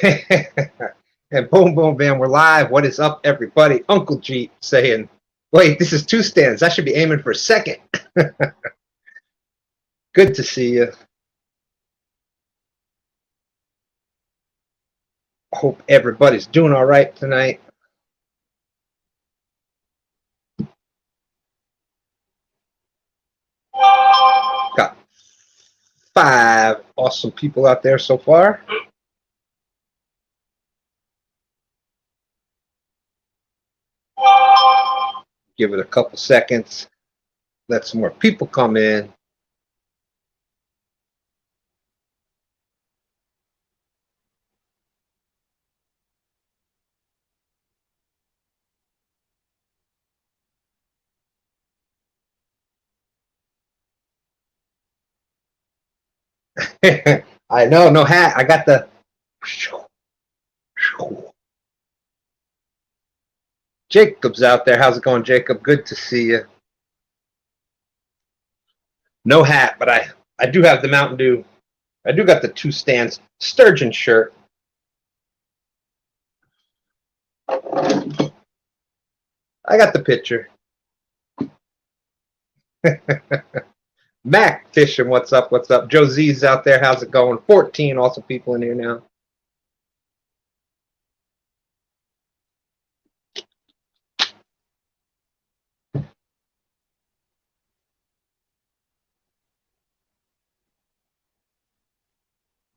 And boom, boom, bam, we're live. What is up, everybody? Uncle Jeep saying, wait, this is 2 stands. I should be aiming for second. Good to see you. Hope everybody's doing all right tonight. Got 5 awesome people out there so far. Give it a couple seconds. Let some more people come in. I know, no hat. I got the... Jacob's out there. How's it going, Jacob? Good to see you. No hat, but I do have the Mountain Dew. I do got the 2 stands sturgeon shirt. I got the picture. Mac fishing, what's up? What's up? Joe Z's out there. How's it going? 14 awesome people in here now.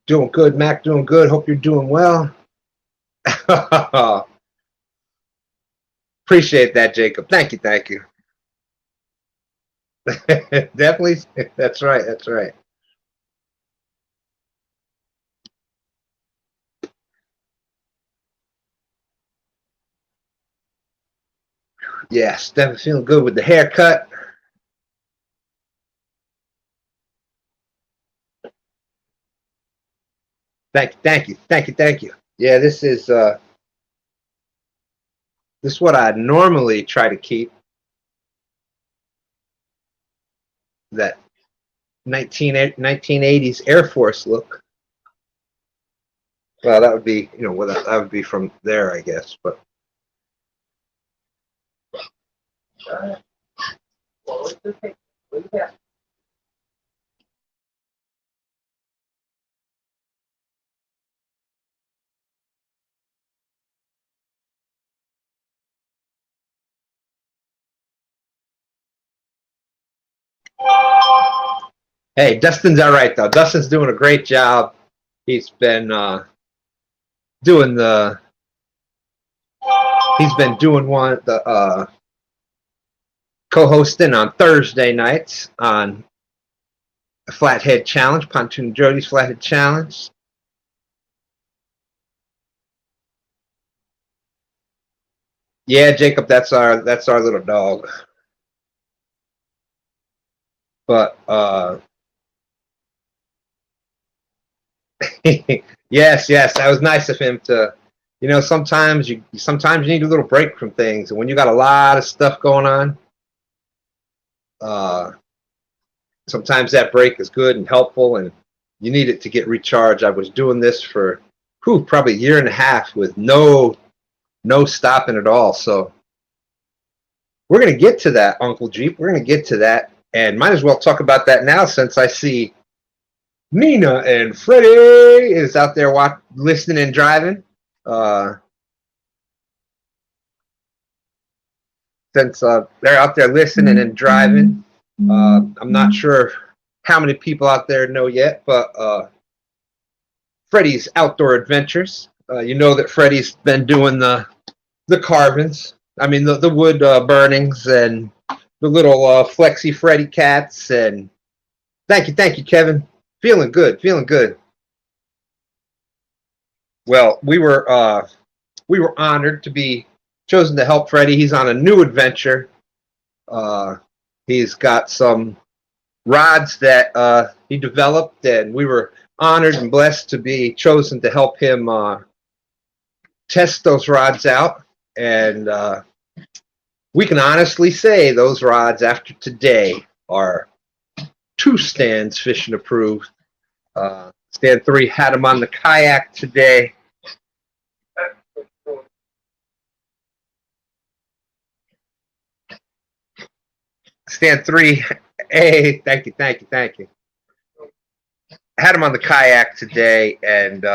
Doing good, Mac. Doing good. Hope you're doing well. Appreciate that, Jacob. Thank you. Thank you. Definitely. That's right. That's right. Yes, definitely feeling good with the haircut. Thank you. Yeah, this is what I normally try to keep. That 1980s Air Force look. Well, that would be, you know, that would be from there, I guess. But hey, Dustin's all right though. Dustin's doing a great job. He's been doing the co-hosting on Thursday nights on a Flathead Challenge, Pontoon Jody's Flathead Challenge. Yeah, Jacob, that's our little dog. But yes, that was nice of him to, you know, sometimes you need a little break from things, and when you got a lot of stuff going on, sometimes that break is good and helpful, and you need it to get recharged. I was doing this for probably a year and a half with no stopping at all. So we're going to get to that, Uncle Jeep. We're going to get to that, and might as well talk about that now since I see Nina and Freddie is out there listening and driving. Since they're out there listening and driving, I'm not sure how many people out there know yet, but Freddie's Outdoor Adventures. You know that Freddie's been doing the carvings. I mean the wood burnings and the little flexi Freddie cats. And thank you, Kevin. Feeling good. Well, we were honored to be chosen to help Freddie. He's on a new adventure. He's got some rods that he developed, and we were honored and blessed to be chosen to help him test those rods out. And we can honestly say those rods after today are 2 stands fishing approved. Stand 3 had them on the kayak today. Stand 3. Hey, thank you, thank you, thank you. I had him on the kayak today, and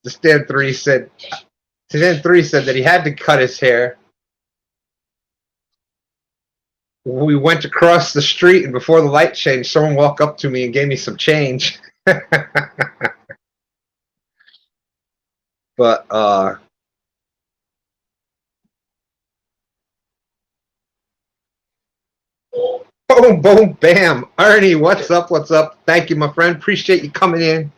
Stand 3 said that he had to cut his hair. We went across the street, and before the light changed, someone walked up to me and gave me some change. But boom, boom, bam. Ernie, what's up? What's up? Thank you, my friend. Appreciate you coming in.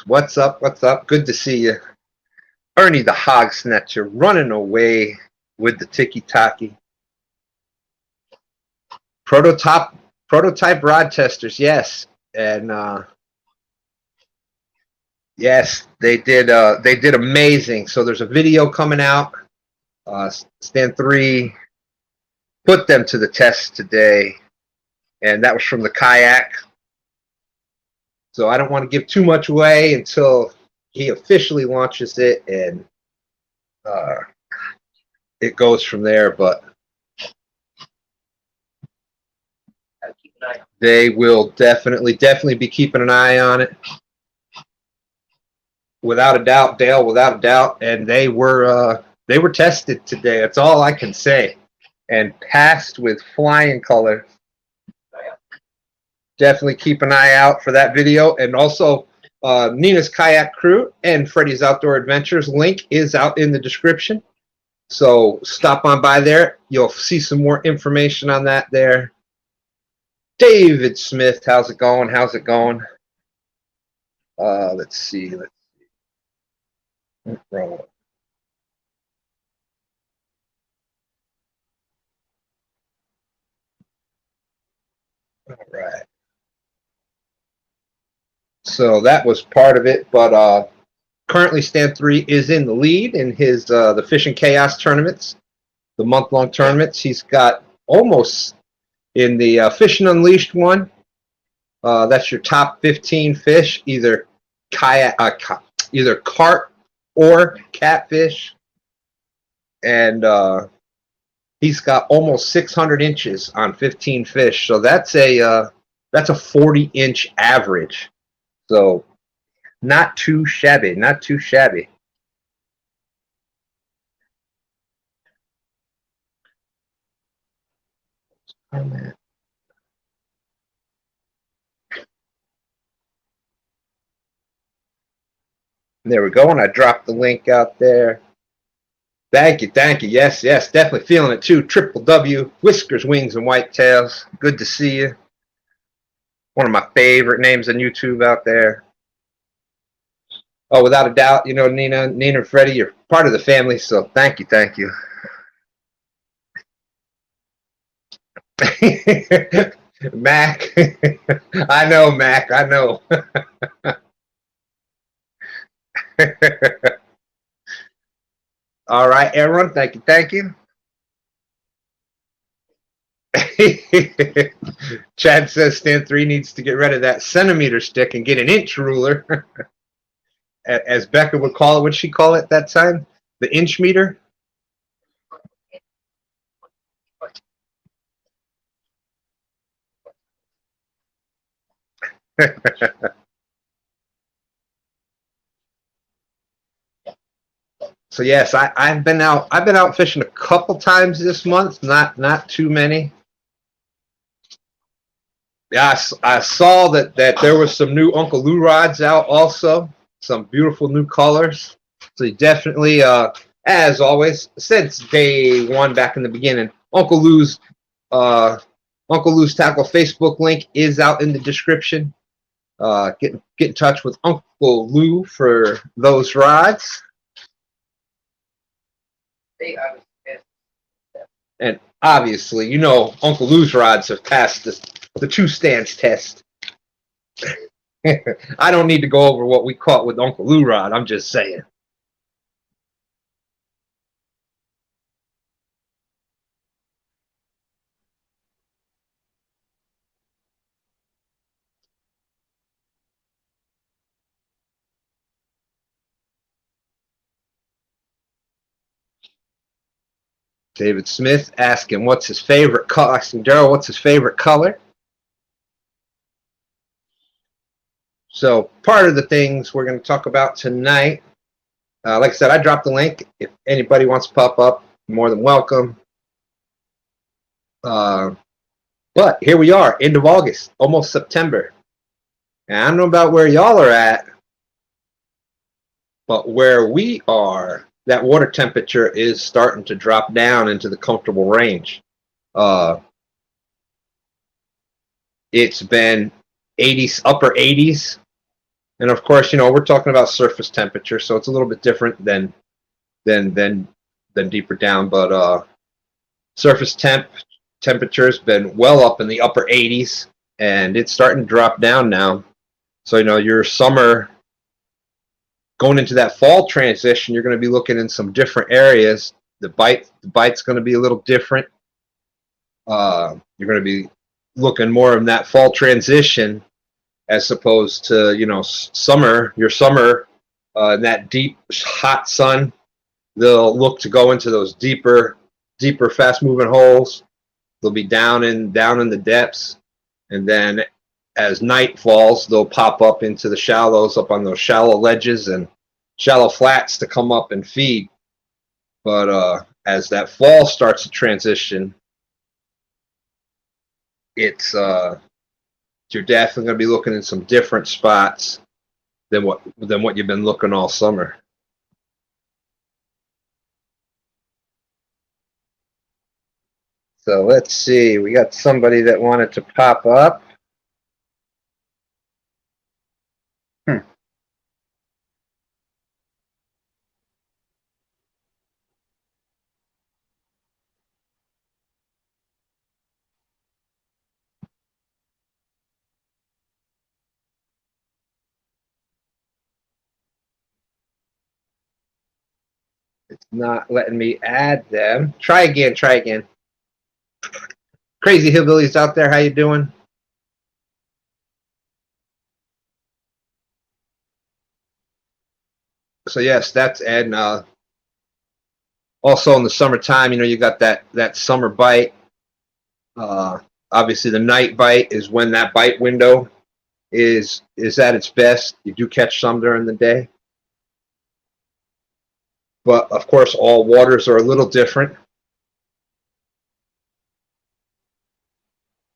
What's up? What's up? Good to see you. Ernie the hog snatcher running away with the tiki-taki. Prototype rod testers, yes. And yes, they did amazing. So there's a video coming out. Stand 3 put them to the test today, and that was from the kayak. So I don't want to give too much away until he officially launches it, and it goes from there. But they will definitely be keeping an eye on it, without a doubt, Dale. Without a doubt, and they were tested today. That's all I can say, and passed with flying colors. Definitely keep an eye out for that video, and also Nina's Kayak Crew and Freddie's Outdoor Adventures link is out in the description. So stop on by there. You'll see some more information on that there. David Smith, how's it going? How's it going? Let's see. All right. So that was part of it, but currently Stand 3 is in the lead in his the Fishing Chaos tournaments, the month-long tournaments. He's got almost in the Fishing Unleashed one. That's your top 15 fish, either either carp or catfish, and he's got almost 600 inches on 15 fish. So that's a 40-inch average. So not too shabby, not too shabby. There we go, and I dropped the link out there. Thank you, thank you. Yes, yes, definitely feeling it too. Triple W, Whiskers, Wings, and Whitetails. Good to see you. One of my favorite names on YouTube out there. Oh, without a doubt, you know, Nina and Freddie, you're part of the family, so thank you, thank you. Mac, I know, Mac, I know. All right, everyone, thank you, thank you. Chad says Stand 3 needs to get rid of that centimeter stick and get an inch ruler. As Becca would call it. What'd she call it that time? The inch meter? So yes, I've been out fishing a couple times this month, not too many. Yeah, I saw that there was some new Uncle Lou rods out also, some beautiful new colors. So you definitely, as always, since day one back in the beginning, Uncle Lou's Tackle Facebook link is out in the description. Get in touch with Uncle Lou for those rods. And obviously, you know, Uncle Lou's rods have passed the two stance test. I don't need to go over what we caught with Uncle Lou rod. I'm just saying. David Smith asking what's his favorite color. Asking Daryl what's his favorite color. So part of the things we're going to talk about tonight, like I said, I dropped the link. If anybody wants to pop up, more than welcome. But here we are, end of August, almost September. And I don't know about where y'all are at, but where we are, that water temperature is starting to drop down into the comfortable range. It's been 80s, upper 80s. And of course, you know, we're talking about surface temperature, so it's a little bit different than deeper down. But surface temperature has been well up in the upper 80s, and it's starting to drop down now. So, you know, your summer, going into that fall transition, you're going to be looking in some different areas. The bite's going to be a little different. You're going to be looking more in that fall transition as opposed to, you know, summer. Your summer, in that deep, hot sun, they'll look to go into those deeper, fast-moving holes. They'll be down in the depths, and then as night falls, they'll pop up into the shallows, up on those shallow ledges and shallow flats to come up and feed. But as that fall starts to transition, it's you're definitely going to be looking in some different spots than what you've been looking all summer. So let's see, we got somebody that wanted to pop up. It's not letting me add them. Try again. Crazy hillbillies out there, how you doing? So yes, that's Ed. Also in the summertime, you know, you got that summer bite. Obviously, the night bite is when that bite window is at its best. You do catch some during the day, but of course, all waters are a little different.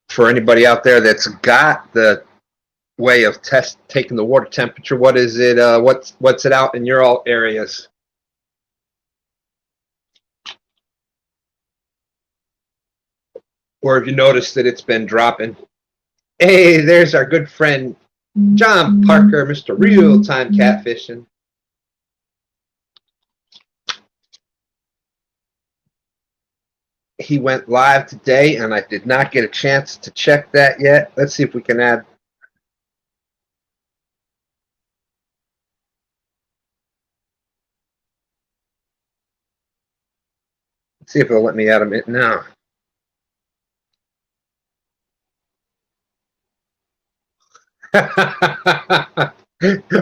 For anybody out there that's got the way of taking the water temperature, what is it? What's it out in your all areas? Or have you noticed that it's been dropping? Hey, there's our good friend John Parker, Mr. Real Time Catfishing. He went live today, and I did not get a chance to check that yet. Let's see if we can add. Let's see if it'll let me add him in now.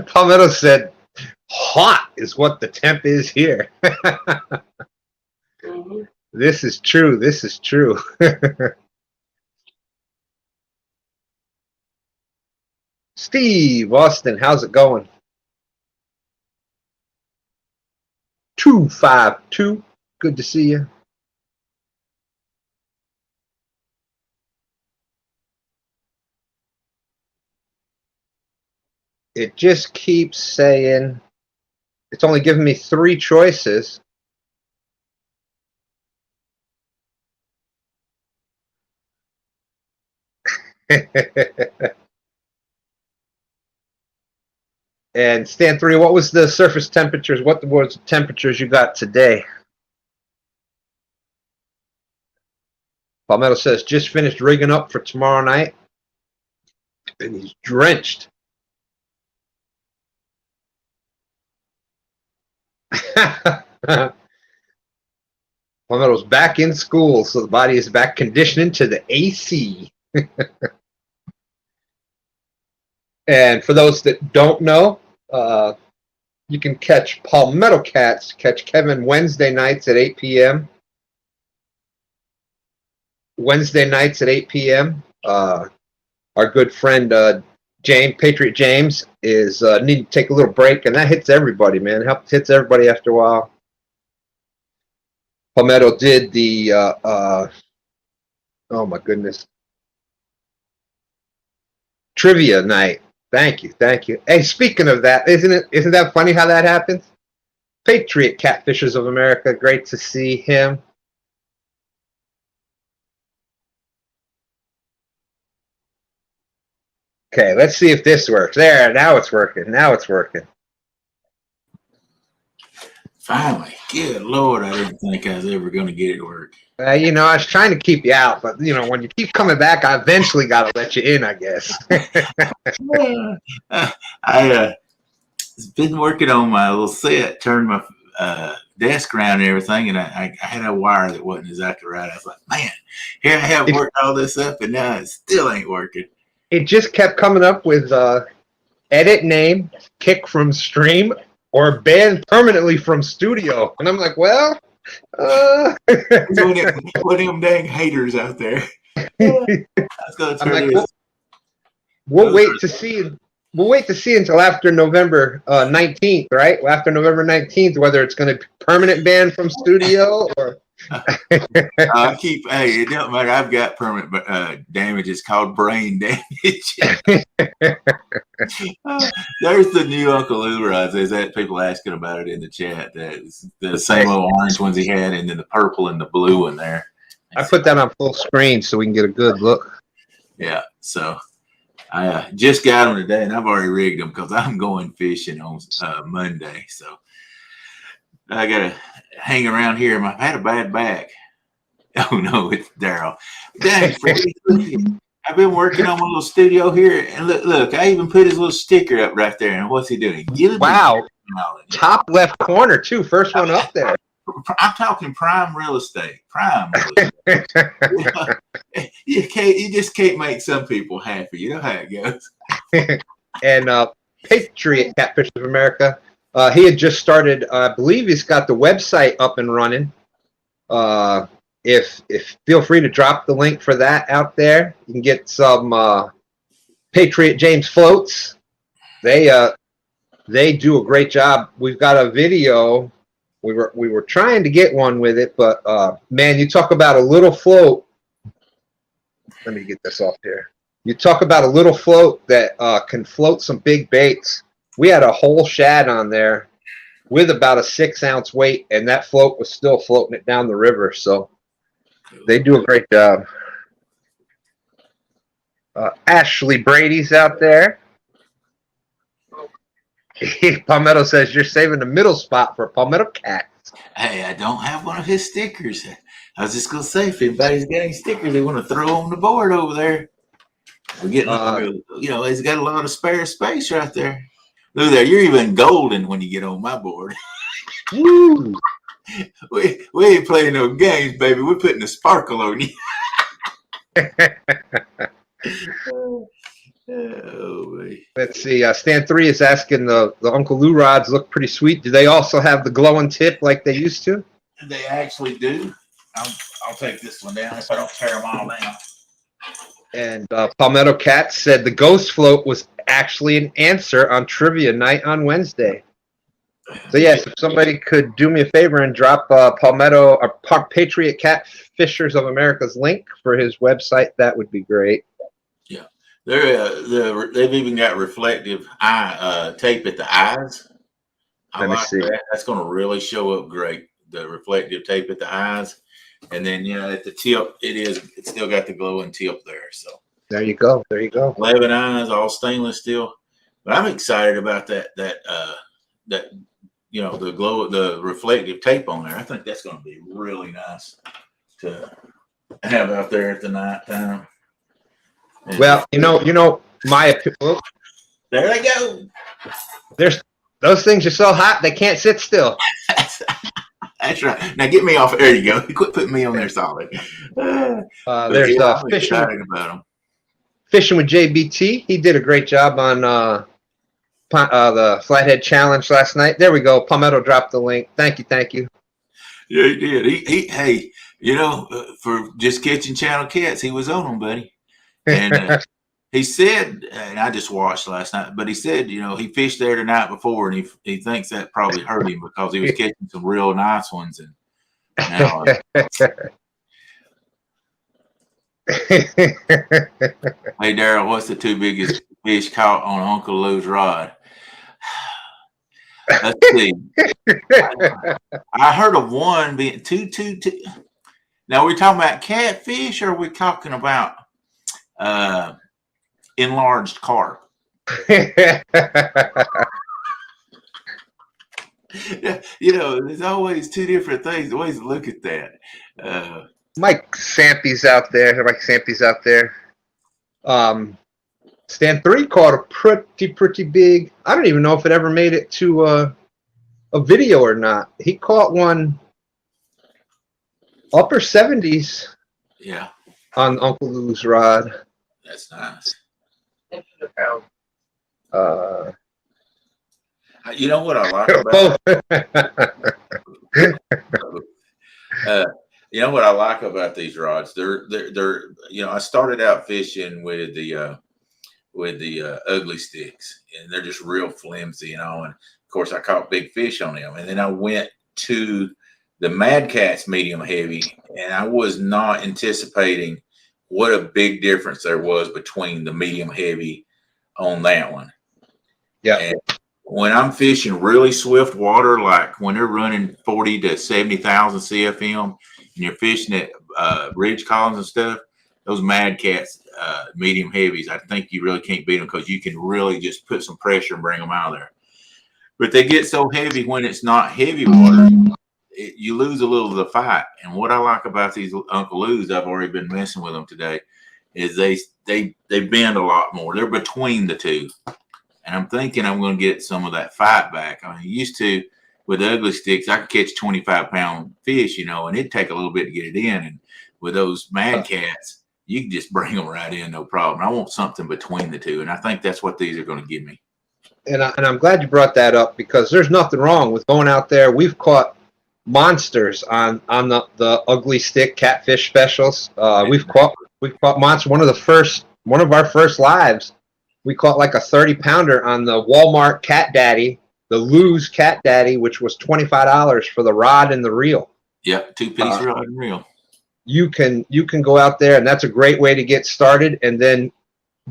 Palmetto said, hot is what the temp is here. This is true. Steve Austin, how's it going? 252, good to see you. It just keeps saying, it's only giving me 3 choices. And Stan 3, what was the surface temperatures? What was the temperatures you got today? Palmetto says, just finished rigging up for tomorrow night. And he's drenched. Palmetto's back in school, so the body is back conditioning to the AC. And for those that don't know, you can catch Palmetto Cats, catch Kevin Wednesday nights at 8 p.m. Wednesday nights at 8 p.m. Our good friend James, Patriot James, is need to take a little break, and that hits everybody, man. Hits everybody after a while. Palmetto did the oh my goodness, trivia night. Thank you. Hey, speaking of that, isn't that funny how that happens? Patriot Catfishers of America, great to see him. Okay, let's see if this works. There, now it's working. Finally, good Lord, I didn't think I was ever going to get it to work. You know, I was trying to keep you out, but you know, when you keep coming back, I eventually got to let you in, I guess. I been working on my little set, turned my desk around and everything, and I had a wire that wasn't exactly right. I was like, man, here I have worked all this up, and now it still ain't working. It just kept coming up with edit name, kick from stream, or ban permanently from studio. And I'm like, well, one of them dang haters out there. I'm like, we'll wait to see. We'll wait to see until after November 19th, right? After November 19th, whether it's going to be permanent ban from studio or. Hey, it don't matter. I've got permanent damage. It's called brain damage. There's the new Uncle Lou rods. There's that people asking about it in the chat. That's the same old orange ones he had, and then the purple and the blue in there. I put that on full screen so we can get a good look. Yeah, so I just got them today, and I've already rigged them because I'm going fishing on Monday. So I got to hang around here. I had a bad back. Oh, no, it's Daryl. Dang, Freddie, I've been working on my little studio here. And look, I even put his little sticker up right there. And what's he doing? Wow. Top left corner, too. First one up there. I'm talking prime real estate. Prime real estate. You just can't make some people happy. You know how it goes. And Patriot Catfish of America, he had just started. I believe he's got the website up and running. If feel free to drop the link for that out there. You can get some Patriot James floats. They do a great job. We've got a video. We were trying to get one with it, but man, you talk about a little float. Let me get this off here. You talk about a little float that can float some big baits. We had a whole shad on there with about a 6-ounce weight, and that float was still floating it down the river. So they do a great job. Ashley Brady's out there. Palmetto says you're saving the middle spot for Palmetto Cats. Hey, I don't have one of his stickers. I was just going to say, if anybody's got any stickers they want to throw on the board over there, we're getting, he's got a lot of spare space right there. Look there, you're even golden when you get on my board. Woo! We ain't playing no games, baby. We're putting a sparkle on you. Let's see. Stan 3 is asking the Uncle Lou rods look pretty sweet. Do they also have the glowing tip like they used to? They actually do. I'll take this one down if I don't tear them all down. And Palmetto Cat said the ghost float was actually an answer on trivia night on Wednesday. So yes, if somebody could do me a favor and drop Palmetto or Patriot Catfishers of America's link for his website, that would be great. Yeah, they've even got reflective eye tape at the eyes. I like that. That's going to really show up great. The reflective tape at the eyes, and then at the tip, it's still got the glowing tip there. So there you go. 11 eyes, all stainless steel. But I'm excited about that the reflective tape on there. I think that's going to be really nice to have out there at the night time. And well, my opinion. There they go. Those things are so hot they can't sit still. That's right. Now get me off. There you go. Quit putting me on there solid. There's fishing with JBT. He did a great job on the Flathead Challenge last night. There we go. Palmetto dropped the link. Thank you. Yeah, he did. Hey, For just catching channel cats, he was on them, buddy. And he said, and I just watched last night, but he said, he fished there the night before, and he thinks that probably hurt him because he was catching some real nice ones. And now, hey, Daryl, what's the two biggest fish caught on Uncle Lou's rod? Let's see. I heard of one being two. Now, we're talking about catfish, or are we talking about enlarged carp? There's always two different things, ways to look at that. Mike Sampy's out there. Stand 3 caught a pretty big. I don't even know if it ever made it to a video or not. He caught one upper 70s. Yeah. On Uncle Lou's rod. That's nice. You know what I like about you know what I like about these rods? They're I started out fishing with the ugly sticks, and they're just real flimsy, and of course I caught big fish on them. And then I went to the Mad Cats medium heavy, and I was not anticipating what a big difference there was between the medium heavy on that one. Yeah. And when I'm fishing really swift water, like when they're running 40 to 70,000 CFM, and you're fishing at ridge columns and stuff, those Mad Cats medium heavies, I think you really can't beat them because you can really just put some pressure and bring them out of there. But they get so heavy when it's not heavy water, you lose a little of the fight. And what I like about these Uncle Lou's, I've already been messing with them today, is they bend a lot more. They're between the two. And I'm thinking I'm going to get some of that fight back. I mean, used to, with ugly sticks, I could catch 25-pound fish, and it'd take a little bit to get it in. And with those Mad Cats, you can just bring them right in, no problem. I want something between the two, and I think that's what these are going to give me. And I'm glad you brought that up, because there's nothing wrong with going out there. We've caught monsters on the ugly stick catfish specials. We've caught monsters. One of our first lives, we caught like a 30-pounder on the Walmart Cat Daddy, the Lou's Cat Daddy, which was $25 for the rod and the reel. Yep, 2-piece rod and reel. You can go out there, and that's a great way to get started, and then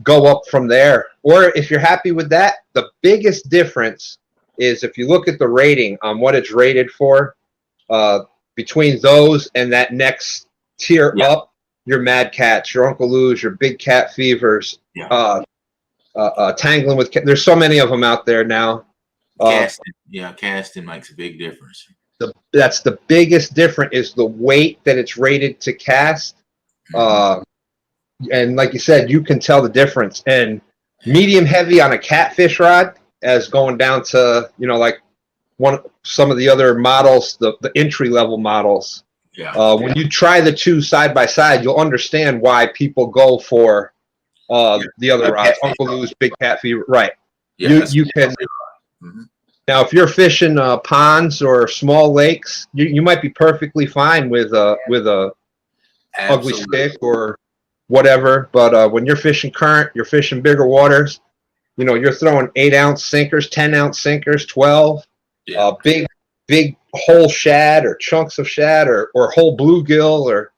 go up from there. Or if you're happy with that, the biggest difference is if you look at the rating on what it's rated for, between those and that next tier up, your Mad Cats, your Uncle Lou's, your Big Cat Fevers, tangling with there's so many of them out there now. Casting makes a big difference. That's the biggest difference, is the weight that it's rated to cast. And like you said, you can tell the difference. And medium heavy on a catfish rod, as going down to like some of the other models, the entry level models. When you try the two side by side, you'll understand why people go for the other rods. Uncle Lou's, Big Cat Fever, right? You can. Now, if you're fishing ponds or small lakes, you might be perfectly fine with a ugly stick or whatever. But when you're fishing current, you're fishing bigger waters. You're throwing 8-ounce sinkers, 10-ounce sinkers, 12. Big whole shad or chunks of shad or whole bluegill, or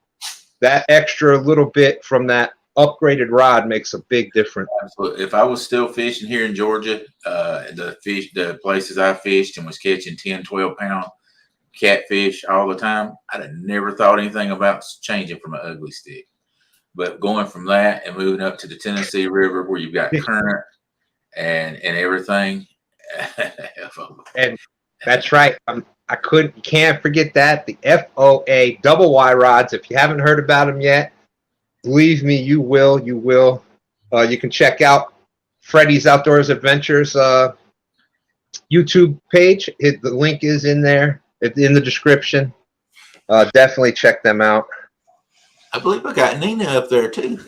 that extra little bit from that upgraded rod makes a big difference. Absolutely. If I was still fishing here in Georgia, the places I fished and was catching 10, 12-pound catfish all the time, I'd have never thought anything about changing from an ugly stick. But going from that and moving up to the Tennessee River, where you've got current and everything. And that's right. Can't forget that. The FOA double Y rods. If you haven't heard about them yet, believe me, you will. You can check out Freddie's Outdoors Adventures YouTube page. The link is in there, in the description. Definitely check them out. I believe I got Nina up there too.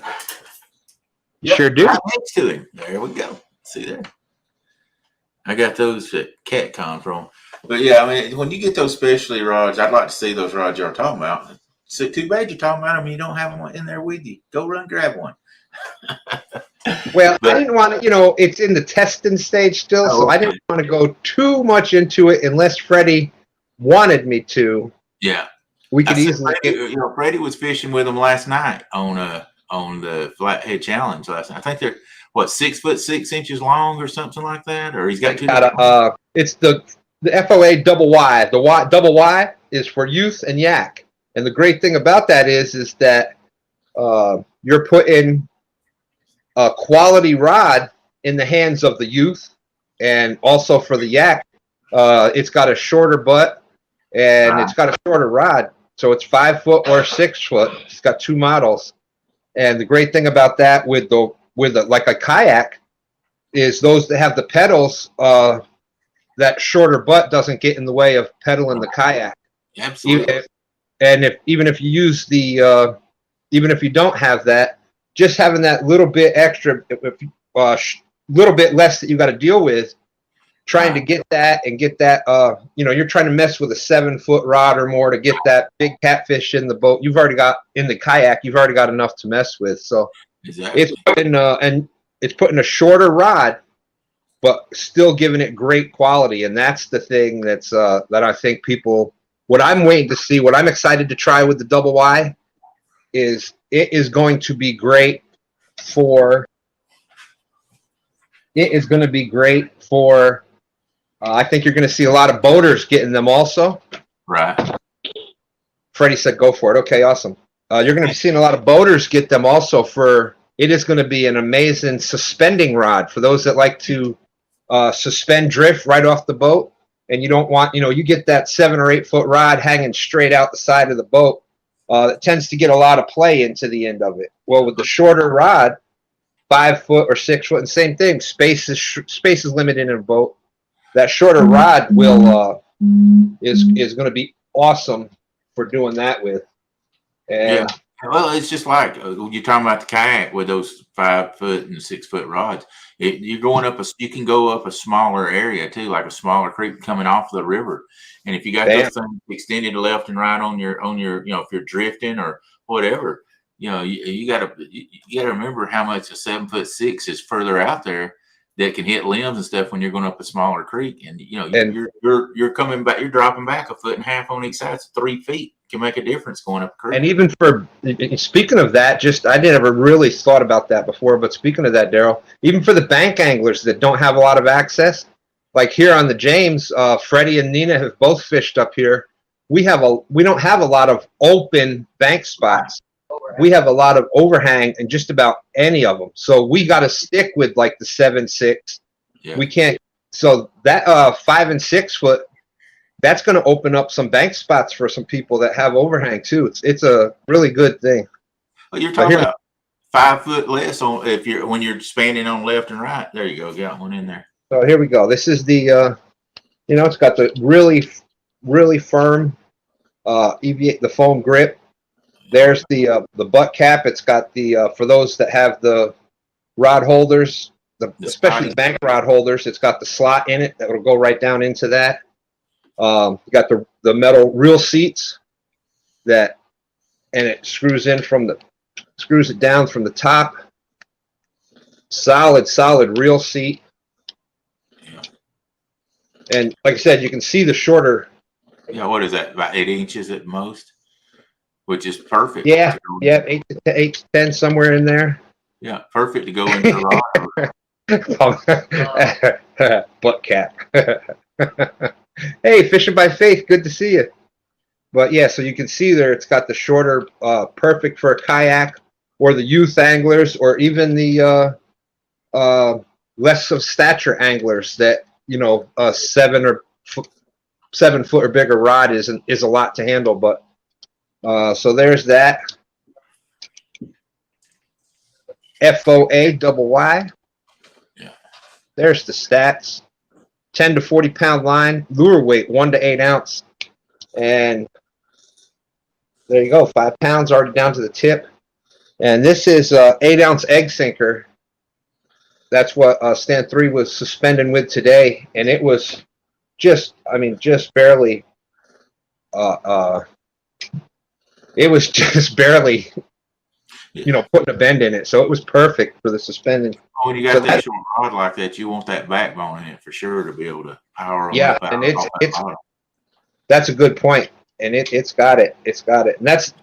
Sure do. Right next to him. There we go. See there. I got those at CatCon from. But yeah, I mean, when you get those specialty rods, I'd like to see those rods you're talking about. So too bad you're talking about them. You don't have one in there with you. Go run, grab one. Well, I But didn't want to, you know, it's in the testing stage still, so I okay. didn't want to go too much into it unless Freddie wanted me to. Yeah, We I could said easily Freddie, get. you know, Freddie was fishing with them last night on the Flathead Challenge last night. I think they're what 6'6" long or something like that, or he's got two different. It's the FOA double Y. The double Y is for youth and yak, and the great thing about that is that you're putting a quality rod in the hands of the youth, and also for the yak, it's got a shorter butt and it's got a shorter rod, so it's 5 foot or 6 foot. It's got two models, and the great thing about that with like a kayak is those that have the pedals. That shorter butt doesn't get in the way of pedaling the kayak. Absolutely. And even if you use the even if you don't have that, just having that little bit extra, little bit less that you got to deal with, trying to get that and get that, you know, you're trying to mess with a 7 foot rod or more to get that big catfish in the boat. You've already got in the kayak. You've already got enough to mess with. So Exactly. it's putting a shorter rod, but still giving it great quality. And that's the thing that's that I think people. What I'm waiting to see, what I'm excited to try with the double Y, is it is going to be great for. It is going to be great for. I think you're going to see a lot of boaters getting them also. Right. Freddie said, "Go for it." Okay, awesome. You're going to be seeing a lot of boaters get them also for. It is going to be an amazing suspending rod for those that like to suspend drift right off the boat, and you don't want, you know, you get that 7 or 8 foot rod hanging straight out the side of the boat. That tends to get a lot of play into the end of it. Well, with the shorter rod, 5 foot or 6 foot, and same thing. Space is limited in a boat. That shorter rod will is going to be awesome for doing that with. And well, it's just like you're talking about the kayak with those 5 foot and 6 foot rods. You're going up you can go up a smaller area too, like a smaller creek coming off the river. And if you got those things extended left and right on your, you know, if you're drifting or whatever, you know, you gotta remember how much a 7'6" is further out there that can hit limbs and stuff when you're going up a smaller creek. And you know, you're coming back, you're dropping back 1.5 feet on each side. So 3 feet can make a difference going up a creek. And even for, speaking of that, I never really thought about that before, but speaking of that, Daryl, even for the bank anglers that don't have a lot of access, like here on the James, Freddie and Nina have both fished up here. We don't have a lot of open bank spots. We have a lot of overhang in just about any of them. So we got to stick with like the 7'6". Yeah. We can't. So that 5 and 6 foot, that's going to open up some bank spots for some people that have overhang too. It's a really good thing. Well, you're talking about 5 foot less on when you're spanning on left and right. There you go, got one in there. So here we go. This is the you know, it's got the really firm the foam grip. There's the butt cap. It's got the for those that have the rod holders, especially bank rod holders. It's got the slot in it that will go right down into that. You got the metal reel seats and it screws it down from the top. Solid reel seat. Yeah. And like I said, you can see the shorter. Yeah, what is that? About 8 inches at most, which is perfect. Yeah, 8 to 10, somewhere in there. Yeah, perfect to go into the rod. Butt cap. Hey, Fishing by Faith, good to see you. But yeah, so you can see there, it's got the shorter, perfect for a kayak or the youth anglers, or even the less of stature anglers that, you know, 7 foot or bigger rod is a lot to handle. But so there's that. FOA double Y. Yeah. There's the stats. 10 to 40 pound line, lure weight 1 to 8 ounce, and there you go, 5 pounds already down to the tip. And this is 8 ounce egg sinker. That's what stand 3 was suspending with today, and it was just barely. It it was just barely, putting a bend in it. So it was perfect for the suspending. When you got that short rod like that, you want that backbone in it for sure to be able to power them up. And that's a good point. And it's got it. It's got it. And that's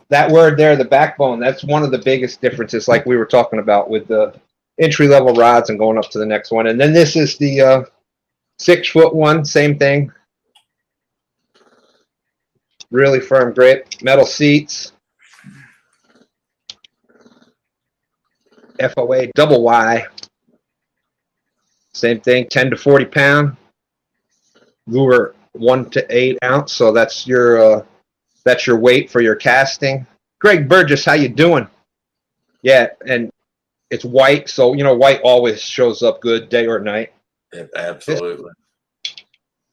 that word there, the backbone. That's one of the biggest differences, like we were talking about with the entry-level rods and going up to the next one. And then this is the 6-foot one, same thing. Really firm grip, metal seats. FOA double Y. Same thing, 10 to 40 pound. Lure 1 to 8 ounce. So that's your weight for your casting. Greg Burgess, how you doing? Yeah, and it's white, so white always shows up good day or night. Absolutely.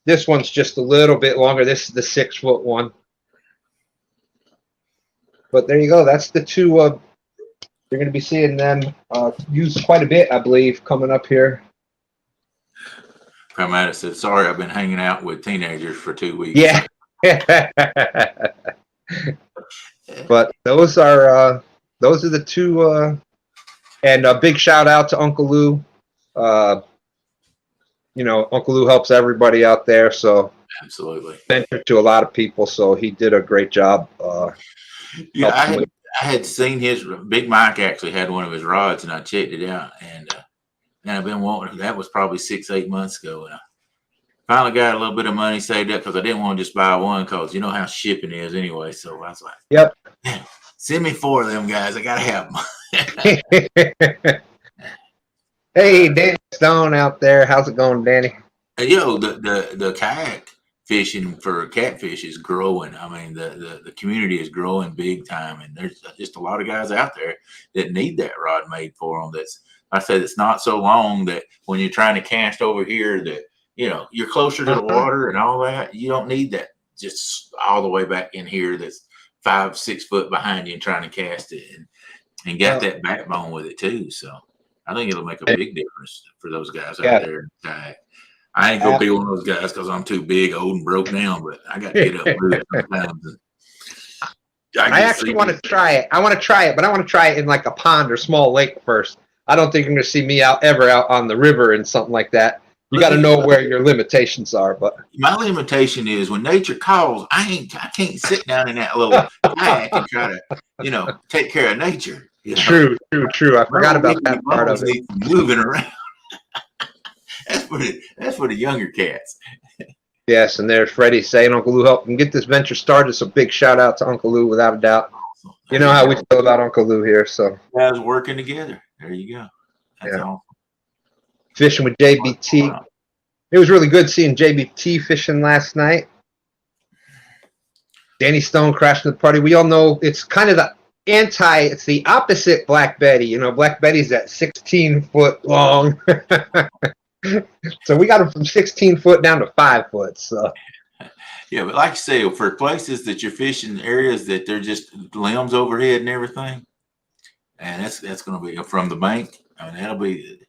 This one's just a little bit longer. This is the 6-foot one. But there you go. That's the two. You're going to be seeing them used quite a bit, I believe, coming up here. Come said, sorry, I've been hanging out with teenagers for 2 weeks. Yeah. But those are the two. And a big shout out to Uncle Lou. Uncle Lou helps everybody out there. So absolutely. Mentor to a lot of people. So he did a great job. I had seen his Big Mike actually had one of his rods, and I checked it out, and I've been wanting. That was probably 6-8 months ago, and I finally got a little bit of money saved up because I didn't want to just buy one because you know how shipping is anyway. So I was like, "Yep, send me 4 of them guys. I gotta have them." Hey, Danny Stone out there. How's it going, Danny? The kayak fishing for catfish is growing. I mean, the community is growing big time, and there's just a lot of guys out there that need that rod made for them. It's not so long that when you're trying to cast over here that you're closer to the water and all that. You don't need that just all the way back in here. That's 5-6 foot behind you and trying to cast it, and got that backbone with it too. So I think it'll make a big difference for those guys out there in kayak. I ain't gonna be one of those guys because I'm too big, old, and broke down. But I got to get up with it sometimes. I actually want to try it. I want to try it, but I want to try it in like a pond or small lake first. I don't think you're going to see me ever out on the river and something like that. You got to know where your limitations are. But my limitation is when nature calls, I can't sit down in that little kayak and try to, take care of nature. True. I forgot about that part of it. Moving around. That's for the younger cats. Yes, and there's Freddie saying Uncle Lou helped him get this venture started. So big shout out to Uncle Lou, without a doubt. You know how we feel about Uncle Lou here. So guys working together. There you go. That's awesome. Fishing with JBT. Wow. It was really good seeing JBT fishing last night. Danny Stone crashing the party. We all know it's kind of it's the opposite Black Betty. Black Betty's at 16 foot long. So we got them from 16 foot down to 5 foot. So yeah, but like you say, for places that you're fishing areas that they're just limbs overhead and everything, and that's going to be from the bank. I mean, that'll be,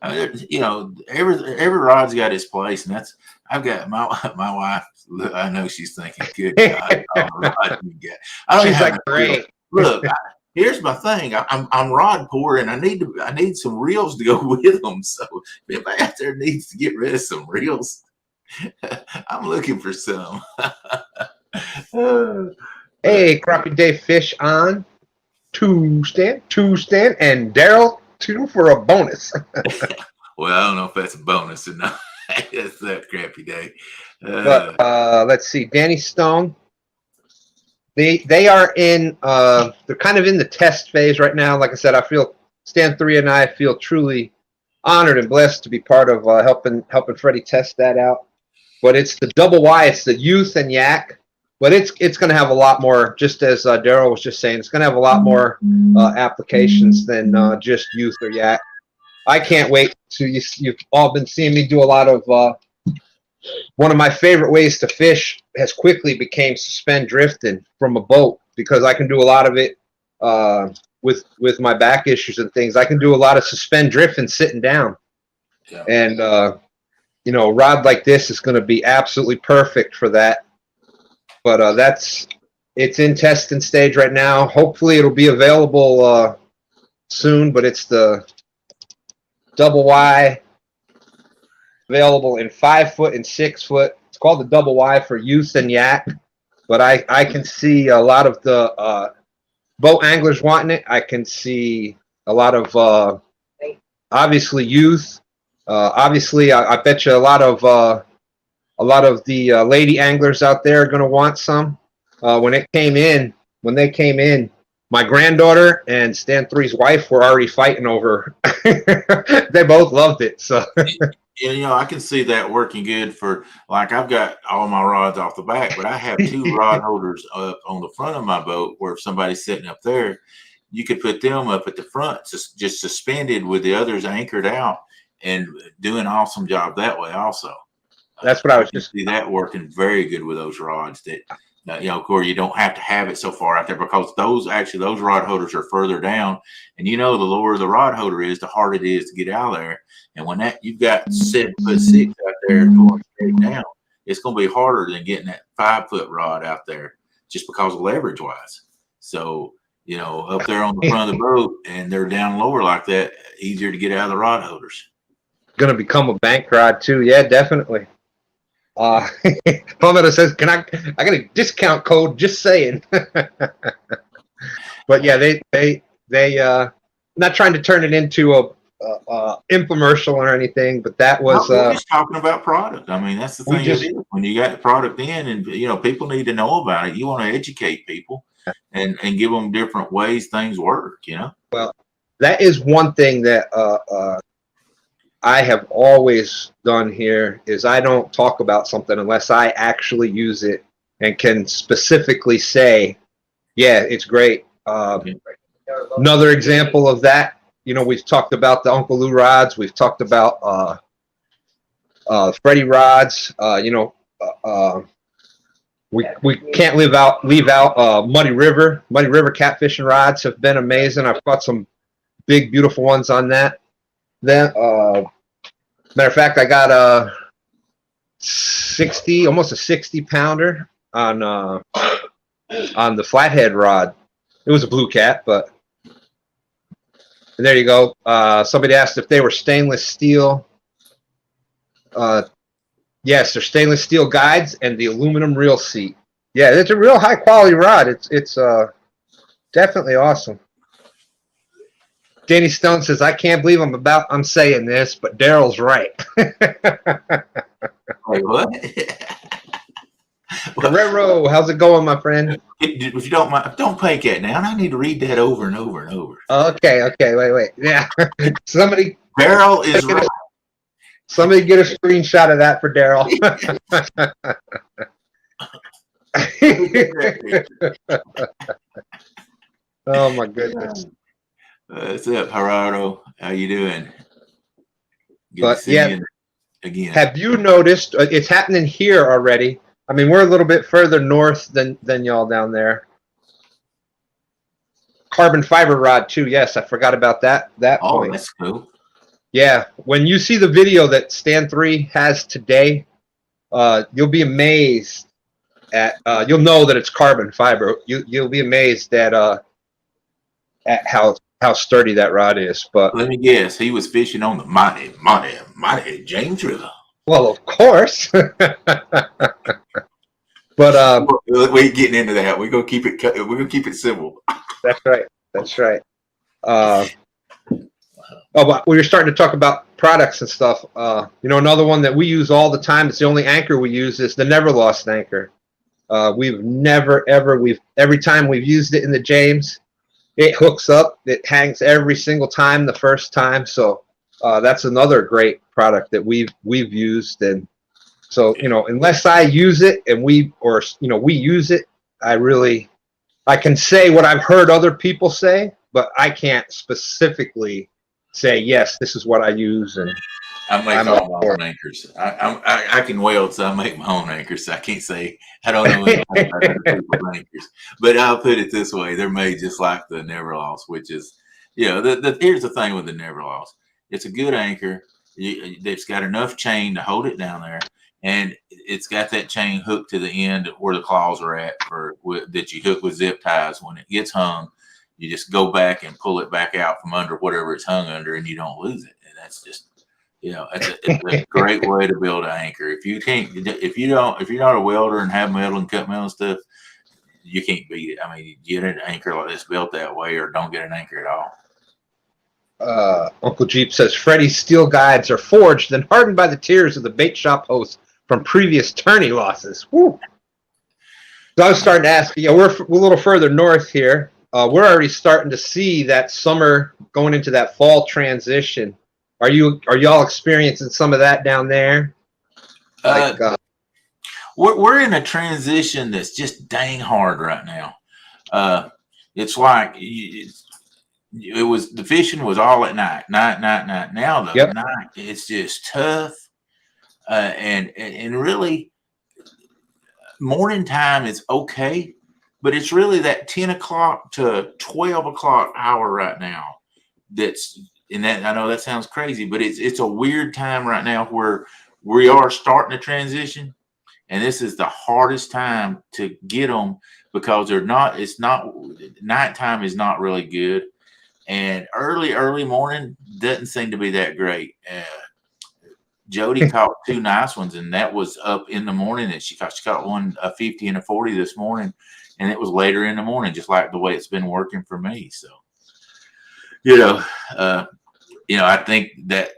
every rod's got its place, and I've got my wife. I know she's thinking, good God, all the rods you got. She's like, great. Look, here's my thing. I'm rod poor, and I need some reels to go with them. So if anybody out there needs to get rid of some reels, I'm looking for some. Hey, Crappie Day Fish on 2 stand, and Daryl 2 for a bonus. Well, I don't know if that's a bonus or not. That's that Crappy Day. But let's see, Danny Stone. They are in. They're kind of in the test phase right now. Like I said, Stan 3 and I feel truly honored and blessed to be part of helping Freddie test that out. But it's the double Y. It's the youth and yak. But it's going to have a lot more. Just as Daryl was just saying, it's going to have a lot more applications than just youth or yak. I can't wait to. You've all been seeing me do a lot of. One of my favorite ways to fish has quickly became suspend drifting from a boat, because I can do a lot of it with my back issues and things. I can do a lot of suspend drifting sitting down. Yeah. And, a rod like this is going to be absolutely perfect for that. But that's It's in testing stage right now. Hopefully it'll be available soon, but it's the double Y, available in 5 foot and 6 foot. It's called the double Y for youth and yak, but I can see a lot of the boat anglers wanting it. I can see a lot of obviously youth. Obviously, I bet you a lot of the lady anglers out there are going to want some. When they came in, my granddaughter and Stan 3's wife were already fighting over. They both loved it. So, I can see that working good for, like, I've got all my rods off the back, but I have 2 rod holders up on the front of my boat where if somebody's sitting up there, you could put them up at the front, just suspended with the others anchored out and do an awesome job that way also. That's what I was just see that working very good with those rods that, of course, you don't have to have it so far out there because those rod holders are further down. And the lower the rod holder is, the harder it is to get out of there. And when you've got 7'6" out there going straight down, it's going to be harder than getting that 5 foot rod out there just because of leverage wise. So, up there on the front of the boat and they're down lower like that, easier to get out of the rod holders. Going to become a bank rod too. Yeah, definitely. Palmetto says, I got a discount code, just saying. But yeah, they not trying to turn it into a infomercial or anything, but that was we're just talking about product. I mean, that's the thing. When you got the product in and people need to know about it, you want to educate people and give them different ways things work, Well, that is one thing that I have always done here is I don't talk about something unless I actually use it and can specifically say, yeah, it's great. Another example of that, we've talked about the Uncle Lou rods. We've talked about Freddie rods. We can't leave out Muddy River. Muddy River catfishing rods have been amazing. I've got some big, beautiful ones on that. Then, matter of fact, I got almost a 60 pounder on the flathead rod. It was a blue cat, but there you go. Somebody asked if they were stainless steel. Yes, they're stainless steel guides and the aluminum reel seat. Yeah, it's a real high quality rod. It's definitely awesome. Danny Stone says, I can't believe I'm saying this, but Daryl's right. Wait, what? Guerrero, how's it going, my friend? If you don't mind, don't pay cat now. I need to read that over and over and over. Okay, wait. Yeah. Somebody Daryl is right. Somebody get a screenshot of that for Daryl. Oh my goodness. What's up, Gerardo? How you doing? Good but to see you again. Have you noticed it's happening here already? I mean, we're a little bit further north than y'all down there. Carbon fiber rod too. Yes, I forgot about that. Oh, point. That's cool. Yeah, when you see the video that Stan 3 has today, you'll be amazed at. You'll know that it's carbon fiber. You'll be amazed at how sturdy that rod is. But let me guess, he was fishing on the mighty James River. Well, of course. But we ain't getting into that. We're gonna keep it simple. That's right. But we were starting to talk about products and stuff. Another one that we use all the time, it's the only anchor we use, is the Never Lost anchor. We've never ever every time we've used it in the James, it hooks up. It hangs every single time the first time. So that's another great product that we've used. And so unless I use it and we use it, I can say what I've heard other people say, but I can't specifically say, yes, this is what I use. And I make all my own anchors. I can weld, so I make my own anchors. So I can't say I don't know anything about other people's anchors. But I'll put it this way: they're made just like the Never Lost, which is, here's the thing with the Never Lost. It's a good anchor. It's got enough chain to hold it down there. and it's got that chain hooked to the end where the claws are at that you hook with zip ties. When it gets hung, you just go back and pull it back out from under whatever it's hung under, and you don't lose it. And that's just, it's a great way to build an anchor. If you're not a welder and have metal and cut metal and stuff, you can't beat it. I mean, you get an anchor like this built that way, or don't get an anchor at all. Uncle Jeep says Freddie's steel guides are forged and hardened by the tears of the bait shop hosts from previous tourney losses. Woo. So I was starting to ask, we're a little further north here. We're already starting to see that summer going into that fall transition. Are y'all experiencing some of that down there? We're in a transition that's just dang hard right now. It's like the fishing was all at night. Now the night, it's just tough. And really, morning time is okay, but it's really that 10 o'clock to 12 o'clock hour right now. I know that sounds crazy, but it's a weird time right now where we are starting to transition, and this is the hardest time to get them because nighttime is not really good, and early morning doesn't seem to be that great. Jody caught two nice ones, and that was up in the morning. And she caught one, a 50 and a 40 this morning, and it was later in the morning, just like the way it's been working for me. So, I think that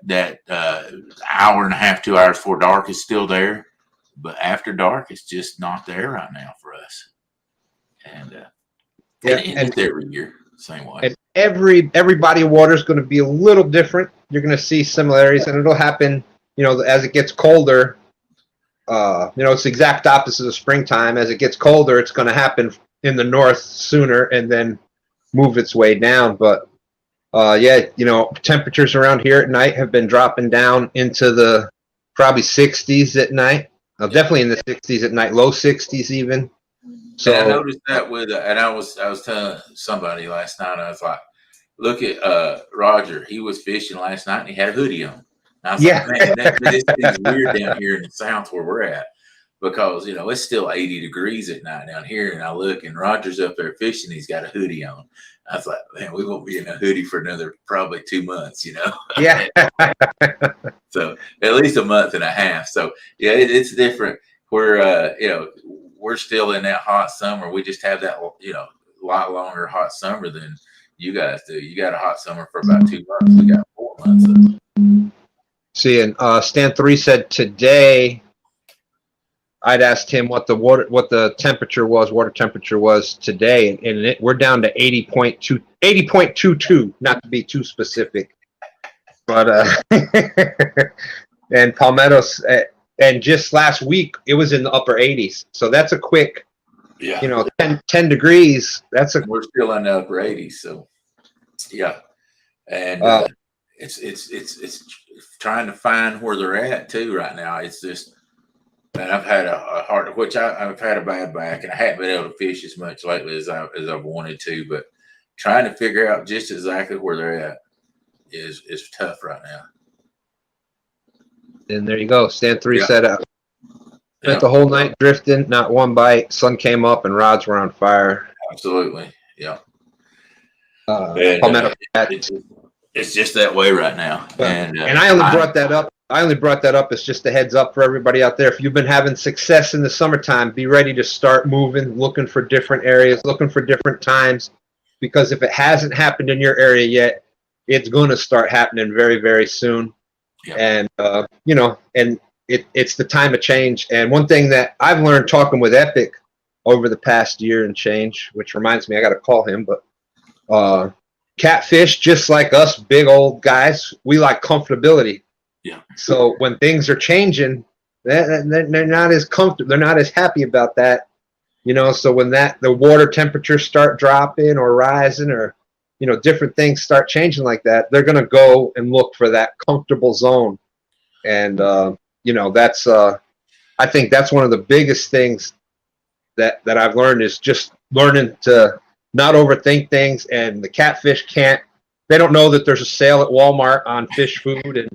hour and a half, 2 hours before dark is still there, but after dark, it's just not there right now for us. And it's every year, same way. And every body of water is going to be a little different. You're going to see similarities, and it'll happen. As it gets colder, it's the exact opposite of springtime. As it gets colder, it's going to happen in the north sooner and then move its way down. But, temperatures around here at night have been dropping down into the probably 60s at night. Definitely in the 60s at night, low 60s even. So and I noticed that and I was telling somebody last night, I was like, look at Roger. He was fishing last night and he had a hoodie on. I was like, man, this is weird down here in the south where we're at, because it's still 80 degrees at night down here, and I look and Roger's up there fishing, he's got a hoodie on. I was like, man, we won't be in a hoodie for another probably 2 months, Yeah. So at least a month and a half. So yeah, it's different. We're still in that hot summer. We just have that lot longer hot summer than you guys do. You got a hot summer for about 2 months. We got 4 months. See, and Stan 3 said today, I'd asked him what the water temperature was today, and we're down to 80.22, not to be too specific. But and Palmetto's, and just last week it was in the upper 80s. So that's a quick, 10 degrees. We're still in the upper 80s. So yeah, and it's trying to find where they're at too right now. It's just, and I've had I've had a bad back, and I haven't been able to fish as much lately as I've wanted to. But trying to figure out just exactly where they're at is tough right now. And there you go. Stan 3 set up. Spent the whole night drifting, not one bite. Sun came up and rods were on fire. Absolutely, yeah. It's just that way right now. And I only brought that up. As just a heads up for everybody out there. If you've been having success in the summertime, be ready to start moving, looking for different areas, looking for different times, because if it hasn't happened in your area yet, it's going to start happening very, very soon. Yep. And and it's the time of change. And one thing that I've learned talking with Epic over the past year and change, which reminds me, I got to call him, but Catfish, just like us big old guys, we like comfortability. Yeah. So when things are changing, they're not as comfortable. They're not as happy about that. So when the water temperatures start dropping or rising, or different things start changing like that, they're going to go and look for that comfortable zone. And that's I think that's one of the biggest things that I've learned, is just learning to not overthink things. And the catfish they don't know that there's a sale at Walmart on fish food, and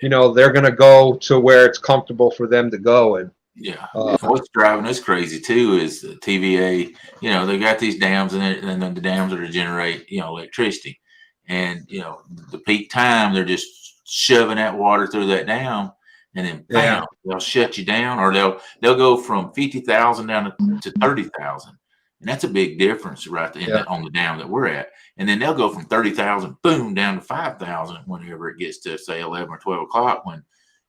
you know, they're going to go to where it's comfortable for them to go. And Yeah. What's driving us crazy too is the TVA. You know, they got these dams, and then the dams are to generate, you know, electricity. And you know, the peak time, they're just shoving that water through that dam, and then bam, they'll shut you down, or they'll go from 50,000 down to 30,000, and that's a big difference right there on the dam that we're at. And then they'll go from 30,000, boom, down to 5,000 whenever it gets to say 11 or 12 o'clock when,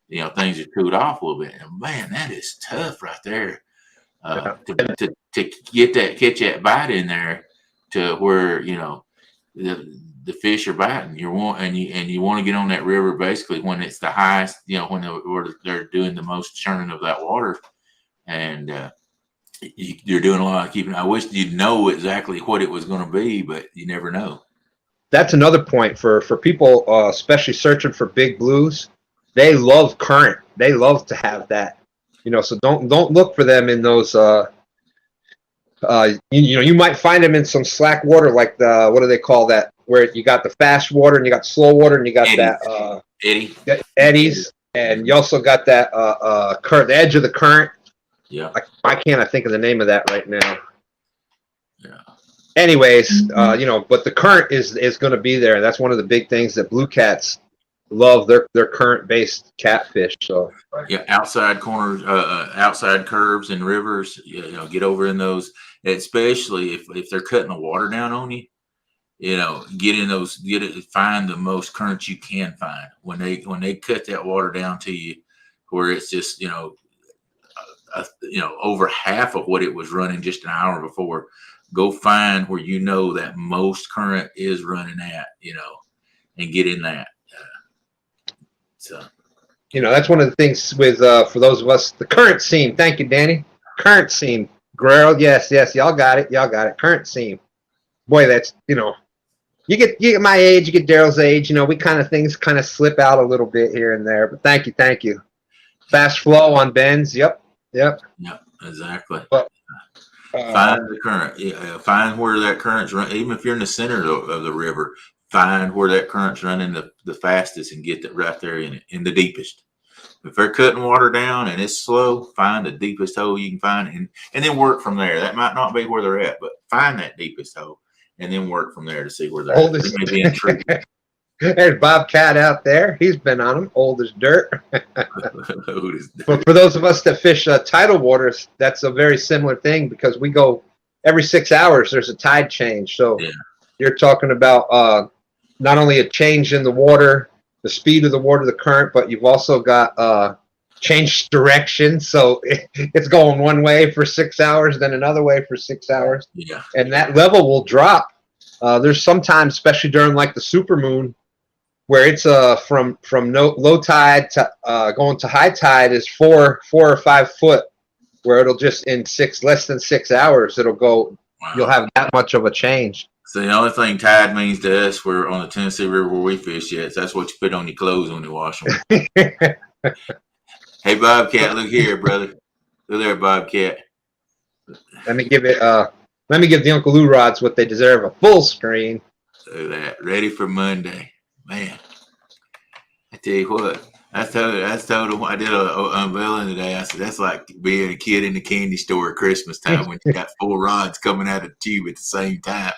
you know, things are cooled off a little bit. And man, that is tough right there. To catch that bite in there to where, you know, the fish are biting. You want to get on that river basically when it's the highest, you know, when they're doing the most churning of that water, and you're doing a lot of keeping. I wish you'd know exactly what it was going to be, but you never know. That's another point for people, especially searching for big blues. They love current. They love to have that, you know. So don't look for them in those. You know, you might find them in some slack water, like the, what do they call that? Where you got the fast water and you got slow water and you got eddies. Eddies, and you also got that current, the edge of the current. Yeah. Why can't I think of the name of that right now? Yeah. Anyways, you know, but the current is going to be there, and that's one of the big things that blue cats love. Their current based catfish. So yeah, outside corners, outside curves and rivers. You know, get over in those, especially if they're cutting the water down on you. You know, find the most current you can find when they cut that water down to you, where it's just, you know, over half of what it was running just an hour before. Go find where you know that most current is running at, you know, and get in that. So, you know, that's one of the things with for those of us, the current seam. Thank you, Danny. Current seam, Guerrero. Yes, y'all got it. Current seam. Boy, that's, you know, you get my age, you get Daryl's age. You know, things kind of slip out a little bit here and there. But thank you. Fast flow on bends. Yep, exactly. But, find the current. Find where that current's running. Even if you're in the center of the river, find where that current's running the fastest and get that right there in the deepest. If they're cutting water down and it's slow, find the deepest hole you can find, and then work from there. That might not be where they're at, but find that deepest hole and then work from there to see where they're at. They may be in tree. There's Bobcat out there. He's been on them, old as dirt. But for those of us that fish tidal waters, that's a very similar thing, because we go every 6 hours. There's a tide change, so you're talking about not only a change in the water, the speed of the water, the current, but you've also got changed direction. So it's going one way for 6 hours, then another way for 6 hours. Yeah. And that level will drop. There's sometimes, especially during like the supermoon, where it's from low tide to going to high tide is 4 or 5 foot, where it'll just in less than 6 hours it'll go. Wow. You'll have that much of a change. So the only thing tide means to us, we're on the Tennessee River where we fish at. So that's what you put on your clothes when you wash them. Hey Bobcat, look here, brother. Look there, Bobcat. Let me give the Uncle Lou rods what they deserve, a full screen. Look at that, ready for Monday. Man, I tell you what, I told him I did an unveiling today. I said, that's like being a kid in the candy store at Christmas time when you got 4 rods coming out of the tube at the same time.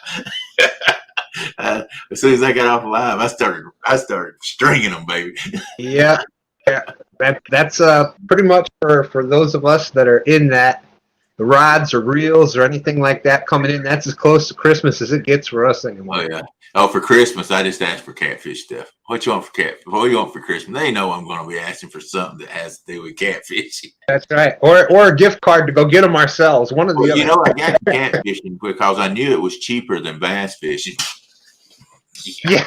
As soon as I got off the live, I started stringing them, baby. Yeah. That's pretty much for those of us that are in that. The rods or reels or anything like that coming in, that's as close to Christmas as it gets for us anymore. Oh, yeah. Oh, for Christmas, I just asked for catfish stuff. What you want for catfish? What do you want for Christmas? They know I'm going to be asking for something that has to do with catfish. That's right. Or a gift card to go get them ourselves. One of the other. You know, I got catfishing because I knew it was cheaper than bass fishing. Yeah.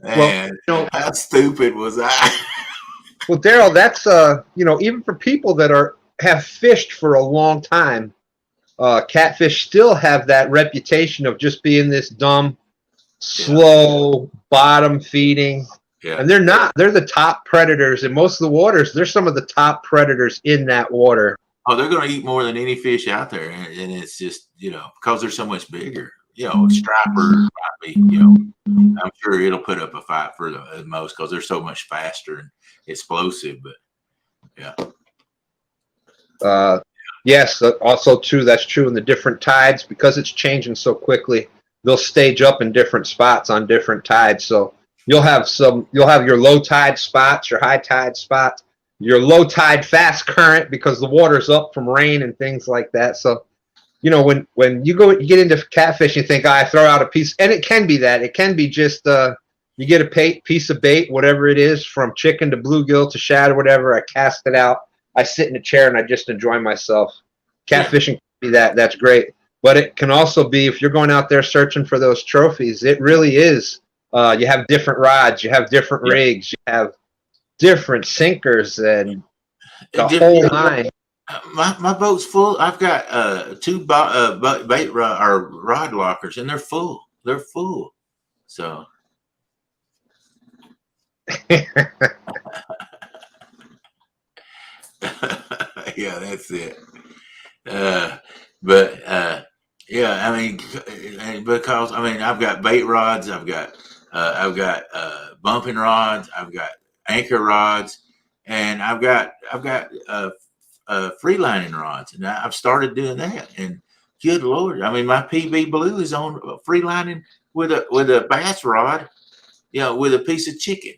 Man, how stupid was I? Well, Daryl, that's even for people that have fished for a long time, catfish still have that reputation of just being this dumb, slow, bottom feeding. Yeah. And they're not. They're the top predators in most of the waters. They're some of the top predators in that water. Oh, they're going to eat more than any fish out there, and it's just because they're so much bigger. a striper might be, I'm sure it'll put up a fight for the most because they're so much faster and explosive. But yeah. Yes, also too, that's true in the different tides because it's changing so quickly. They'll stage up in different spots on different tides. So you'll have your low tide spots, your high tide spots, your low tide fast current because the water's up from rain and things like that. So, when you get into catfish, you think, I throw out a piece, and it can be that. It can be just you get a piece of bait, whatever it is, from chicken to bluegill to shad or whatever. I cast it out. I sit in a chair and I just enjoy myself. Catfishing can be that. That's great. But it can also be, if you're going out there searching for those trophies, it really is. You have different rods, you have different rigs, you have different sinkers, and the whole nine. My boat's full. I've got two bait rod or rod lockers, and they're full. They're full. So. Yeah, that's it. Yeah, I mean, because I've got bait rods, I've got bumping rods, I've got anchor rods, and I've got free lining rods, and I've started doing that. And good Lord, my PB Blue is on free lining with a bass rod, with a piece of chicken.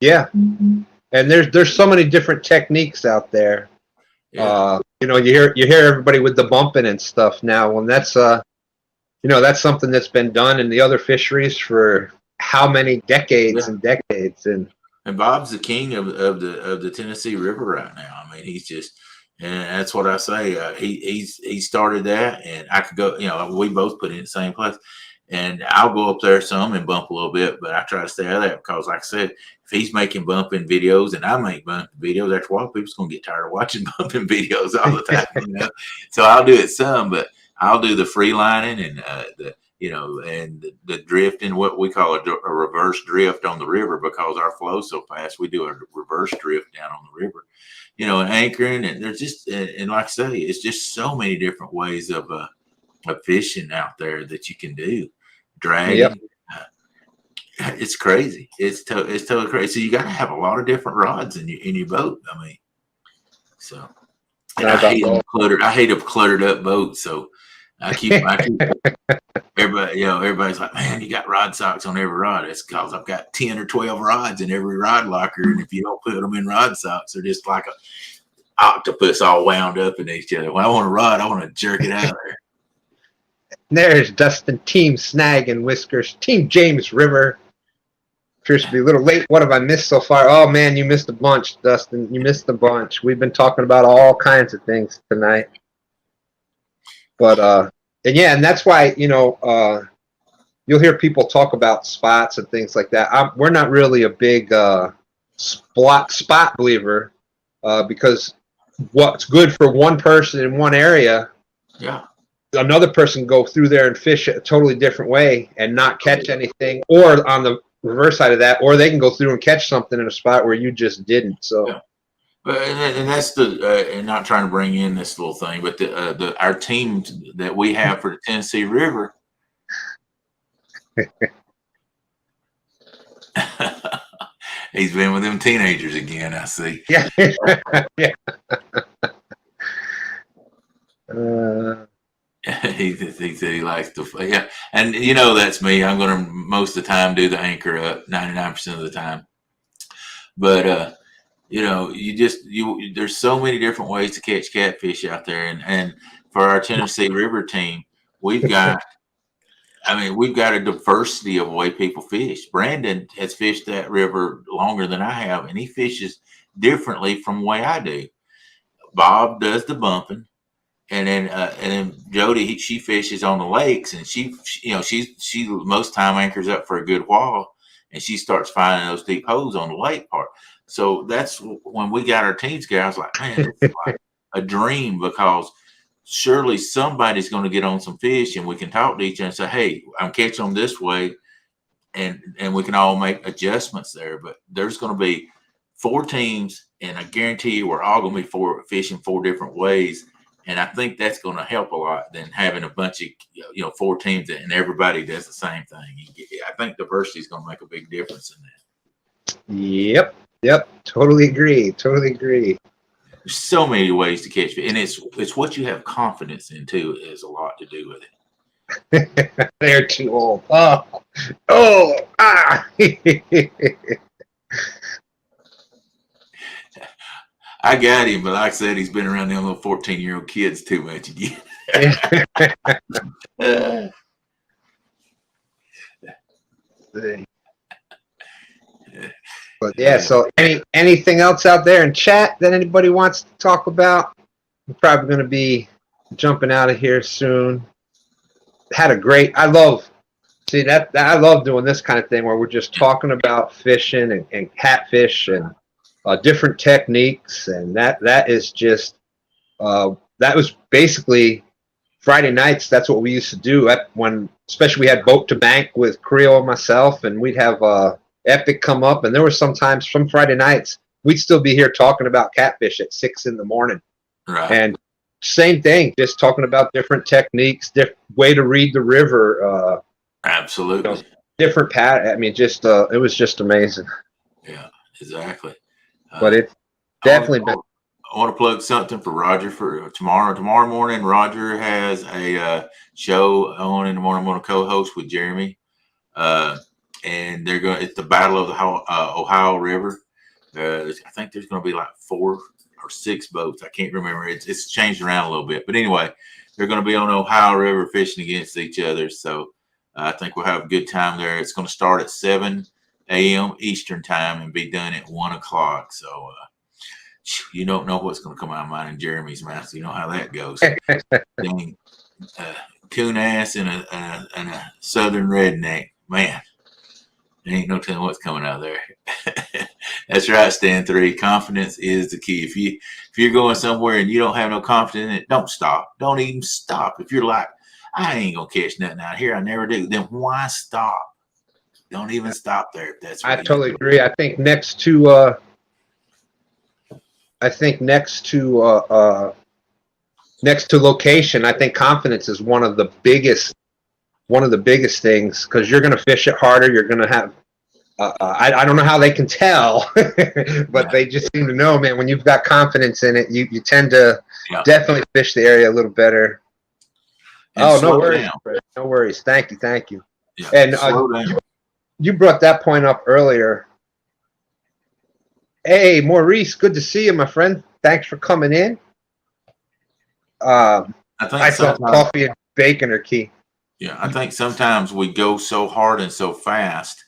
Yeah, and there's so many different techniques out there. Yeah. You hear everybody with the bumping and stuff now. When that's that's something that's been done in the other fisheries for how many decades and decades. And Bob's the king of the Tennessee River right now. He's just, and that's what I say. He started that, and I could go. We both put in the same place. And I'll go up there some and bump a little bit, but I try to stay out of that because, like I said, if he's making bumping videos and I make bumping videos, after a while, people's going to get tired of watching bumping videos all the time. So I'll do it some, but I'll do the free lining and and the drifting, what we call a reverse drift on the river because our flow's so fast. We do a reverse drift down on the river, and anchoring, and there's just and like I say, it's just so many different ways of fishing out there that you can do. Dragging, yep. It's crazy. It's totally crazy. So you got to have a lot of different rods in your boat. So and I hate a cluttered up boat. So I keep everybody. Everybody's like, man, you got rod socks on every rod. It's because I've got 10 or 12 rods in every rod locker, and if you don't put them in rod socks, they're just like a octopus all wound up in each other. When I want a rod, I want to jerk it out of there. There's Dustin, Team Snag and Whiskers, Team James River. Appears to be a little late. What have I missed so far? Oh, man, you missed a bunch, Dustin. You missed a bunch. We've been talking about all kinds of things tonight. But, and that's why, you'll hear people talk about spots and things like that. We're not really a big spot believer because what's good for one person in one area, another person go through there and fish a totally different way and not catch anything, or on the reverse side of that, or they can go through and catch something in a spot where you just didn't. So, and that's and not trying to bring in this little thing, but our team that we have for the Tennessee River. He's been with them teenagers again, I see. Yeah. Yeah. He said he likes to, and that's me. I'm going to most of the time do the anchor up 99% of the time, but there's so many different ways to catch catfish out there, and for our Tennessee River team, we've got a diversity of way people fish. Brandon has fished that river longer than I have, and he fishes differently from the way I do. Bob does the bumping. And then Jody, she fishes on the lakes, and she most time anchors up for a good while, and she starts finding those deep holes on the lake part. So that's when we got our teams together. I was like, man, it's like a dream because surely somebody's going to get on some fish, and we can talk to each other and say, hey, I'm catching them this way, and we can all make adjustments there. But there's going to be 4 teams, and I guarantee you we're all going to be fishing 4 different ways. And I think that's going to help a lot than having a bunch of, 4 teams and everybody does the same thing. I think diversity is going to make a big difference in that. Yep. Totally agree. There's so many ways to catch fish, and it's what you have confidence in too is a lot to do with it. They're too old. I got him, but like I said, he's been around them little 14-year-old kids too much again. But yeah, so anything else out there in chat that anybody wants to talk about? We're probably going to be jumping out of here soon. I love doing this kind of thing where we're just talking about fishing and catfish and different techniques, and that is just that was basically Friday nights. That's what we used to do especially we had boat to bank with Creel and myself, and we'd have Epic come up, and there were sometimes some Friday nights we'd still be here talking about catfish at 6 in the morning. Right. And same thing, just talking about different techniques, different way to read the river. Absolutely. Different pattern. I mean, just it was just amazing. Yeah, exactly. But it's definitely been. I want to plug something for Roger for tomorrow. Tomorrow morning, Roger has a show on in the morning. I'm going to co-host with Jeremy. And it's the Battle of the Ohio River. I think there's going to be like 4 or 6 boats. I can't remember. It's changed around a little bit. But anyway, they're going to be on Ohio River fishing against each other. So I think we'll have a good time there. It's going to start at 7 a.m. Eastern time and be done at 1 o'clock. So you don't know what's going to come out of mine and Jeremy's mouth. So you know how that goes. Coon ass and a southern redneck. Man. There ain't no telling what's coming out of there. That's right, Stand 3. Confidence is the key. If you're going somewhere and you don't have no confidence in it, don't stop. Don't even stop. If you're like, I ain't gonna catch nothing out here, I never do, then why stop? Don't even stop there. If that's what I totally agree. I think next to location, I think confidence is one of the biggest things, because you're going to fish it harder. You're going to have, I don't know how they can tell, but they just seem to know, man, when you've got confidence in it, you tend to definitely fish the area a little better. And no worries. No worries. Thank you. Yeah, and you brought that point up earlier. Hey, Maurice, good to see you, my friend. Thanks for coming in. I thought coffee and bacon are key. Yeah, I think sometimes we go so hard and so fast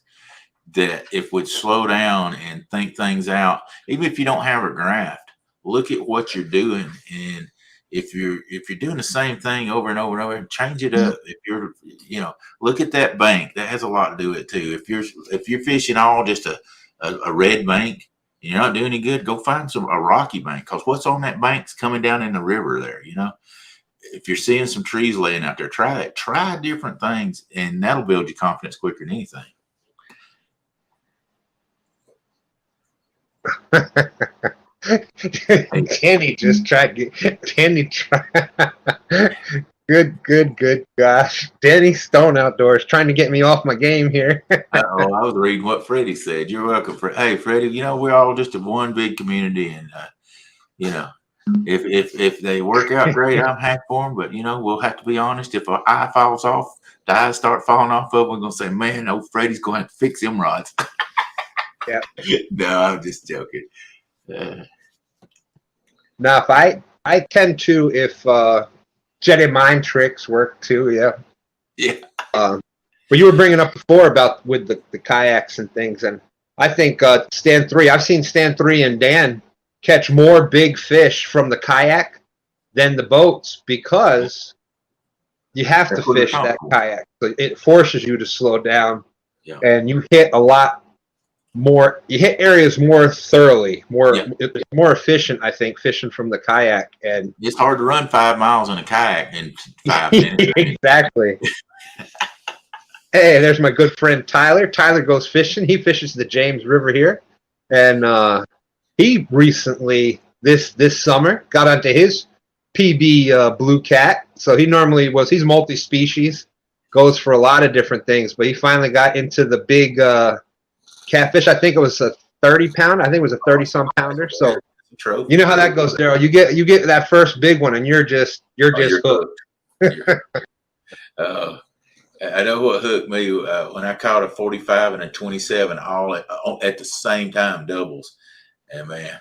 that if we'd slow down and think things out, even if you don't have a graft, look at what you're doing. And if you're doing the same thing over and over and over, change it up. If you're, look at that bank. That has a lot to do with it too. If you're fishing all just a red bank, and you're not doing any good, go find a rocky bank, because what's on that bank's coming down in the river there, If you're seeing some trees laying out there, try that. Try different things, and that'll build your confidence quicker than anything. Kenny just tried. Kenny tried. Good. Gosh, Danny Stone Outdoors trying to get me off my game here. I was reading what Freddie said. You're welcome. Hey, Freddie, we're all just one big community, and if they work out great, I'm happy for them. But we'll have to be honest. If an eye falls off, the eyes start falling off of, we're gonna say, man, old Freddie's going to have to fix them rods. Yeah. No, I'm just joking. Now, if I tend to, if Jedi mind tricks work too, yeah. But you were bringing up before about with the kayaks and things, and I think Stand 3. I've seen Stand 3 and Dan catch more big fish from the kayak than the boats, because you have to fish that kayak. So it forces you to slow down, and you hit a lot more. You hit areas more thoroughly, it's more efficient, I think, fishing from the kayak. And it's hard to run 5 miles in a kayak in 5 minutes. Exactly. Hey, there's my good friend Tyler. Tyler goes fishing. He fishes the James River here, and he recently this summer got onto his PB blue cat. So he normally he's multi-species, goes for a lot of different things, but he finally got into the big catfish. I think it was a 30-pound. I think it was a 30-some pounder. So you know how that goes, Daryl. You get that first big one, and you're just hooked. I know what hooked me when I caught a 45 and a 27 all at the same time, doubles, and man,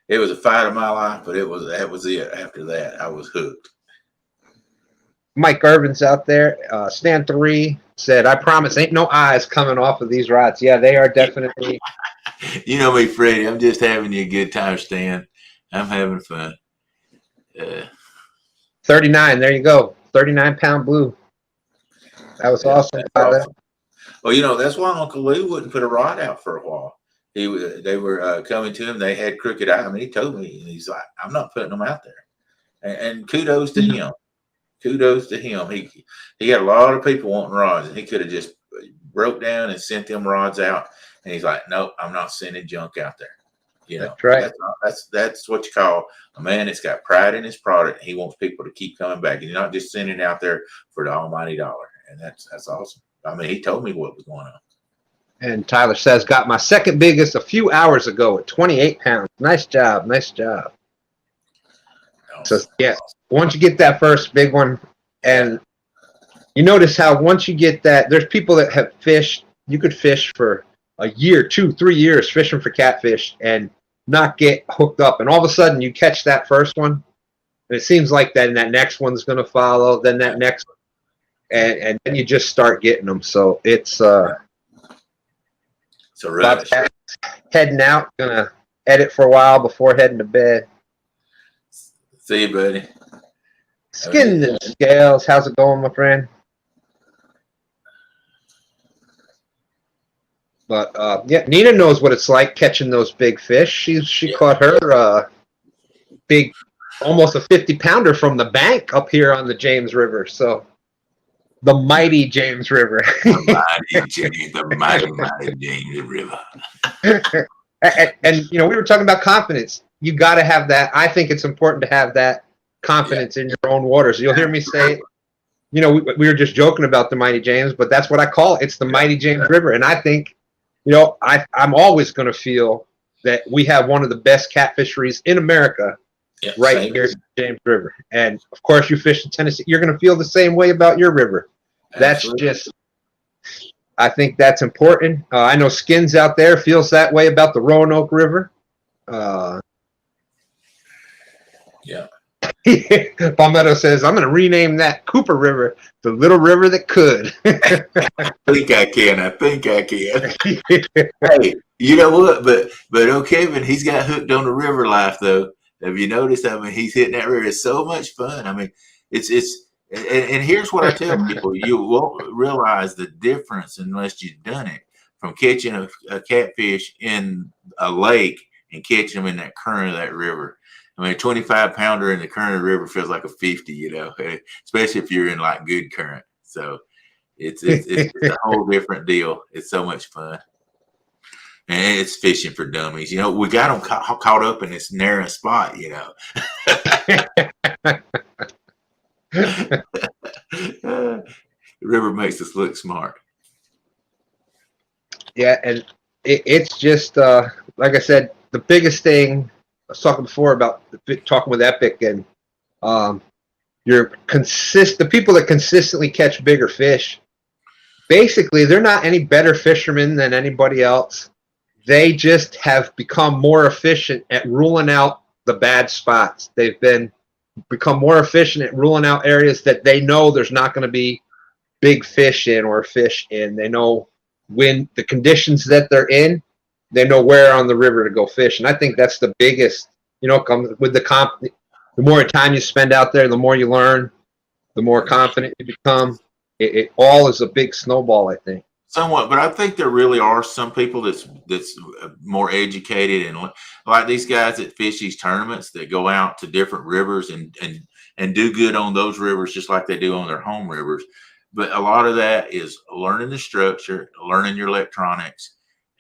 it was a fight of my life. But that was it. After that, I was hooked. Mike Irvin's out there. Stan 3 said, "I promise, ain't no eyes coming off of these rods." Yeah, they are definitely. You know me, Freddie. I'm just having you a good time, Stan. I'm having fun. 39. There you go. 39-pound blue. That was awesome. Awesome. Well, you know, that's why Uncle Lou wouldn't put a rod out for a while. They were coming to him. They had crooked eye. I mean, he told me, and he's like, "I'm not putting them out there." And kudos to him. Kudos to him. He had a lot of people wanting rods, and he could have just broke down and sent them rods out. And he's like, "Nope, I'm not sending junk out there." You know, that's right. That's what you call a man that's got pride in his product. He wants people to keep coming back, and you're not just sending it out there for the almighty dollar. And that's awesome. I mean, he told me what was going on. And Tyler says, "Got my second biggest a few hours ago at 28 pounds. Nice job, nice job." So yeah, once you get that first big one, and you notice how once you get that, there's people that have fished. You could fish for a year, 2, 3 years fishing for catfish and not get hooked up, and all of a sudden you catch that first one, and it seems like then that next one's going to follow, then that next one, and then you just start getting them. So it's rush. Heading out, gonna edit for a while before heading to bed. See you, buddy. Skin and Scales, how's it going, my friend? But yeah, Nina knows what it's like catching those big fish. She caught her big, almost a 50-pounder from the bank up here on the James River. So the mighty James River. the mighty James River. and you know, we were talking about confidence. You got to have that. I think it's important to have that confidence in your own waters. You'll hear me say, you know, we were just joking about the mighty James, but that's what I call it. It's the mighty James River. And I think, you know, I'm always going to feel that we have one of the best cat fisheries in America right here in the James River. And of course, you fish in Tennessee, you're going to feel the same way about your river. Absolutely. That's just, I think that's important. I know Skins out there feels that way about the Roanoke River. Palmetto says, "I'm going to rename that Cooper River the Little River That Could." I think I can. Hey, you know what? But Kevin, he's got hooked on the river life, though. Have you noticed? I mean, he's hitting that river. It's so much fun. I mean, and here's what I tell people: you won't realize the difference unless you've done it. From catching a catfish in a lake and catching them in that current of that river. I mean, a 25-pounder in the current of the river feels like a 50, you know, especially if you're in like good current. So it's a whole different deal. It's so much fun. And it's fishing for dummies. You know, we got them caught up in this narrow spot, you know. The river makes us look smart. Yeah, and it's just, like I said, the biggest thing, I was talking before about talking with Epic, and the people that consistently catch bigger fish, basically they're not any better fishermen than anybody else. They just have become more efficient at ruling out the bad spots. They've become more efficient at ruling out areas that they know there's not going to be big fish in or fish in. They know when the conditions that they're in, they know where on the river to go fish. And I think that's the biggest, you know, comes with the more time you spend out there, the more you learn, the more confident you become. It all is a big snowball, I think. Somewhat, but I think there really are some people that's more educated, and like these guys that fish these tournaments that go out to different rivers and do good on those rivers just like they do on their home rivers. But a lot of that is learning the structure, learning your electronics,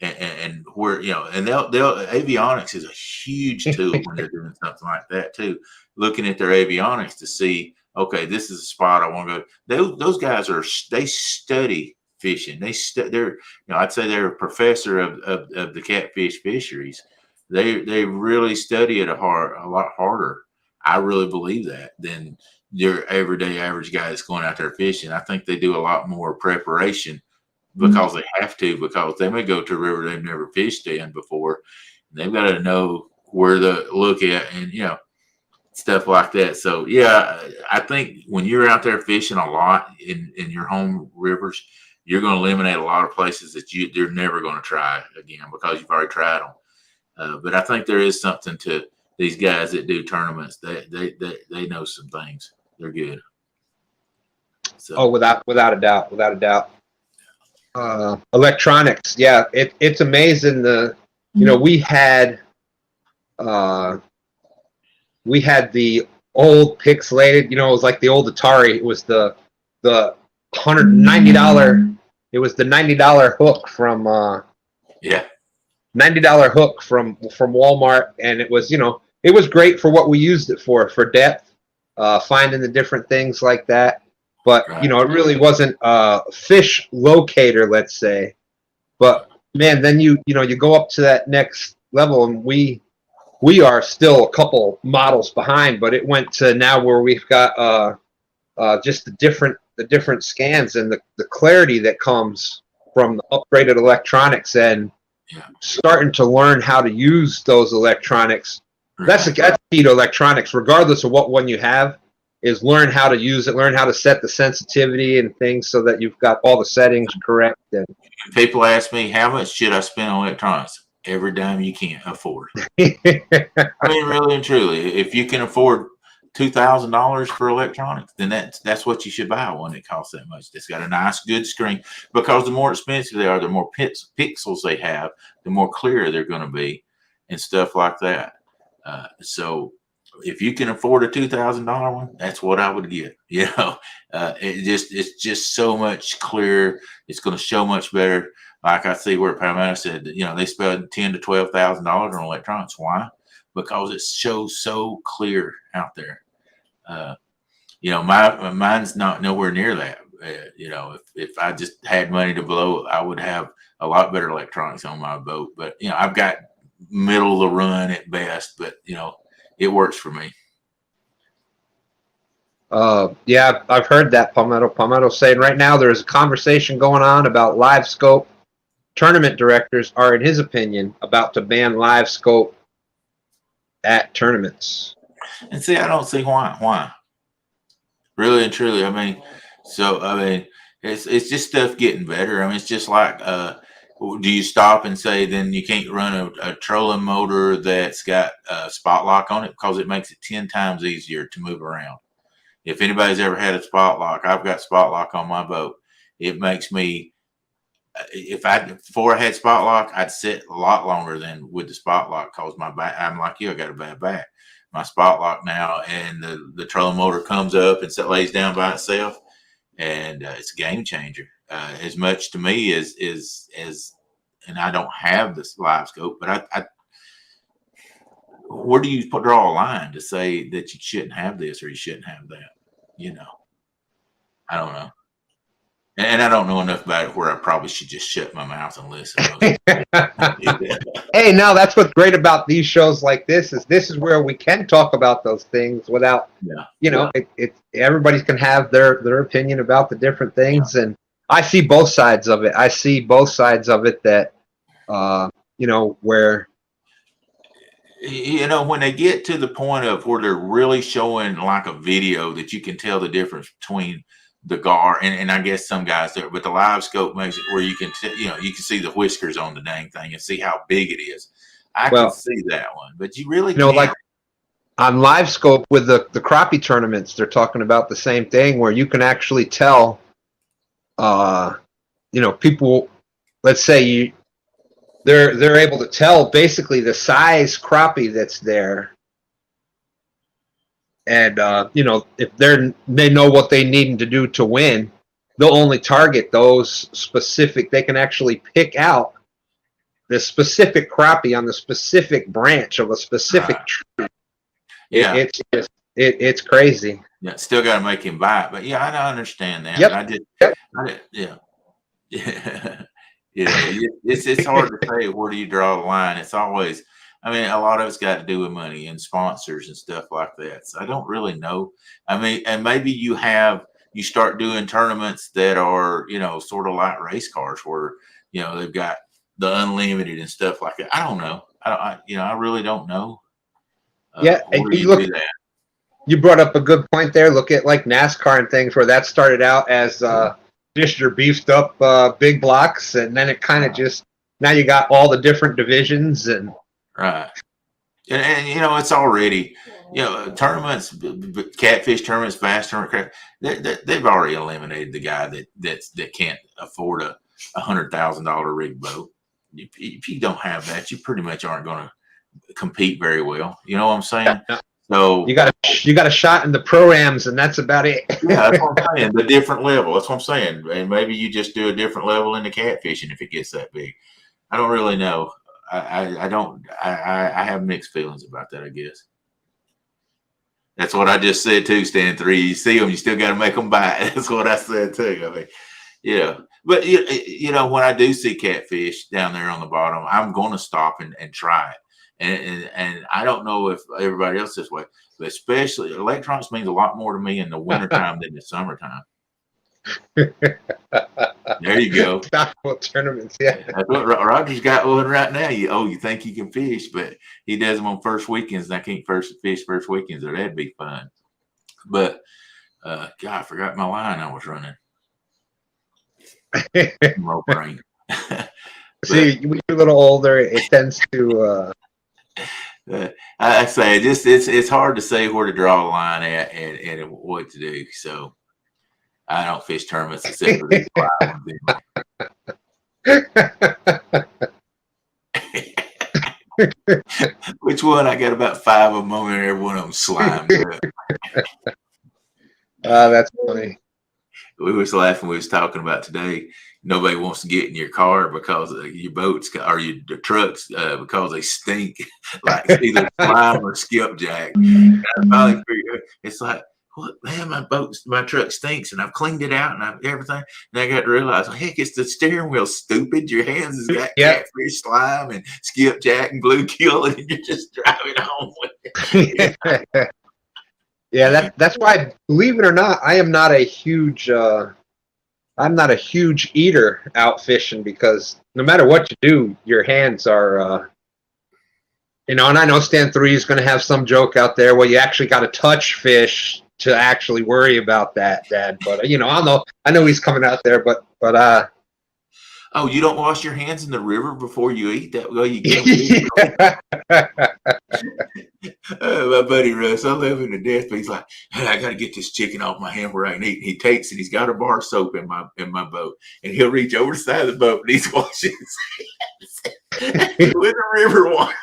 and where, you know, and they'll avionics is a huge tool when they're doing something like that too. looking at their avionics to see, okay, this is a spot I want to go. Those guys they study fishing. They're, I'd say they're a professor of the catfish fisheries. They really study it a lot harder. I really believe that than your everyday average guy that's going out there fishing. I think they do a lot more preparation because they have to, because they may go to a river they've never fished in before. They've got to know where to look at and, stuff like that. So, yeah, I think when you're out there fishing a lot in your home rivers, you're going to eliminate a lot of places that you're never going to try again because you've already tried them. But I think there is something to these guys that do tournaments. They know some things. They're good. So. Oh, without a doubt. Electronics, yeah, it's amazing. We had the old pixelated, it was like the old Atari. It was the $190. It was the $90 hook from $90 hook from Walmart, and it was it was great for what we used it for depth, finding the different things like that. But right. It really wasn't a fish locator, let's say. But man, then you go up to that next level, and we are still a couple models behind. But it went to now where we've got just the different scans and the clarity that comes from the upgraded electronics and starting to learn how to use those electronics. Right. That's the key to electronics, regardless of what one you have, is learn how to use it, learn how to set the sensitivity and things so that you've got all the settings correct. And people ask me, how much should I spend on electronics? Every dime you can afford. I mean, really and truly, if you can afford $2,000 for electronics, then that's what you should buy one that costs that much. It's got a nice, good screen, because the more expensive they are, the more pixels they have, the more clear they're going to be, and stuff like that. So if you can afford a $2,000 one, that's what I would get. It's just so much clearer. It's going to show much better. Like I see where Palmetto said that, they spend $10,000 to $12,000 on electronics. Why? Because it shows so clear out there. Mine's not nowhere near that. If I just had money to blow, I would have a lot better electronics on my boat. But I've got middle of the run at best. But it works for me. Yeah, I've heard that, Palmetto saying right now there's a conversation going on about live scope. Tournament directors are, in his opinion, about to ban live scope at tournaments. And see, I don't see why. Why? Really and truly, it's just stuff getting better. It's just like, do you stop and say then you can't run a trolling motor that's got a spot lock on it because it makes it 10 times easier to move around? If anybody's ever had a spot lock, I've got spot lock on my boat. It makes me, before I had spot lock, I'd sit a lot longer than with the spot lock because my back, I'm like you, I got a bad back. My spot lock now, and the trolling motor comes up and lays down by itself, and it's a game changer. As much to me as and I don't have this live scope, but I where do you draw a line to say that you shouldn't have this or you shouldn't have that? I don't know. And I don't know enough about it where I probably should just shut my mouth and listen. Hey, now that's what's great about these shows like this is where we can talk about those things without, everybody can have their opinion about the different things. Yeah. And I see both sides of it. That, where, when they get to the point of where they're really showing like a video that you can tell the difference between the gar and I guess some guys there, but the live scope makes it where you can you can see the whiskers on the dang thing and see how big it is. I can see that one, but you really can't. Like on live scope with the crappie tournaments, they're talking about the same thing where you can actually tell people, let's say they're able to tell basically the size crappie that's there. And, if they know what they need to do to win, they'll only target those specific. They can actually pick out the specific crappie on the specific branch of a specific tree. Yeah. It's just, it's crazy. Yeah, still got to make him bite. But yeah, I understand that. Yep. I did. Yep. Yeah. Yeah. It's hard to say where do you draw the line. It's always, I mean, a lot of it's got to do with money and sponsors and stuff like that. So I don't really know. I mean, and maybe you start doing tournaments that are, sort of like race cars where, they've got the unlimited and stuff like that. I don't know. I really don't know. Yeah. And Where you you look, do that. you brought up a good point there. Look at like NASCAR and things where that started out as just your beefed up big blocks, and then it kind of just, now you got all the different divisions and Right. And it's already, tournaments, catfish tournaments, bass tournament, they've already eliminated the guy that can't afford a $100,000 rig boat. If you don't have that, you pretty much aren't going to compete very well. You know what I'm saying? So you got a shot in the pro-ams, and that's about it. yeah, that's what I'm saying. The different level. That's what I'm saying. And maybe you just do a different level in the catfishing if it gets that big. I don't really know. I have mixed feelings about that, I guess. That's what I just said too, Stand 3. You see them, you still got to make them bite. That's what I said too. I mean, yeah. But, when I do see catfish down there on the bottom, I'm going to stop and try it. And I don't know if everybody else this way, but especially electronics means a lot more to me in the wintertime than the summertime. There you go. Basketball tournaments, yeah. Roger's got one right now. You think you can fish, but he does them on first weekends, and I can't fish first weekends, or that'd be fun. But God, I forgot my line I was running. No brain. See, when you're a little older, it tends to. I say it's hard to say where to draw a line at and what to do. So I don't fish tournaments except for these Which one? I got about 5 of them on there. Every one of them slimed up. That's funny. We was laughing. We was talking about today. Nobody wants to get in your car because your boats or your trucks because they stink like either slime or skipjack. It's like, what, man, my truck stinks, and I've cleaned it out and I've everything. And I got to realize, heck, it's the steering wheel, stupid. Your hands has got catfish slime and skipjack and bluegill, and you're just driving home with it. Yeah, that's why, believe it or not, I'm not a huge eater out fishing, because no matter what you do, your hands are and I know Stan 3 is going to have some joke out there where you actually got to touch fish to actually worry about that, Dad. But I know he's coming out there, but oh, you don't wash your hands in the river before you eat? That way you get my buddy Russ, I love him to death, but he's like, hey, I got to get this chicken off my hand where I can eat. He takes it. He's got a bar of soap in my boat, and he'll reach over the side of the boat and he's washing his hands with the river water.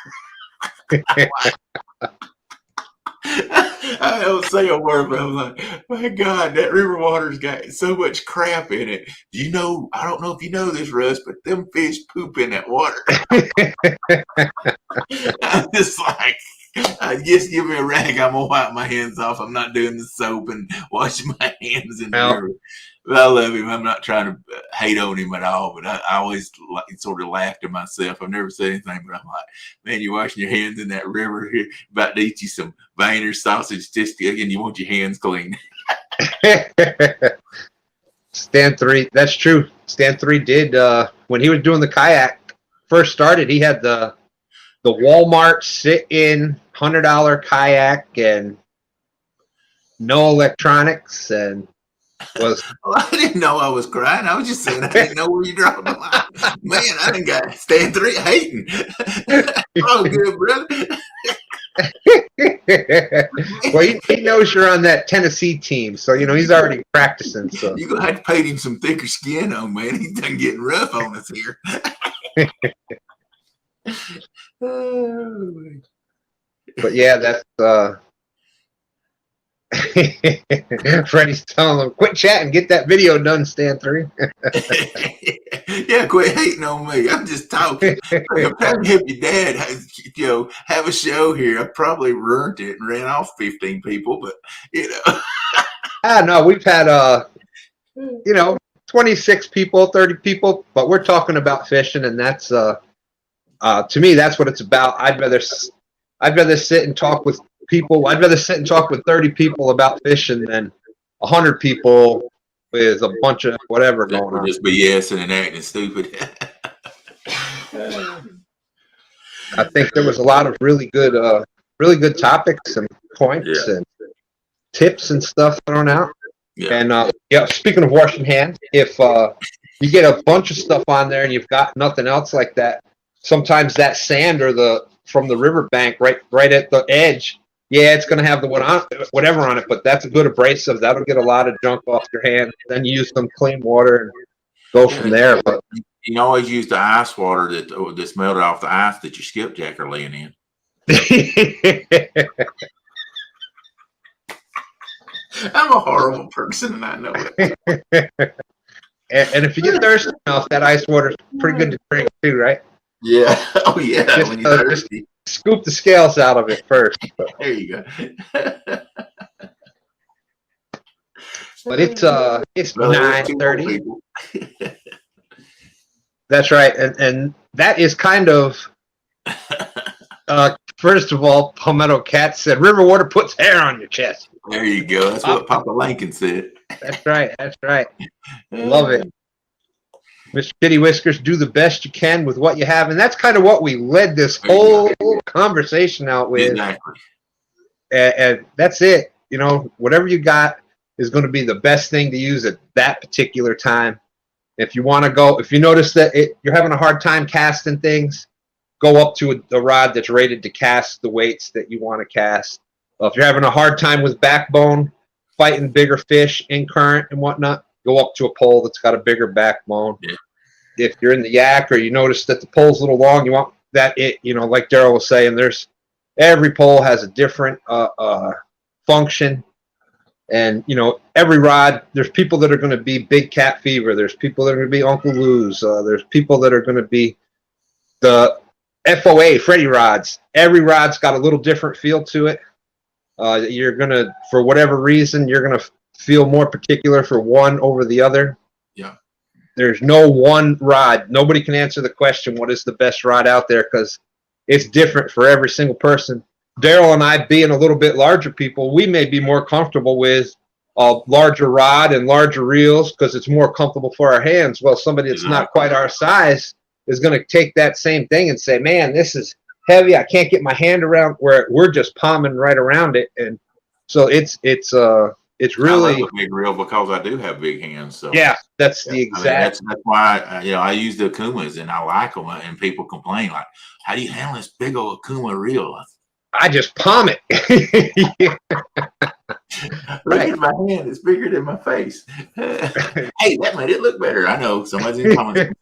I don't say a word, but I'm like, my God, that river water's got so much crap in it. I don't know if you know this, Russ, but them fish poop in that water. I'm just like, just give me a rag. I'm going to wipe my hands off. I'm not doing the soap and washing my hands in the river. But I love him. I'm not trying to hate on him at all, but I always sort of laugh to myself. I've never said anything, but I'm like, man, you're washing your hands in that river here, about to eat you some Vayner sausage, and you want your hands clean. Stan 3, that's true. Stan 3 did, when he was doing the kayak, first started, he had the Walmart sit-in $100 kayak and no electronics, and was. Well, I didn't know I was crying. I was just saying I didn't know where you dropped the line. Man, I didn't got Stan 3 hating. Oh, good, brother. Well, he knows you're on that Tennessee team, so he's already practicing. So you're gonna have to paint him some thicker skin on, man. He's done getting rough on us here. But yeah, that's Freddie's telling them, quit chatting, get that video done, Stan 3. Yeah, quit hating on me. I'm just talking. Like, I'm trying to help your dad, have a show here. I probably ruined it and ran off 15 people, but No, we've had 26 people, 30 people, but we're talking about fishing, and that's to me, that's what it's about. I'd rather sit and talk with people. I'd rather sit and talk with 30 people about fishing than 100 people with a bunch of whatever going on. Just BSing and acting stupid. I think there was a lot of really good topics and points and tips and stuff thrown out. Yeah. And speaking of washing hands, if you get a bunch of stuff on there and you've got nothing else like that, sometimes that sand or from the riverbank right at the edge, it's going to have whatever on it, but that's a good abrasive. That'll get a lot of junk off your hand. Then you use some clean water and go from there. But you can always use the ice water that's melted off the ice that your skipjack are laying in. I'm a horrible person, and I know it. And if you get thirsty enough, that ice water is pretty good to drink too, right? Yeah. Oh, yeah. Just, when you're thirsty. Just scoop the scales out of it first. There you go. But it's 9:30. That's right, and that is kind of. First of all, Palmetto Cat said, "River water puts hair on your chest." There you go. That's what Papa Lincoln said. That's right. That's right. Love it. Mr. Kitty Whiskers, do the best you can with what you have. And that's kind of what we led this whole conversation out with. Exactly. And that's it. Whatever you got is going to be the best thing to use at that particular time. If you want to go, if you notice that you're having a hard time casting things, go up to a rod that's rated to cast the weights that you want to cast. If you're having a hard time with backbone, fighting bigger fish in current and whatnot, go up to a pole that's got a bigger backbone. Yeah. If you're in the yak or you notice that the pole's a little long, you want that like Daryl was saying, every pole has a different function. And, every rod, there's people that are going to be Big Cat Fever. There's people that are going to be Uncle Lou's. There's people that are going to be the FOA, Freddie rods. Every rod's got a little different feel to it. You're going to, for whatever reason, you're going to feel more particular for one over the other. Yeah. There's no one rod. Nobody can answer the question, what is the best rod out there? Because it's different for every single person. Daryl and I, being a little bit larger people, we may be more comfortable with a larger rod and larger reels because it's more comfortable for our hands. Well, somebody that's not quite our size is going to take that same thing and say, man, this is heavy. I can't get my hand around where we're just palming right around it. And so it's really I love a big reel because I do have big hands. So yeah, that's the exact. That's why I use the Akumas and I like them. And people complain like, how do you handle this big old Akuma reel? I just palm it. Look at my hand; it's bigger than my face. Hey, that made it look better. I know somebody's in the comments.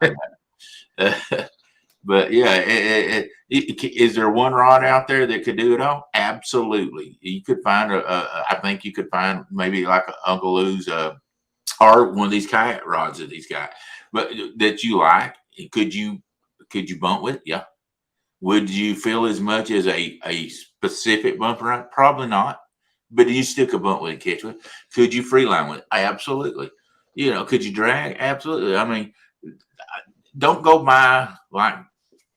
But yeah, is there one rod out there that could do it all? Absolutely. You could find I think you could find maybe like Uncle Lou's or one of these kayak rods that he's got, but that you like. Could you bump with? Yeah. Would you feel as much as a specific bump rod? Probably not. But you still could bump with and catch with. Could you freeline with it? Absolutely. Could you drag? Absolutely. I mean, don't go buy like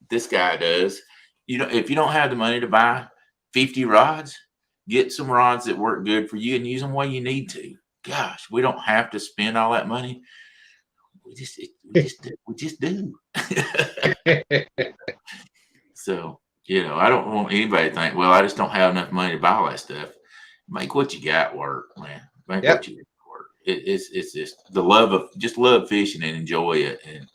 this guy does. If you don't have the money to buy 50 rods, get some rods that work good for you and use them when you need to. Gosh, we don't have to spend all that money. We just do. So, I don't want anybody to think, well, I just don't have enough money to buy all that stuff. Make what you got work, man. Make what you got work. It's just the love fishing and enjoy it. And,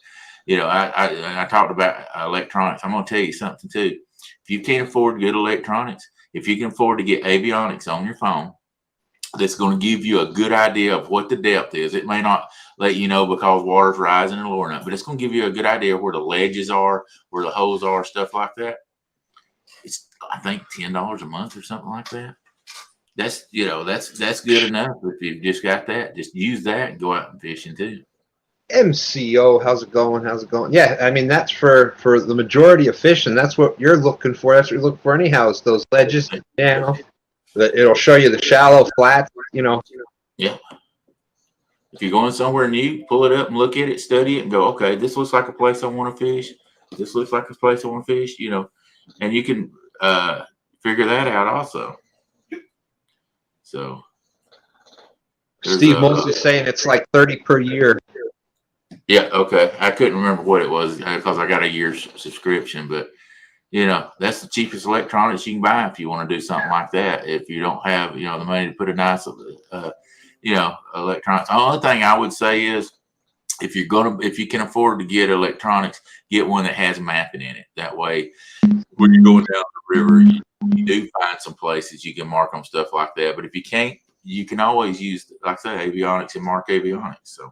I talked about electronics. I'm going to tell you something too. If you can't afford good electronics, if you can afford to get avionics on your phone, that's going to give you a good idea of what the depth is. It may not let you know because water's rising and lowering up, but it's going to give you a good idea of where the ledges are, where the holes are, stuff like that. It's, I think, $10 a month or something like that. that's that's good enough. If you've just got that, just use that and go out and fishing too. MCO, how's it going? How's it going? Yeah, I mean that's for the majority of fishing. That's what you're looking for. That's what you're looking for anyhow. Is those ledges, that it'll show you the shallow flats. Yeah. If you're going somewhere new, pull it up and look at it, study it, and go, okay, this looks like a place I want to fish. This looks like a place I want to fish. And you can figure that out also. So Steve Mosley's saying it's like 30 per year. Yeah, okay. I couldn't remember what it was because I got a year's subscription, but that's the cheapest electronics you can buy if you want to do something like that. If you don't have, the money to put a nice, electronics. The only thing I would say is if you can afford to get electronics, get one that has mapping in it. That way, when you're going down the river, you do find some places you can mark on stuff like that. But if you can't, you can always use, like I say, avionics and mark avionics. So.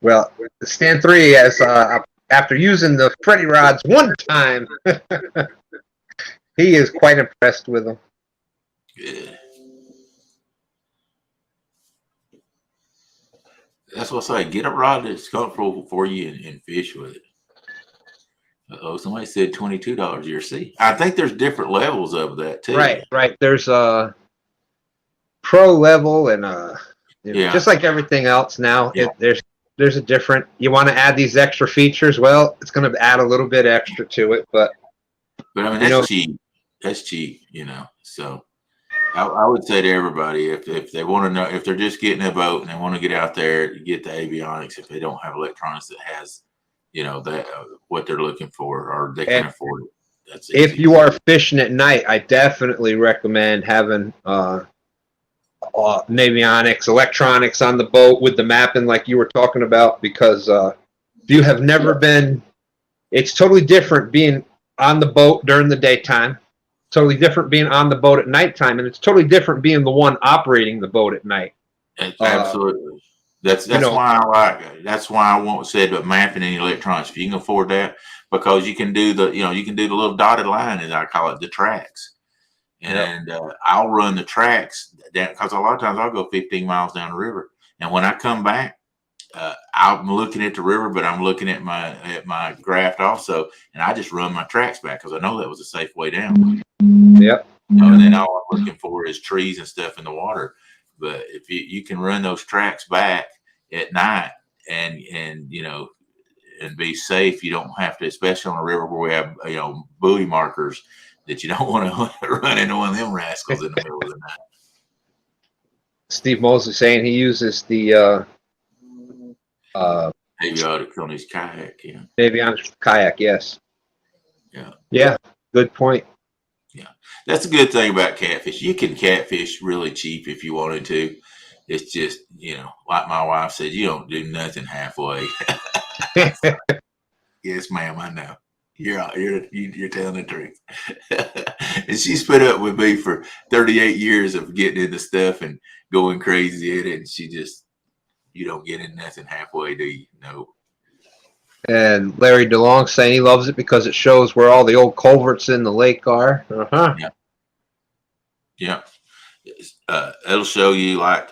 Well, Stan 3 has after using the Freddie rods one time, he is quite impressed with them. Yeah. That's what I say. Get a rod that's comfortable for you and fish with it. Somebody said $22 a year. See, I think there's different levels of that too. Right. There's a pro level and just like everything else now. Yeah. There's a different. You want to add these extra features? Well, it's going to add a little bit extra to it, but I mean that's cheap. That's cheap, So I would say to everybody, if they want to know, if they're just getting a boat and they want to get out there, get the avionics. If they don't have electronics that has, that what they're looking for, or they can afford it. That's easy. If you are fishing at night, I definitely recommend having avionics, electronics on the boat with the mapping, like you were talking about, because if you have never been, it's totally different being on the boat during the daytime. Totally different being on the boat at nighttime, and it's totally different being the one operating the boat at night. Absolutely. That's why I like it. That's why I won't say about mapping any electronics. If you can afford that, because you can do the little dotted line, as I call it, the tracks. And I'll run the tracks down, because a lot of times I'll go 15 miles down the river, and when I come back, I'm looking at the river, but I'm looking at my graph also, and I just run my tracks back because I know that was a safe way down. Yep. And then all I'm looking for is trees and stuff in the water. But if you can run those tracks back at night and be safe, you don't have to, especially on a river where we have buoy markers, that you don't want to run into one of them rascals in the middle of the night. Steve Mosley saying he uses the avionics on his kayak. Yeah. Avionics kayak. Yes. Yeah. Yeah. Good point. Yeah, that's a good thing about catfish. You can catfish really cheap if you wanted to. It's just, like my wife said, you don't do nothing halfway. Yes, ma'am, I know. You're telling the truth. And she's put up with me for 38 years of getting into stuff and going crazy at it. And you don't get in nothing halfway, do you? No. And Larry DeLong saying he loves it because it shows where all the old culverts in the lake are. Yeah. It'll show you like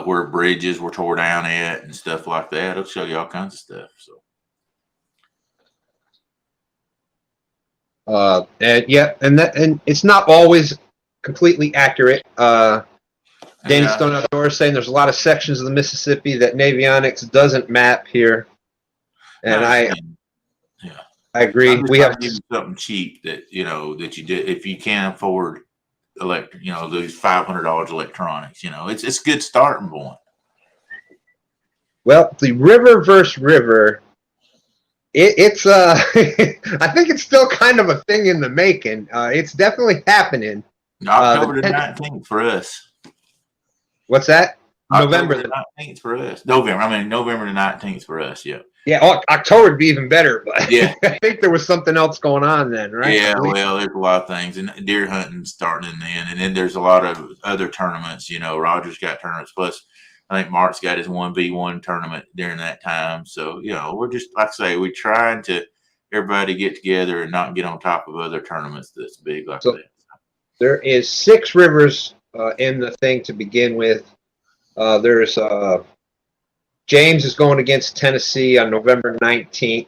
where bridges were tore down at and stuff like that. It'll show you all kinds of stuff. So. And it's not always completely accurate. Danny Stone Outdoors saying there's a lot of sections of the Mississippi that Navionics doesn't map here. And I agree. We have something cheap that that you did if you can't afford those $500 electronics. It's a good starting point. Well, the river versus river, it's I think it's still kind of a thing in the making. It's definitely happening. October the 19th for us. What's that? November the 19th for us. November the 19th for us. Yeah. Yeah, October would be even better, but yeah, I think there was something else going on then, right? Yeah, well, there's a lot of things, and deer hunting starting and then there's a lot of other tournaments. Roger's got tournaments, plus I think Mark's got his 1v1 tournament during that time. So we're just, like I say, we're trying to everybody get together and not get on top of other tournaments that's big like So that. there is 6 rivers in the thing to begin with. There's James is going against Tennessee on November 19th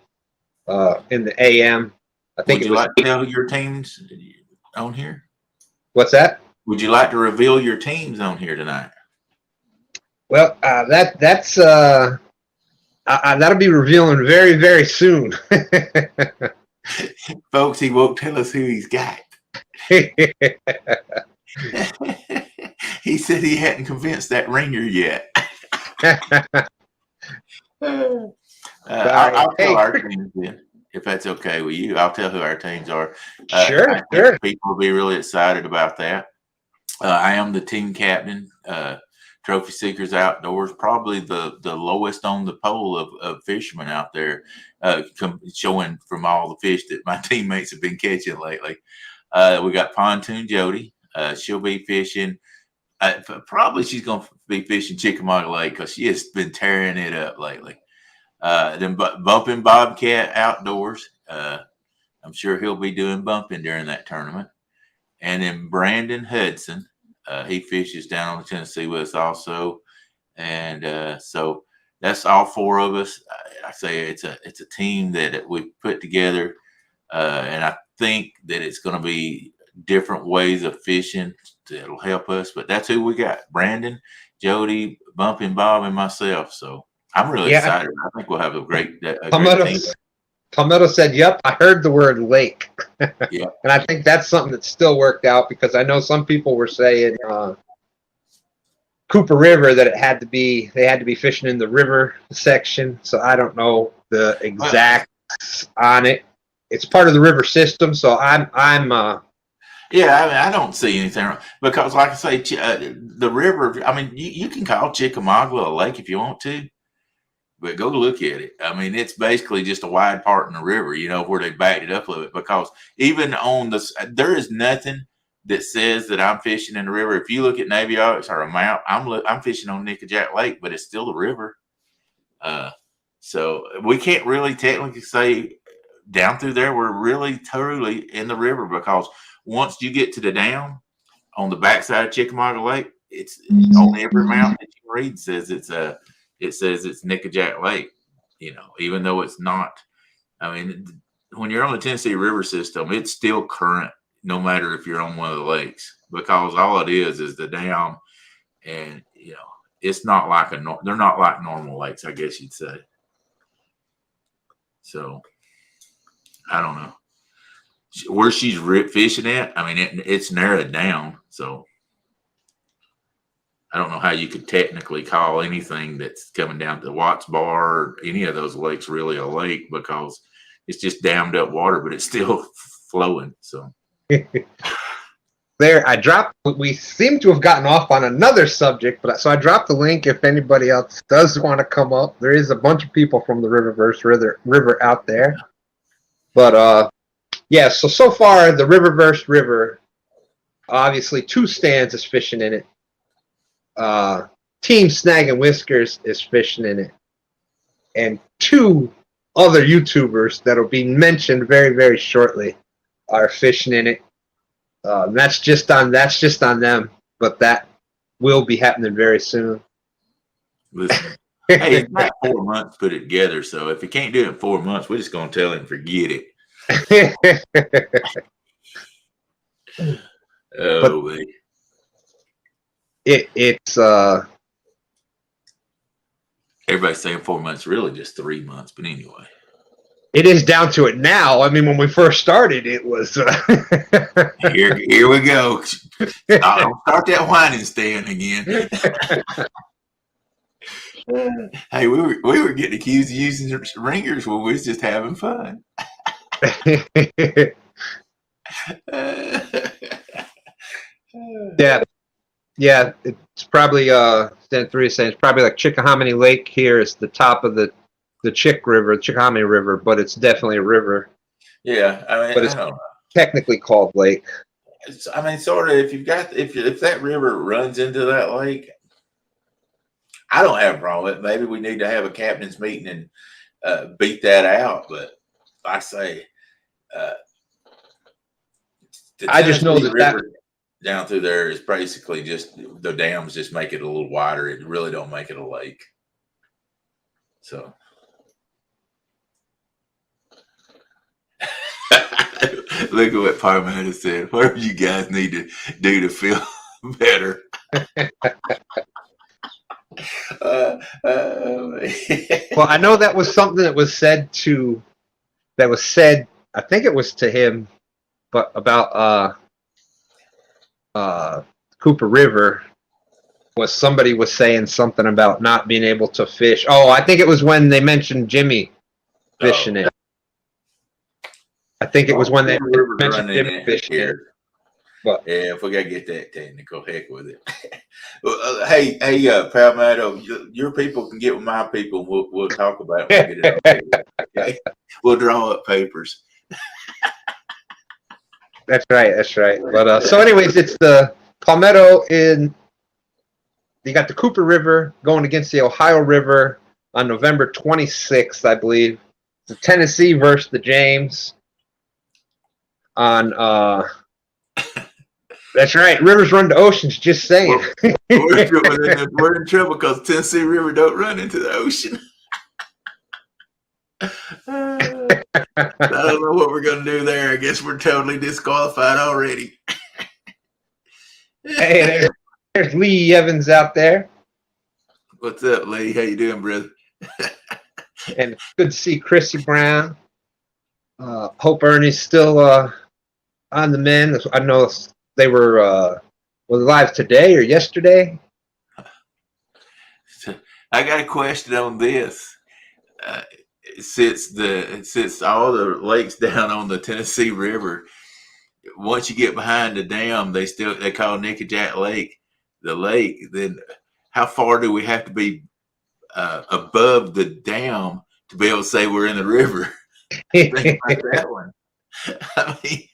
in the AM. I think Would you like to tell your teams on here? What's that? Would you like to reveal your teams on here tonight? Well, that's that'll be revealing very, very soon. Folks, he won't tell us who he's got. He said he hadn't convinced that ringer yet. I'll tell our teams then, if that's okay with you. I'll tell who our teams are. Sure. People will be really excited about that. I am the team captain. Trophy Seekers Outdoors, probably the lowest on the pole of fishermen out there, showing from all the fish that my teammates have been catching lately. We got Pontoon Jody. She'll be fishing. Probably she's going to be fishing Chickamauga Lake because she has been tearing it up lately. Then Bumping Bobcat Outdoors. I'm sure he'll be doing bumping during that tournament. And then Brandon Hudson. He fishes down on the Tennessee with us also. And so that's all 4 of us. I say it's a team that we put together. And I think that it's going to be different ways of fishing that'll help us. But that's who we got: Brandon, Jody, Bumping Bob, and myself. So I'm really excited. I think we'll have a great team. Palmetto said, "Yep, I heard the word lake." Yeah, and I think that's something that still worked out because I know some people were saying Cooper River that they had to be fishing in the river section. So I don't know the exacts on it. It's part of the river system, so I'm yeah, I mean, I don't see anything wrong because, like I say, the river. I mean, you can call Chickamauga a lake if you want to, but go look at it. I mean, it's basically just a wide part in the river, where they backed it up a little bit. Because even on there is nothing that says that I'm fishing in the river. If you look at Navionics or a map, I'm fishing on Nickajack Lake, but it's still the river. So we can't really technically say down through there we're really truly in the river, because once you get to the dam on the backside of Chickamauga Lake, it's on every mountain that you read says it's Nickajack Lake, even though it's not. I mean, when you're on the Tennessee River system, it's still current no matter if you're on one of the lakes, because all it is the dam, and it's not like they're not like normal lakes, I guess you'd say. So I don't know where she's fishing at. I mean, it's narrowed down, so I don't know how you could technically call anything that's coming down to Watts Bar or any of those lakes really a lake, because it's just dammed up water, but it's still flowing. So there, we seem to have gotten off on another subject, so I dropped the link if anybody else does want to come up. There is a bunch of people from the Riververse River out there. But yeah, so far the Riververse River, obviously 2 stands is fishing in it. Team Snag and Whiskers is fishing in it, and 2 other YouTubers that'll be mentioned very, very shortly are fishing in it. That's just on them, but that will be happening very soon. Listen, hey, it's not 4 months to put it together, so if he can't do it in 4 months, we're just gonna tell him forget it. It's everybody's saying 4 months, really just 3 months, but anyway. It is down to it now. I mean, when we first started, it was. Here we go. I'll start that whining stand again. Hey, we were getting accused of using ringers when we was just having fun. Yeah. It's probably Stand 3 is saying it's probably like Chickahominy Lake here is the top of the Chickahominy River, but it's definitely a river. Yeah, I mean, but it's technically called lake. I mean, sort of. If that river runs into that lake, I don't have a problem with it. Maybe we need to have a captain's meeting and beat that out. But I say, the I just know Tennessee that River down through there is basically just the dams just make it a little wider. It really don't make it a lake. So look at what Parmetta said. What do you guys need to do to feel better? Well, I know that was something that was said. I think it was to him, but about Cooper River. Somebody was saying something about not being able to fish. Oh, I think it was when they mentioned Jimmy fishing it. I think it was when they mentioned Jimmy fishing it. But yeah, if we gotta get that technical, heck with it. Well, hey, Palmetto, your people can get with my people. We'll talk about it. We'll get it all okay? We'll draw up papers. That's right. But so, anyways, it's the Palmetto in. You got the Cooper River going against the Ohio River on November 26th, I believe. The Tennessee versus the James on. That's right. Rivers run to oceans. Just saying. We're in trouble because Tennessee River don't run into the ocean. I don't know what we're going to do there. I guess we're totally disqualified already. Hey, there's Lee Evans out there. What's up, Lee? How you doing, brother? And good to see Chrissy Brown. Hope Ernie's still on the mend. I know they were live today or yesterday. I got a question on this. Since all the lakes down on the Tennessee River, once you get behind the dam, they call Nickajack Lake the lake. Then how far do we have to be above the dam to be able to say we're in the river? Think about that one. I mean,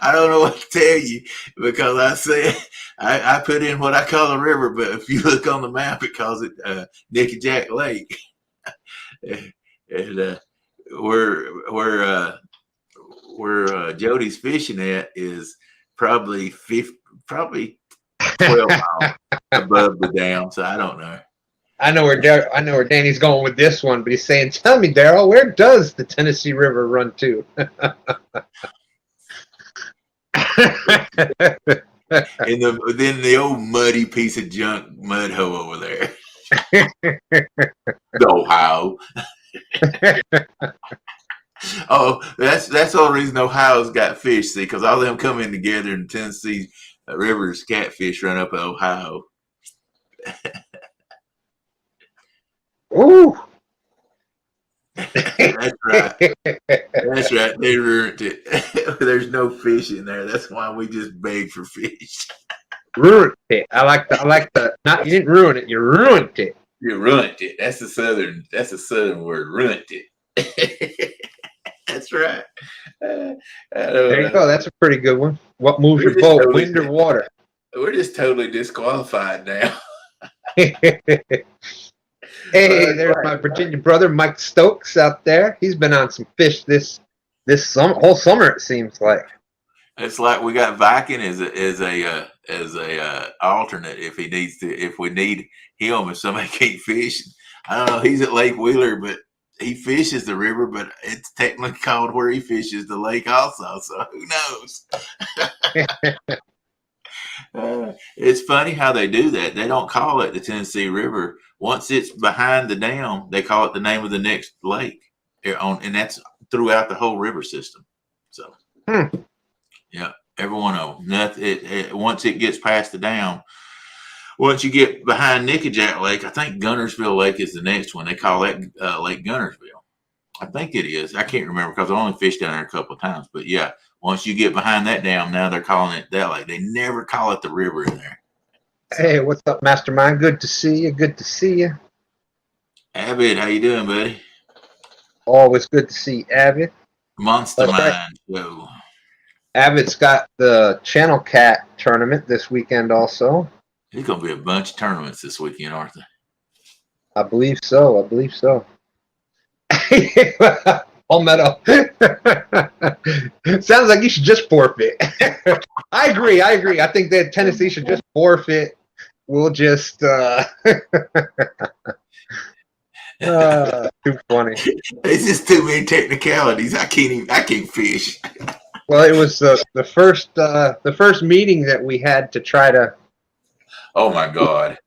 I don't know what to tell you because I said I put in what I call a river, but if you look on the map, it calls it Nickajack Lake. And where Jody's fishing at is probably 12 miles above the dam. So I don't know. I know where Danny's going with this one, but he's saying, "Tell me, Daryl, where does the Tennessee River run to?" Then the old muddy piece of junk mud hole over there, the Ohio. Oh, that's the only reason Ohio's got fish. See, because all of them come in together, and Tennessee River's catfish run up Ohio. Ooh. That's right. That's right. They ruined it. There's no fish in there. That's why we just beg for fish. Ruined it. I like the. Not you didn't ruin it. You ruined it. You ruined it. That's a southern word. Ruined it. That's right. There you go. That's a pretty good one. What moves your boat, wind or water? We're just totally disqualified now. Hey, there's my Virginia brother, Mike Stokes, out there. He's been on some fish this whole summer. It seems like. It's like we got Viking as a alternate if we need him if somebody can't fish. I don't know. He's at Lake Wheeler, but he fishes the river, but it's technically called where he fishes the lake also. So who knows? It's funny how they do that. They don't call it the Tennessee River. Once it's behind the dam, they call it the name of the next lake, and that's throughout the whole river system. So, yeah, every one of them. Once it gets past the dam, once you get behind Nickajack Lake, I think Gunnersville Lake is the next one. They call that Lake Gunnersville. I think it is. I can't remember because I only fished down there a couple of times. But yeah, once you get behind that dam, now they're calling it that lake. They never call it the river in there. Hey, what's up, Mastermind? Good to see you. Good to see you. Avid, how you doing, buddy? Always good to see Avid. Monster Mind. Whoa. Avid's got the Channel Cat tournament this weekend also. There's going to be a bunch of tournaments this weekend, aren't there? I believe so. Palmetto. Sounds like you should just forfeit. I agree. I think that Tennessee should just forfeit. We'll just too funny. It's just too many technicalities. I can't fish. Well, it was the first meeting that we had to try to. Oh my God.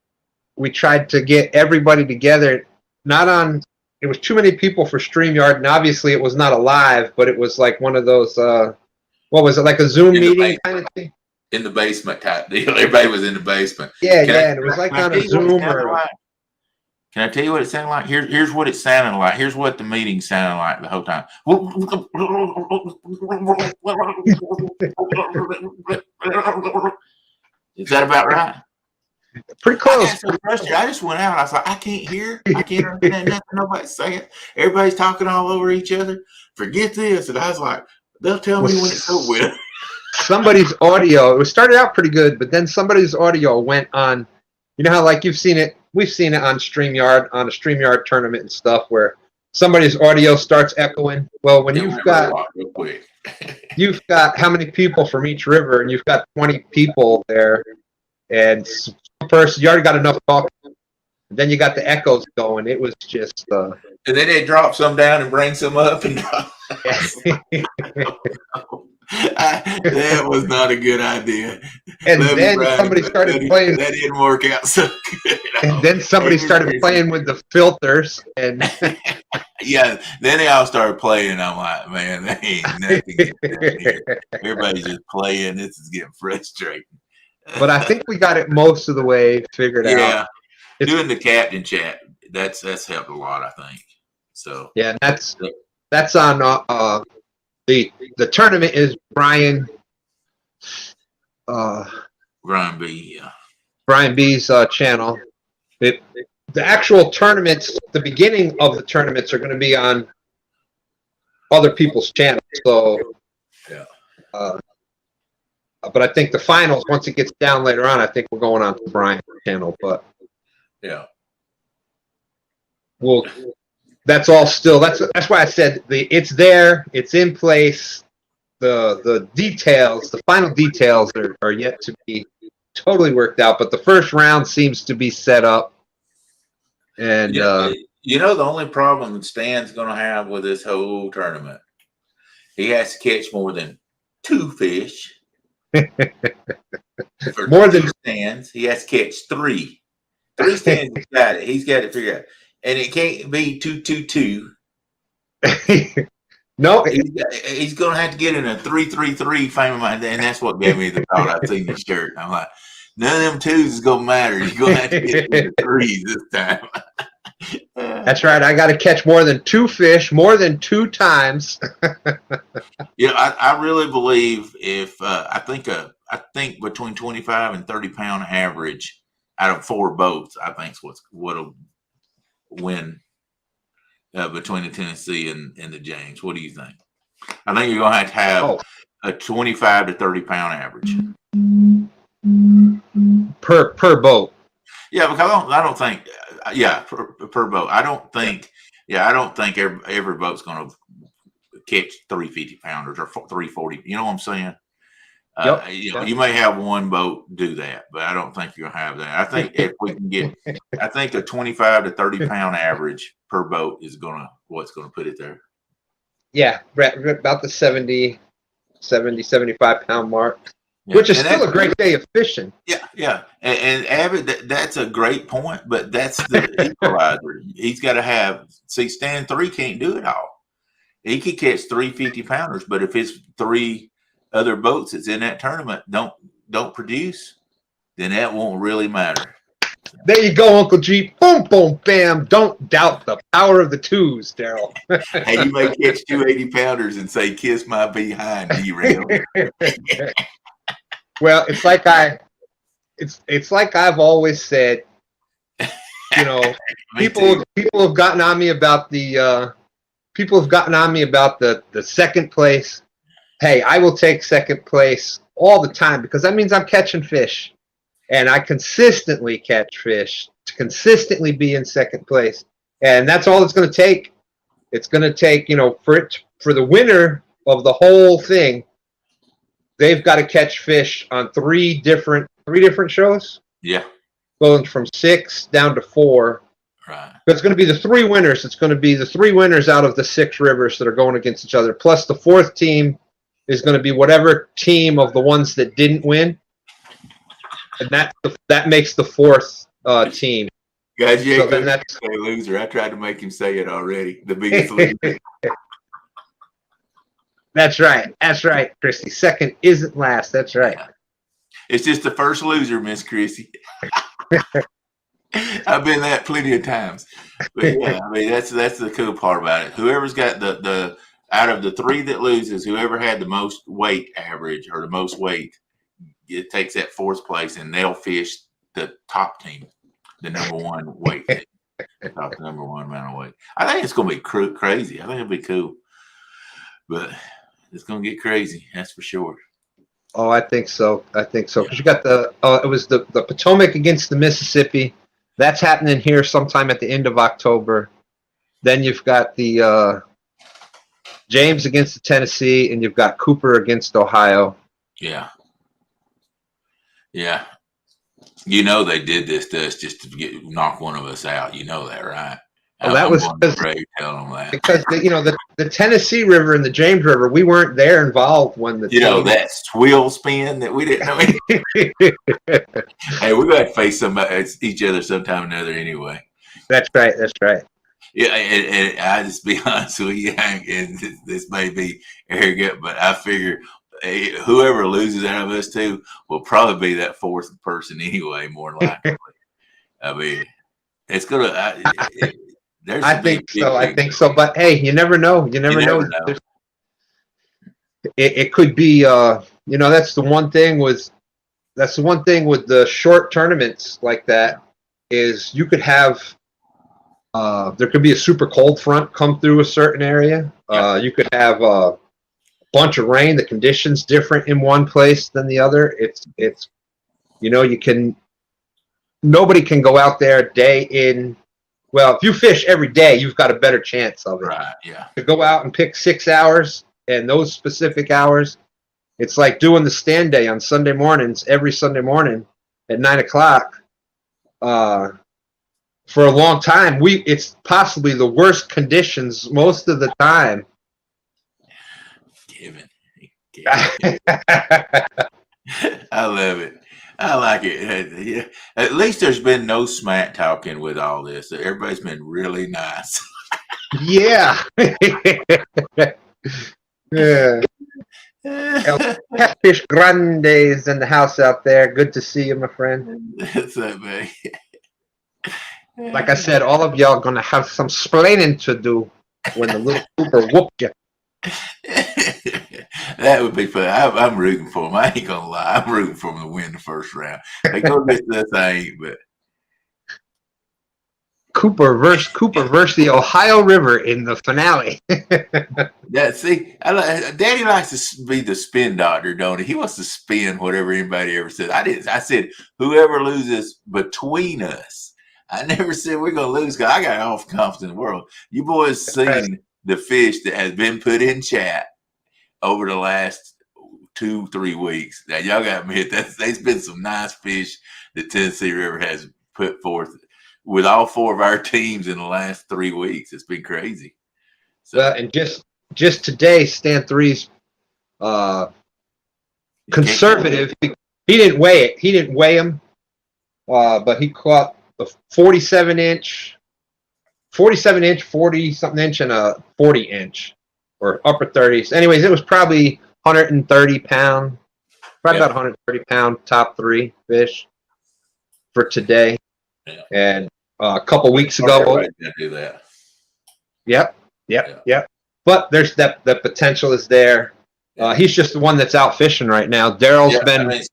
We tried to get everybody together. It was too many people for StreamYard, and obviously it was not a live, but it was like one of those. What was it, like a Zoom meeting kind of thing? In the basement type deal. Everybody was in the basement. Yeah, and it was like on a Zoom or. Can I tell you what it sounded like? Here's what it sounded like. Here's what the meeting sounded like the whole time. Is that about right? Pretty close. I got so frustrated. I just went out. I was like, I can't hear. I can't understand nothing nobody's saying. Everybody's talking all over each other. Forget this. And I was like, they'll tell me when it's over with. Somebody's audio, it started out pretty good, but then somebody's audio went on. You know how, like, you've seen it, we've seen it on StreamYard, on a StreamYard tournament and stuff, where somebody's audio starts echoing. Well, when you've got how many people from each river, and you've got 20 people there, and first you already got enough talk, then you got the echoes going. It was just and then they drop some down and bring some up, and that was not a good idea. And then somebody started playing. That didn't work out so good. And then somebody started playing with the filters, and yeah, then they all started playing. I'm like, man, that ain't nothing here. Everybody's just playing. This is getting frustrating. But I think we got it most of the way figured out. Yeah, doing the captain chat, that's helped a lot, I think. So yeah, that's on the tournament is Brian B. Yeah. Brian B's channel. The actual tournaments, the beginning of the tournaments are going to be on other people's channels. So yeah. But I think the finals, once it gets down later on, I think we're going on to Brian's channel. But yeah, well, that's all still. That's why I said it's there, it's in place. The details, the final details are yet to be totally worked out. But the first round seems to be set up. And you know, the only problem that Stan's going to have with this whole tournament, he has to catch more than 2 fish. For more than stands, he has to catch 3. 3 stands, he's got it. He's got to figure out, and it can't be 2-2-2. No, he's going to have to get in a 3-3-3 frame of mind, and that's what gave me the thought. I seen the shirt. I'm like, none of them 2s is going to matter. You're going to have to get in the 3s this time. That's right. I got to catch more than 2 fish, more than 2 times. Yeah, I really believe if I think between 25 and 30 pound average out of 4 boats, I think is what'll win between the Tennessee and the James. What do you think? I think you're going to have a 25 to 30 pound average per boat. Yeah, because I don't think per boat. I don't think every boat's going to catch 350 pounders or 340. You know what I'm saying? Yep. You may have one boat do that, but I don't think you'll have that. I think if we can get, I think the 25 to 30 pound average per boat is what's going to put it there. Yeah, about the 70, 75 pound mark, yeah. Which is still a great day of fishing. Yeah. And average, that's a great point, but that's the equalizer. He's got to have, stand 3 can't do it all. He could catch 350 pounders, but if his 3 other boats that's in that tournament don't produce, then that won't really matter. There you go, Uncle G. Boom, boom, bam. Don't doubt the power of the 2s, Daryl. Hey, you may catch 280 pounders and say, "Kiss my behind," derail. Well, it's like I've always said. You know, people have gotten on me about the second place. Hey, I will take second place all the time because that means I'm catching fish, and I consistently catch fish to consistently be in second place, and that's all it's going to take. It's going to take, for the winner of the whole thing, they've got to catch fish on three different shows. Yeah. Going from 6 down to 4. Right. But it's going to be the 3 winners. It's going to be the 3 winners out of the 6 rivers that are going against each other. Plus the 4th team is going to be whatever team of the ones that didn't win. And that makes the 4th team. Guys, you ain't So gonna say loser. I tried to make him say it already. The biggest loser. That's right. That's right, Christy. Second isn't last. That's right. It's just the first loser, Miss Chrissy. I've been that plenty of times. But yeah, I mean that's the cool part about it. Whoever's got the out of the 3 that loses, whoever had the most weight average or the most weight, it takes that 4th place, and they'll fish the top team, the number 1 weight team, top number 1 amount of weight. I think it's gonna be crazy. I think it'll be cool, but it's gonna get crazy. That's for sure. Oh, I think so. Because you got it was the Potomac against the Mississippi. That's happening here sometime at the end of October. Then you've got the James against the Tennessee, and you've got Cooper against Ohio. Yeah. Yeah. They did this to us just to knock one of us out. You know that, right? Well, that was because the Tennessee River and the James River, we weren't there involved when the that wheel spin that we didn't know. Hey, we're going to face each other sometime or another anyway. That's right. That's right. Yeah, and I just be honest with you, and this may be arrogant, but I figure whoever loses out of us two will probably be that 4th person anyway, more likely. I mean, it's going to. I think so. But hey, you never know. You never know. It could be. That's the one thing with the short tournaments like that is you could have. There could be a super cold front come through a certain area. You could have a bunch of rain. The conditions different in one place than the other. Nobody can go out there day in. Well, if you fish every day, you've got a better chance of it. Right, yeah. To go out and pick 6 hours and those specific hours, it's like doing the stand day on Sunday mornings, every Sunday morning at 9 o'clock. For a long time, it's possibly the worst conditions most of the time. Given. I love it. I like it. At least there's been no smack talking with all this. Everybody's been really nice. Yeah. Yeah. Catfish Grande's in the house out there. Good to see you, my friend. That's that, man. Like I said, all of y'all going to have some splaining to do when the little Cooper whooped you. That would be fun. I'm rooting for him. I ain't gonna lie. I'm rooting for him to win the first round. They go against us, I ain't. But Cooper versus the Ohio River in the finale. Daddy likes to be the spin doctor, don't he? He wants to spin whatever anybody ever says. I said whoever loses between us. I never said we're gonna lose because I got all the confidence in the world. You boys seen the fish that has been put in chat over the last 2-3 weeks. Now y'all got to admit there's been some nice fish that Tennessee River has put forth with all 4 of our teams in the last 3 weeks. It's been crazy. So, well, and just today, Stan 3's conservative. He didn't weigh it. He didn't weigh him, but he caught a 47-inch, 40-something inch, and a 40-inch. Or upper 30s. Anyways, it was probably 130 pound, about 130 pound top 3 fish for today. Yeah. And a couple weeks ago. Do that. Yep. But there's the potential is there. He's just the one that's out fishing right now. Daryl's been. He's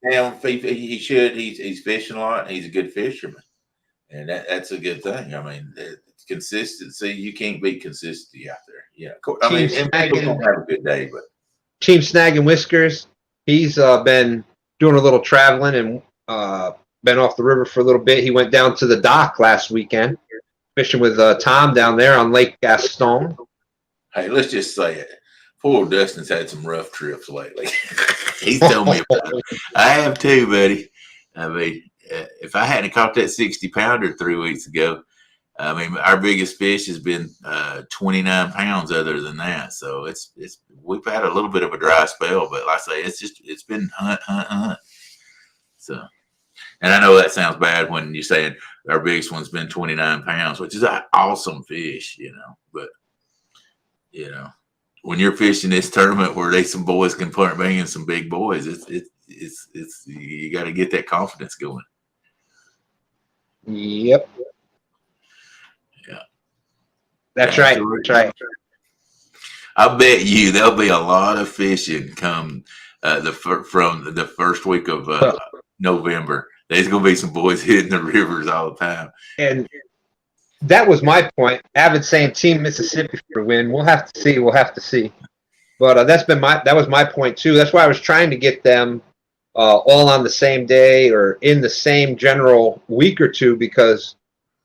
fishing a lot. He's a good fisherman, and that's a good thing. I mean, consistency. You can't beat consistency out there. Yeah, I mean, people don't have a good day, but Team Snag and Whiskers. He's been doing a little traveling and been off the river for a little bit. He went down to the dock last weekend, fishing with Tom down there on Lake Gaston. Hey, let's just say it. Poor Dustin's had some rough trips lately. He's told me about it. I have too, buddy. I mean, if I hadn't caught that 60-pounder 3 weeks ago, I mean, our biggest fish has been 29 pounds. Other than that, so we've had a little bit of a dry spell, but like I say, it's been hunt. So, and I know that sounds bad when you're saying our biggest one's been 29 pounds, which is an awesome fish, but when you're fishing this tournament where some boys can start banging some big boys, it's you got to get that confidence going. Yep. Yeah. That's right. That's right. I bet you there'll be a lot of fishing come from the first week of November. There's going to be some boys hitting the rivers all the time. And that was my point. Avid saying Team Mississippi for win. We'll have to see. We'll have to see. But that was my point too. That's why I was trying to get them all on the same day or in the same general week or two, because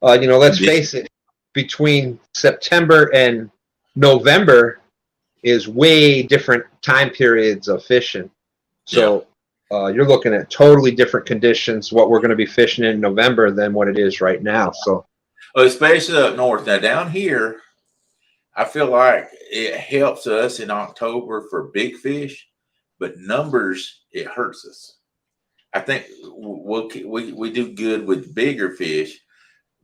let's face it, between September and November is way different time periods of fishing. So you're looking at totally different conditions, what we're going to be fishing in November than what it is right now. So, especially up north. Now down here, I feel like it helps us in October for big fish, but numbers, it hurts us. I think we do good with bigger fish,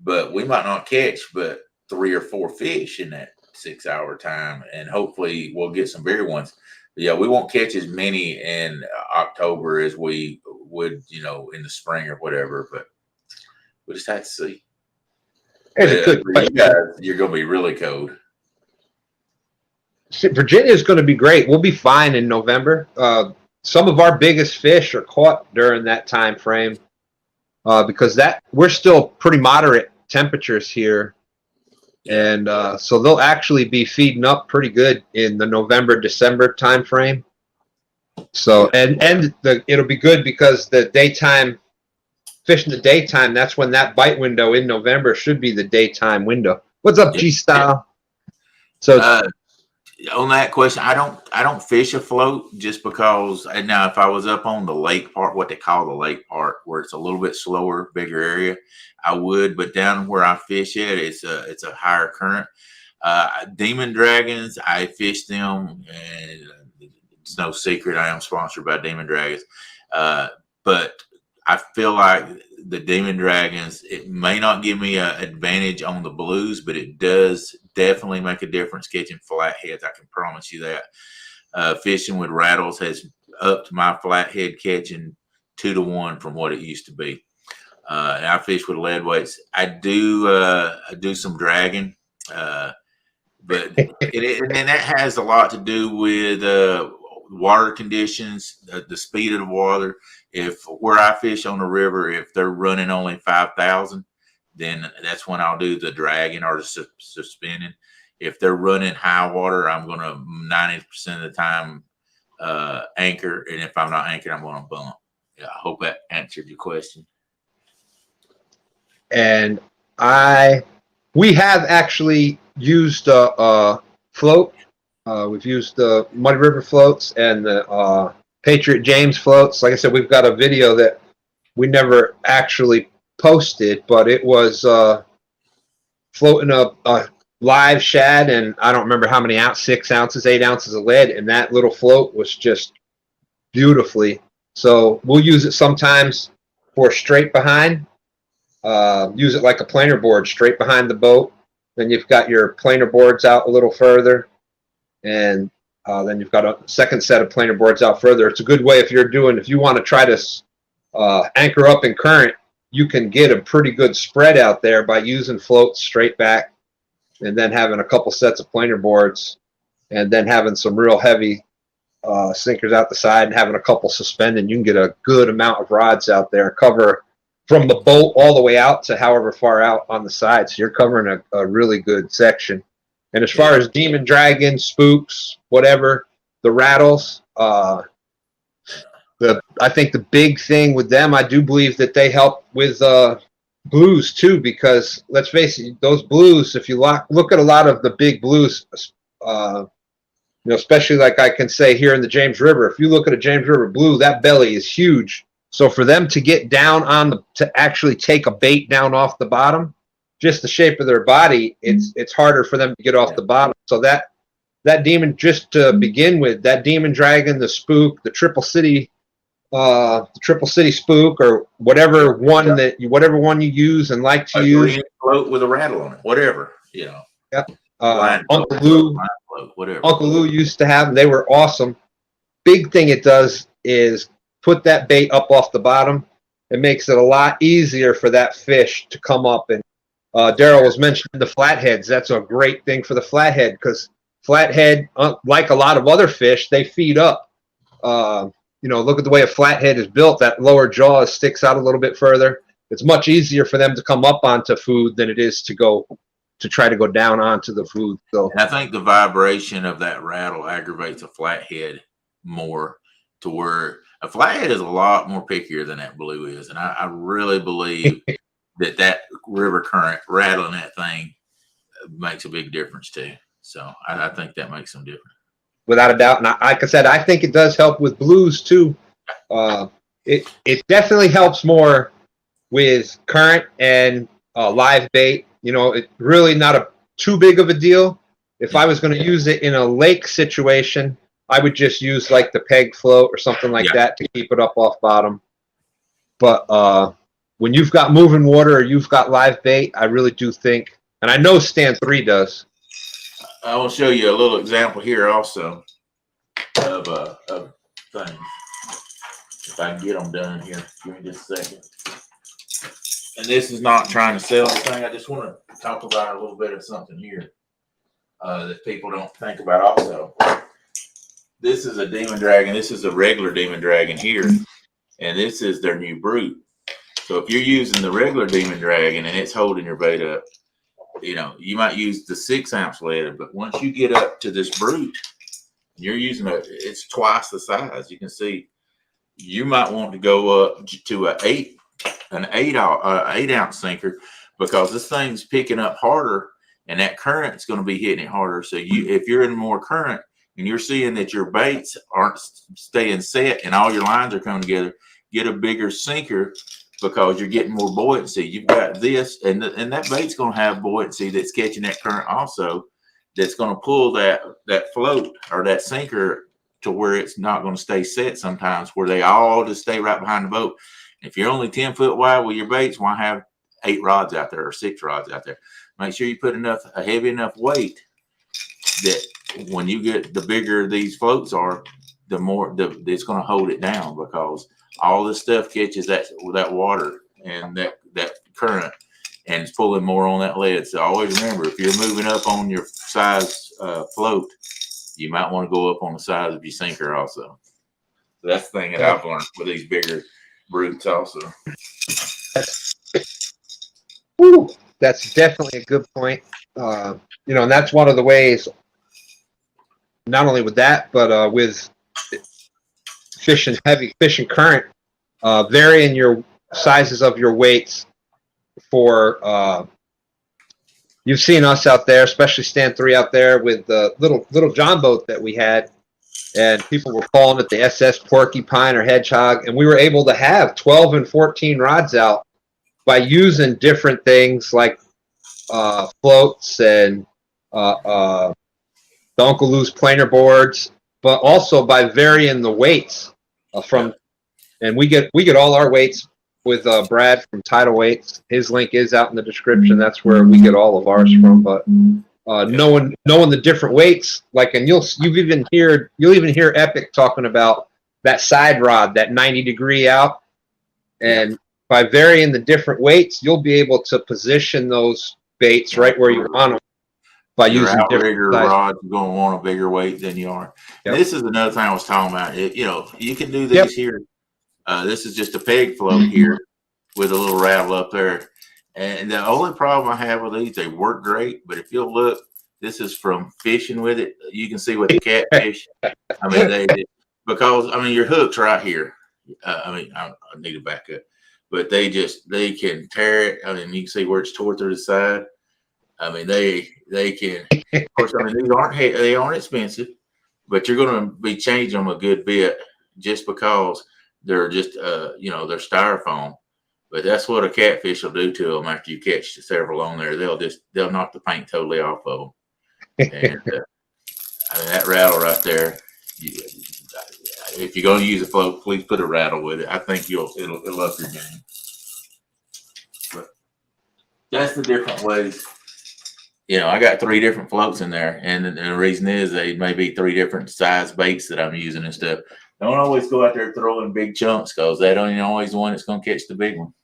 but we might not catch but 3 or 4 fish in that 6-hour time, and hopefully we'll get some bigger ones. But yeah, we won't catch as many in October as we would, in the spring or whatever. But we just have to see. You guys, you're going to be really cold. Virginia is going to be great. We'll be fine in November. Some of our biggest fish are caught during that time frame because we're still pretty moderate temperatures here, and so they'll actually be feeding up pretty good in the November-December time frame. So it'll be good because the daytime fish in the daytime, that's when that bite window in November should be the daytime window. What's up, G Style? So. On that question, I don't fish afloat just because. Now, if I was up on the lake part, what they call the lake part, where it's a little bit slower, bigger area, I would. But down where I fish at, it's a higher current. Demon dragons, I fish them, and it's no secret I am sponsored by Demon Dragons. But I feel like the Demon Dragons, it may not give me an advantage on the blues, but it does definitely make a difference catching flatheads. I can promise you that. Fishing with rattles has upped my flathead catching 2 to 1 from what it used to be. And I fish with lead weights. I do some dragging, but and that has a lot to do with water conditions, the speed of the water. If where I fish on the river, if they're running only 5,000, then that's when I'll do the dragging or the suspending. If they're running high water, I'm going to 90% of the time anchor, and if I'm not anchored, I'm going to bump. Yeah, I hope that answered your question. And we have actually used float. We've used the Muddy River floats and the Patriot James floats. Like I said, we've got a video that we never actually posted, but it was floating a live shad, and I don't remember how many 6 ounces, 8 ounces of lead, and that little float was just beautifully. So we'll use it sometimes for straight behind. Use it like a planer board straight behind the boat. Then you've got your planer boards out a little further, and then you've got a second set of planer boards out further. It's a good way if you want to try to anchor up in current, you can get a pretty good spread out there by using floats straight back and then having a couple sets of planer boards and then having some real heavy sinkers out the side and having a couple suspended. You can get a good amount of rods out there and cover from the boat all the way out to however far out on the side. So you're covering a really good section. And as far as demon dragons, spooks, whatever, the rattles, I think the big thing with them, I do believe that they help with blues too, because let's face it, those blues, if you look at a lot of the big blues, You know, especially like I can say here in the James River, if you look at a James River blue, that belly is huge. So for them to get down on to actually take a bait down off the bottom, just the shape of their body, it's harder for them to get off the bottom. So that demon, just to begin with, that demon dragon, the spook, the Triple City spook, or whatever one you use and like to use. Float with a rattle on it, whatever, you know. Yeah. Uncle Lou, whatever. Uncle Lou used to have them. They were awesome. Big thing it does is put that bait up off the bottom. It makes it a lot easier for that fish to come up. And Daryl was mentioning the flatheads. That's a great thing for the flathead, because flathead, like a lot of other fish, they feed up. You know, look at the way a flathead is built. That lower jaw sticks out a little bit further. It's much easier for them to come up onto food than it is to try to go down onto the food. So, and I think the vibration of that rattle aggravates a flathead more, to where a flathead is a lot more pickier than that blue is. And I really believe that river current rattling that thing makes a big difference too. So I think that makes them different. Without a doubt. And like I said, I think it does help with blues too. It definitely helps more with current and live bait. You know, it's really not too big of a deal. If I was going to use it in a lake situation, I would just use like the peg float or something like that to keep it up off bottom. But when you've got moving water or you've got live bait, I really do think, and I know Stand 3 does. I will show you a little example here also of things. If I can get them done here, give me just a second. And this is not trying to sell anything. I just want to talk about a little bit of something here that people don't think about also. This is a demon dragon. This is a regular demon dragon here. And this is their new brute. So if you're using the regular demon dragon and it's holding your bait up, you know, you might use the 6-ounce lead, but once you get up to this brute, you're using it's twice the size. You can see you might want to go up to an 8-ounce sinker, because this thing's picking up harder and that current's going to be hitting it harder. So if you're in more current and you're seeing that your baits aren't staying set and all your lines are coming together, get a bigger sinker, because you're getting more buoyancy. You've got this, and that bait's going to have buoyancy that's catching that current also, that's going to pull that float or that sinker to where it's not going to stay set sometimes, where they all just stay right behind the boat. If you're only 10 foot wide with your baits, why have 8 rods out there or 6 rods out there? Make sure you put a heavy enough weight that when you get, the bigger these floats are, the more it's going to hold it down, because all this stuff catches that water and that current, and it's pulling more on that lead. So always remember, if you're moving up on your size float, you might want to go up on the size of your sinker also. So that's the thing that I've learned with these bigger brutes also. That's definitely a good point. You know, and that's one of the ways, not only with that, but with fishing current, varying your sizes of your weights for, you've seen us out there, especially Stand 3 out there with the little John boat that we had, and people were calling it the SS Porcupine or Hedgehog, and we were able to have 12 and 14 rods out by using different things like floats and the Uncle Lou's planer boards, but also by varying the weights and we get all our weights with Brad from Tidal Weights. His link is out in the description. That's where we get all of ours from. But knowing the different weights, like, and you'll even hear Epic talking about that side rod, that 90-degree out, and by varying the different weights, you'll be able to position those baits right where you want them by using different rods. You're going to want a bigger weight than you are. Yep. This is another thing I was talking about. You know, you can do these here. This is just a peg float here with a little rattle up there. And the only problem I have with these, they work great, but if you'll look, this is from fishing with it. You can see what the catfish. I mean, your hook's right here. I need to back up, but they can tear it. I mean, you can see where it's tore through the side. I mean, they can Of course, I mean, they aren't expensive, but you're going to be changing them a good bit just because they're just, they're styrofoam. But that's what a catfish will do to them after you catch several on there. They'll knock the paint totally off of them. And I mean, that rattle right there, if you're going to use a float, please put a rattle with it. I think it'll up your game. But that's the different ways. I got 3 different floats in there, and the reason is they may be 3 different size baits that I'm using and stuff. Don't always go out there throwing big chunks because that ain't always the one that's going to catch the big one.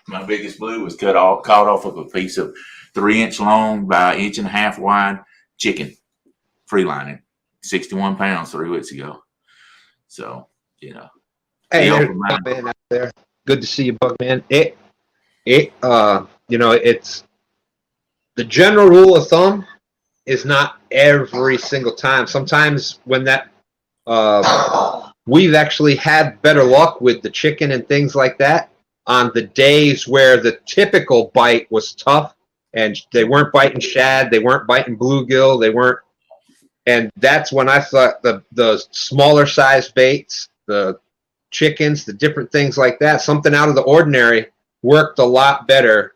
My biggest blue was caught off of a piece of 3-inch long by 1.5 inch wide chicken, free lining, 61 pounds 3 weeks ago. So, Hey, there's Bugman out there. Good to see you, Bugman. It's the general rule of thumb is not every single time. Sometimes when that we've actually had better luck with the chicken and things like that on the days where the typical bite was tough and they weren't biting shad, they weren't biting bluegill, and that's when I thought the smaller size baits, the chickens, the different things like that, something out of the ordinary worked a lot better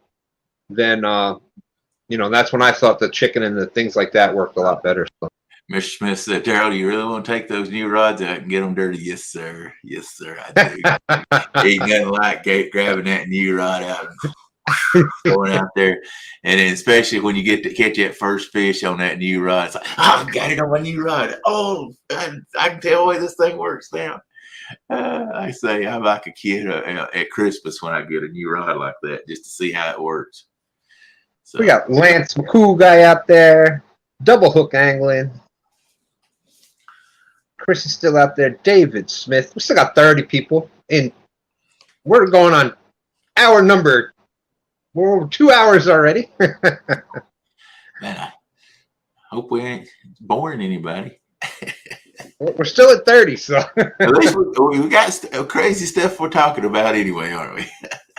than that's when I thought the chicken and the things like that worked a lot better. So. Mr. Smith said, Daryl, do you really want to take those new rods out and get them dirty? Yes, sir. Yes, sir, I do. Ain't nothing like grabbing that new rod out and going out there. And then especially when you get to catch that first fish on that new rod, it's like, oh, I got it on my new rod. Oh, I can tell the way this thing works now. I say I'm like a kid at Christmas when I get a new rod like that just to see how it works. So. We got Lance McCool guy out there, double hook angling. Chris is still out there. David Smith. We still got 30 people, and we're going on hour number. We're over 2 hours already. Man, I hope we ain't boring anybody. We're still at 30, so at least we got crazy stuff we're talking about anyway, aren't we?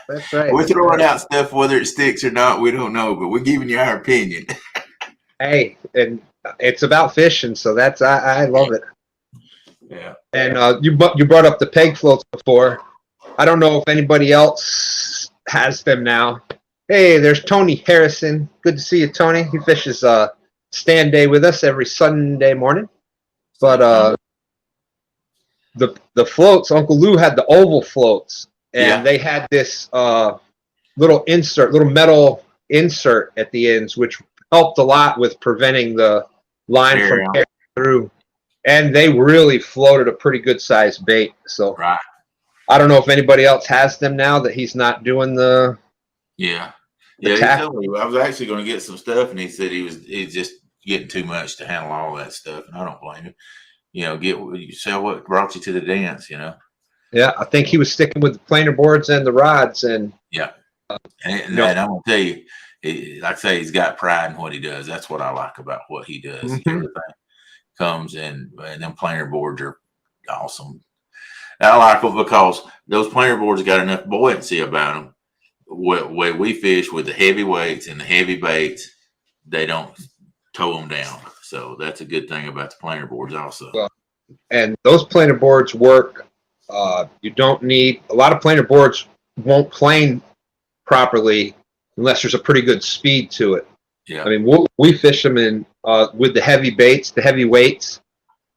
That's right. We're throwing out stuff, whether it sticks or not, we don't know, but we're giving you our opinion. Hey, and it's about fishing, so that's I love it. Yeah. And you brought up the peg floats before. I don't know if anybody else has them now. Hey, there's Tony Harrison. Good to see you, Tony. He fishes stand day with us every Sunday morning. But the floats, Uncle Lou had the oval floats, and they had this little metal insert at the ends, which helped a lot with preventing the line from tearing through. And they really floated a pretty good sized bait. So I don't know if anybody else has them now that he's not doing the. Yeah. He told me I was actually going to get some stuff, and he said he's just getting too much to handle all that stuff, and I don't blame him. You sell what brought you to the dance, Yeah, I think he was sticking with the planer boards and the rods, and and I'm gonna tell you, like I say, he's got pride in what he does. That's what I like about what he does. Mm-hmm. Everything comes in, and them planer boards are awesome. I like them because those planer boards got enough buoyancy about them. Where we fish with the heavy weights and the heavy baits, they don't tow them down. So that's a good thing about the planer boards also. Well, and those planer boards work. You don't need a lot of planer boards won't plane properly unless there's a pretty good speed to it. Yeah. I mean, we fish them in with the heavy baits, the heavy weights,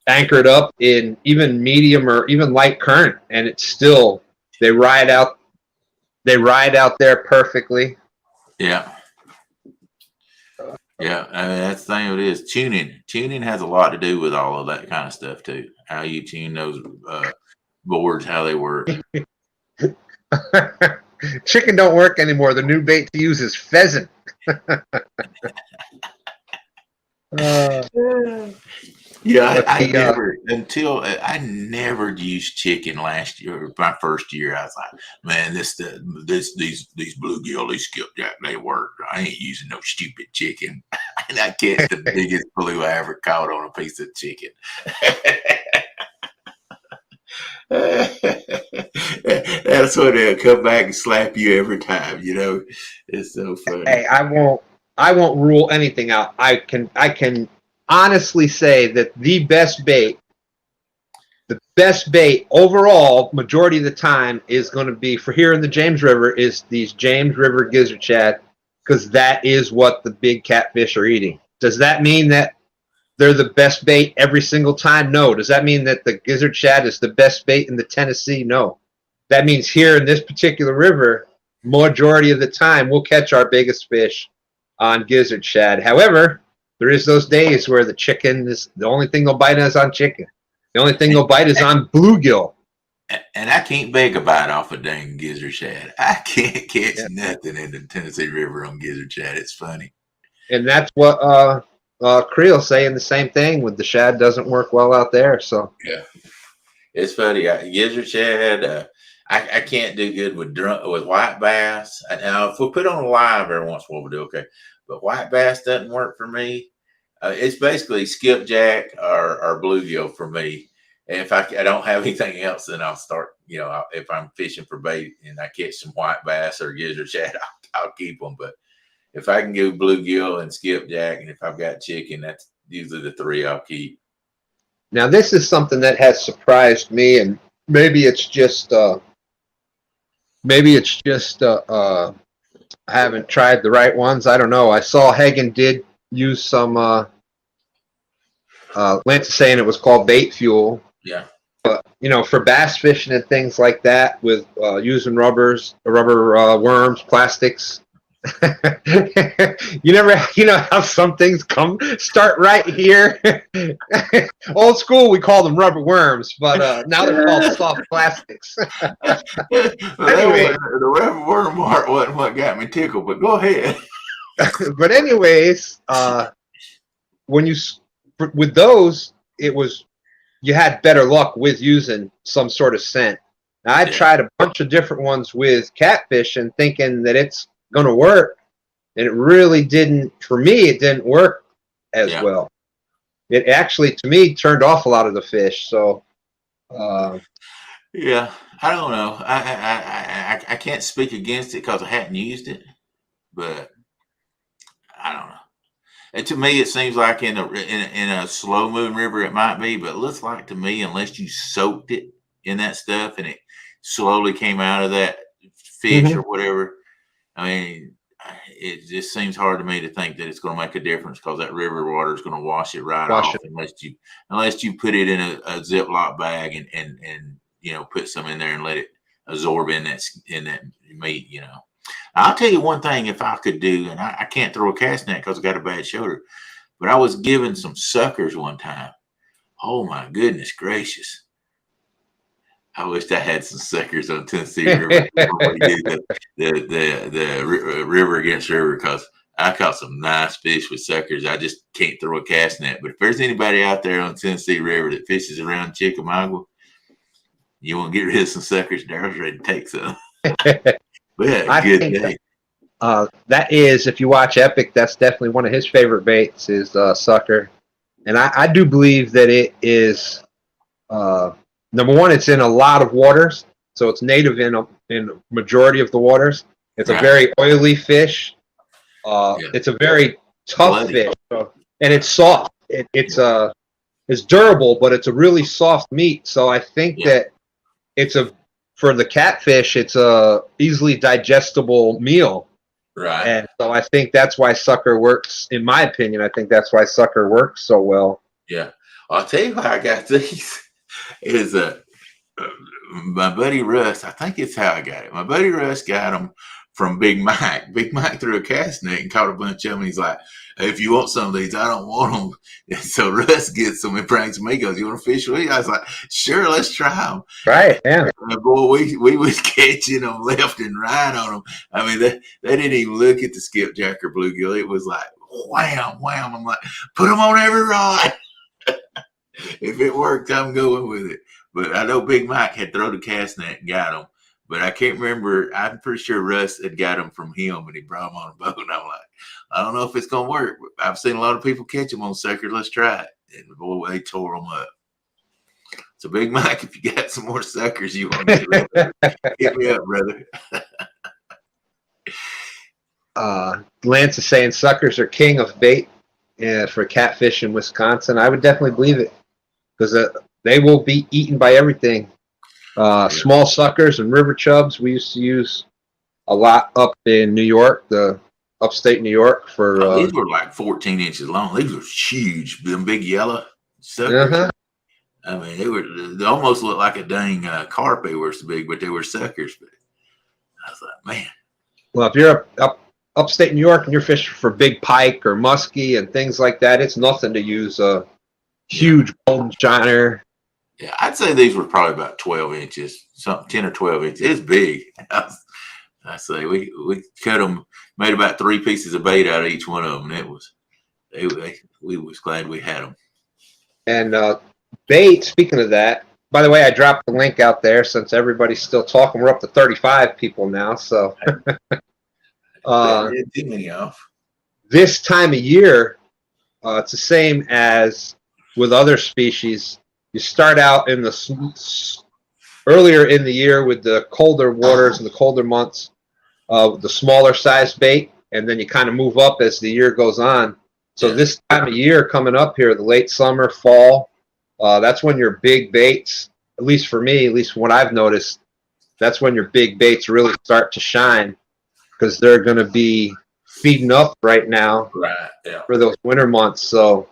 anchored up in even medium or even light current, and it's still they ride out there perfectly. Yeah. Yeah, I mean, that's the thing of it is tuning. Tuning has a lot to do with all of that kind of stuff too. How you tune those boards, how they work. Chicken don't work anymore. The new bait to use is pheasant. I never used chicken last year. My first year, I was like, man, these bluegill, these skipjack, they work. I ain't using no stupid chicken. And I catch the biggest blue I ever caught on a piece of chicken. That's when they'll come back and slap you every time. It's so funny. Hey, I won't I won't rule anything out. I can honestly say that the best bait overall, majority of the time, is going to be for here in the James River is these James River gizzard shad, because that is what the big catfish are eating. Does that mean that they're the best bait every single time? No. Does that mean that the gizzard shad is the best bait in the Tennessee? No. That means here in this particular river, majority of the time, we'll catch our biggest fish on gizzard shad. However, there is those days where the chicken is the only thing they'll bite is on chicken. The only thing they'll bite is on bluegill. And I can't beg a bite off a dang gizzard shad. I can't catch nothing in the Tennessee River on gizzard shad. It's funny. And that's what Creel saying the same thing with the shad doesn't work well out there. So yeah, it's funny. Gizzard shad. I can't do good with white bass. Now, if we put on a live every once in a while, we'll do okay. But white bass doesn't work for me. It's basically skipjack or bluegill for me. And if I don't have anything else, then I'll start. If I'm fishing for bait and I catch some white bass or gizzard shad, I'll keep them. But if I can go bluegill and skipjack, and if I've got chicken, that's usually the three I'll keep. Now, this is something that has surprised me, and maybe it's just I haven't tried the right ones. I don't know. I saw Hagen did use some. Lance is saying it was called bait fuel. Yeah. But for bass fishing and things like that, with using rubber worms, plastics. You know how some things start right here. Old school, we call them rubber worms, but now they're called soft plastics. Anyway, the rubber worm part wasn't what got me tickled, but go ahead. But anyways, with those, you had better luck with using some sort of scent. Now, I tried a bunch of different ones with catfish and thinking that it's going to work, and it really didn't. For me, it didn't work as well. It actually, to me, turned off a lot of the fish. So, I don't know. I can't speak against it because I hadn't used it, but I don't know. And to me, it seems like in a slow moving river, it might be, but it looks like to me, unless you soaked it in that stuff and it slowly came out of that fish or whatever, I mean, it just seems hard to me to think that it's going to make a difference because that river water is going to wash it off unless you put it in a Ziploc bag and put some in there and let it absorb in that meat. I'll tell you one thing, if I could do, and I can't throw a cast net because I got a bad shoulder, but I was given some suckers one time. Oh my goodness gracious. I wish I had some suckers on Tennessee River before we did the river against river, because I caught some nice fish with suckers. I just can't throw a cast net. But if there's anybody out there on Tennessee River that fishes around Chickamauga, you want to get rid of some suckers, Daryl's ready to take some. But good day. That is, if you watch Epic, that's definitely one of his favorite baits is sucker. And I do believe that it is, number one, it's in a lot of waters. So it's native in a majority of the waters. It's a very oily fish. It's a very tough fish. So, and it's soft. It's durable, but it's a really soft meat. So I think that for the catfish, it's a easily digestible meal. Right. And so I think that's why sucker works, in my opinion. I think that's why sucker works so well. Yeah. I'll tell you why I got these is my buddy Russ. I think it's how I got it. My buddy Russ got them from Big Mike. Big Mike threw a cast net and caught a bunch of them. He's like, hey, if you want some of these, I don't want them. And so Russ gets them and pranks me. He goes, you want to fish with me? I was like, sure, let's try them. Right, yeah. And boy, we was catching them left and right on them. I mean, they didn't even look at the skipjack or bluegill. It was like, wham, wham. I'm like, put them on every rod. If it worked, I'm going with it. But I know Big Mike had thrown the cast net and got them. But I can't remember. I'm pretty sure Russ had got them from him and he brought them on a boat. And I'm like, I don't know if it's going to work. But I've seen a lot of people catch them on suckers. Let's try it. And boy, they tore them up. So Big Mike, if you got some more suckers you want to hit me up, brother. Lance is saying suckers are king of bait for catfish in Wisconsin. I would definitely believe it because they will be eaten by everything. Small suckers and river chubs we used to use a lot up in New York, the upstate New York for. These were like 14 inches long. These were huge, them big yellow suckers. Uh-huh. I mean, they almost looked like a dang carp. They were so big, but they were suckers. But I was like, man. Well, if you're upstate New York and you're fishing for big pike or muskie and things like that, it's nothing to use a huge golden shiner. Yeah, I'd say these were probably about 12 inches, something 10 or 12 inches. It's big. I say we cut them, made about 3 pieces of bait out of each one of them. And we was glad we had them. And bait, speaking of that, by the way, I dropped the link out there since everybody's still talking. We're up to 35 people now. So this time of year, it's the same as with other species. You start out in the earlier in the year with the colder waters and the colder months, the smaller size bait, and then you kind of move up as the year goes on. So this time of year coming up here, the late summer, fall, that's when your big baits, at least for me, at least what I've noticed, that's when your big baits really start to shine because they're going to be feeding up right now for those winter months. So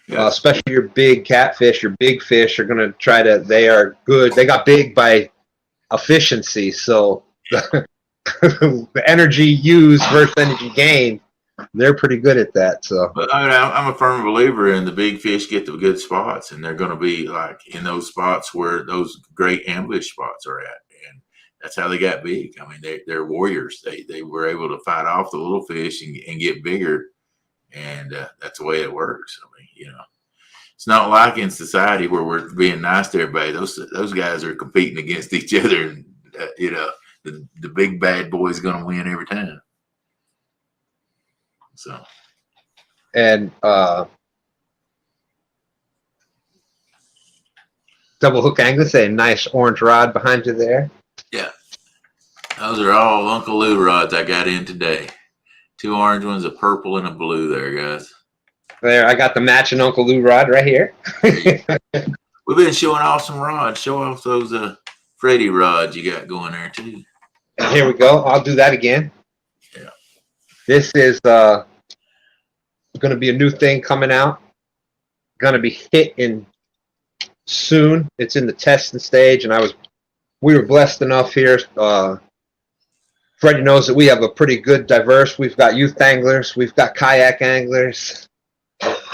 especially your big catfish, your big fish are going to try to, they are good. They got big by efficiency. So the energy used versus energy gained, they're pretty good at that. So, but I mean, I'm a firm believer in the big fish get the good spots, and they're going to be like in those spots where those great ambush spots are at, and that's how they got big. I mean, they're warriors. They were able to fight off the little fish and get bigger, and that's the way it works. I mean, it's not like in society where we're being nice to everybody. Those guys are competing against each other, and the big bad boy is going to win every time. So, and double hook angler saying nice orange rod behind you there. Yeah, those are all Uncle Lou rods I got in today. 2 orange ones, a purple and a blue there, guys. There, I got the matching Uncle Lou rod right here. We've been showing off some rods. Show off those Freddie rods you got going there too. And here we go. I'll do that again. Yeah. This is going to be a new thing coming out. Going to be hitting soon. It's in the testing stage, and we were blessed enough here. Freddie knows that we have a pretty good diverse. We've got youth anglers. We've got kayak anglers.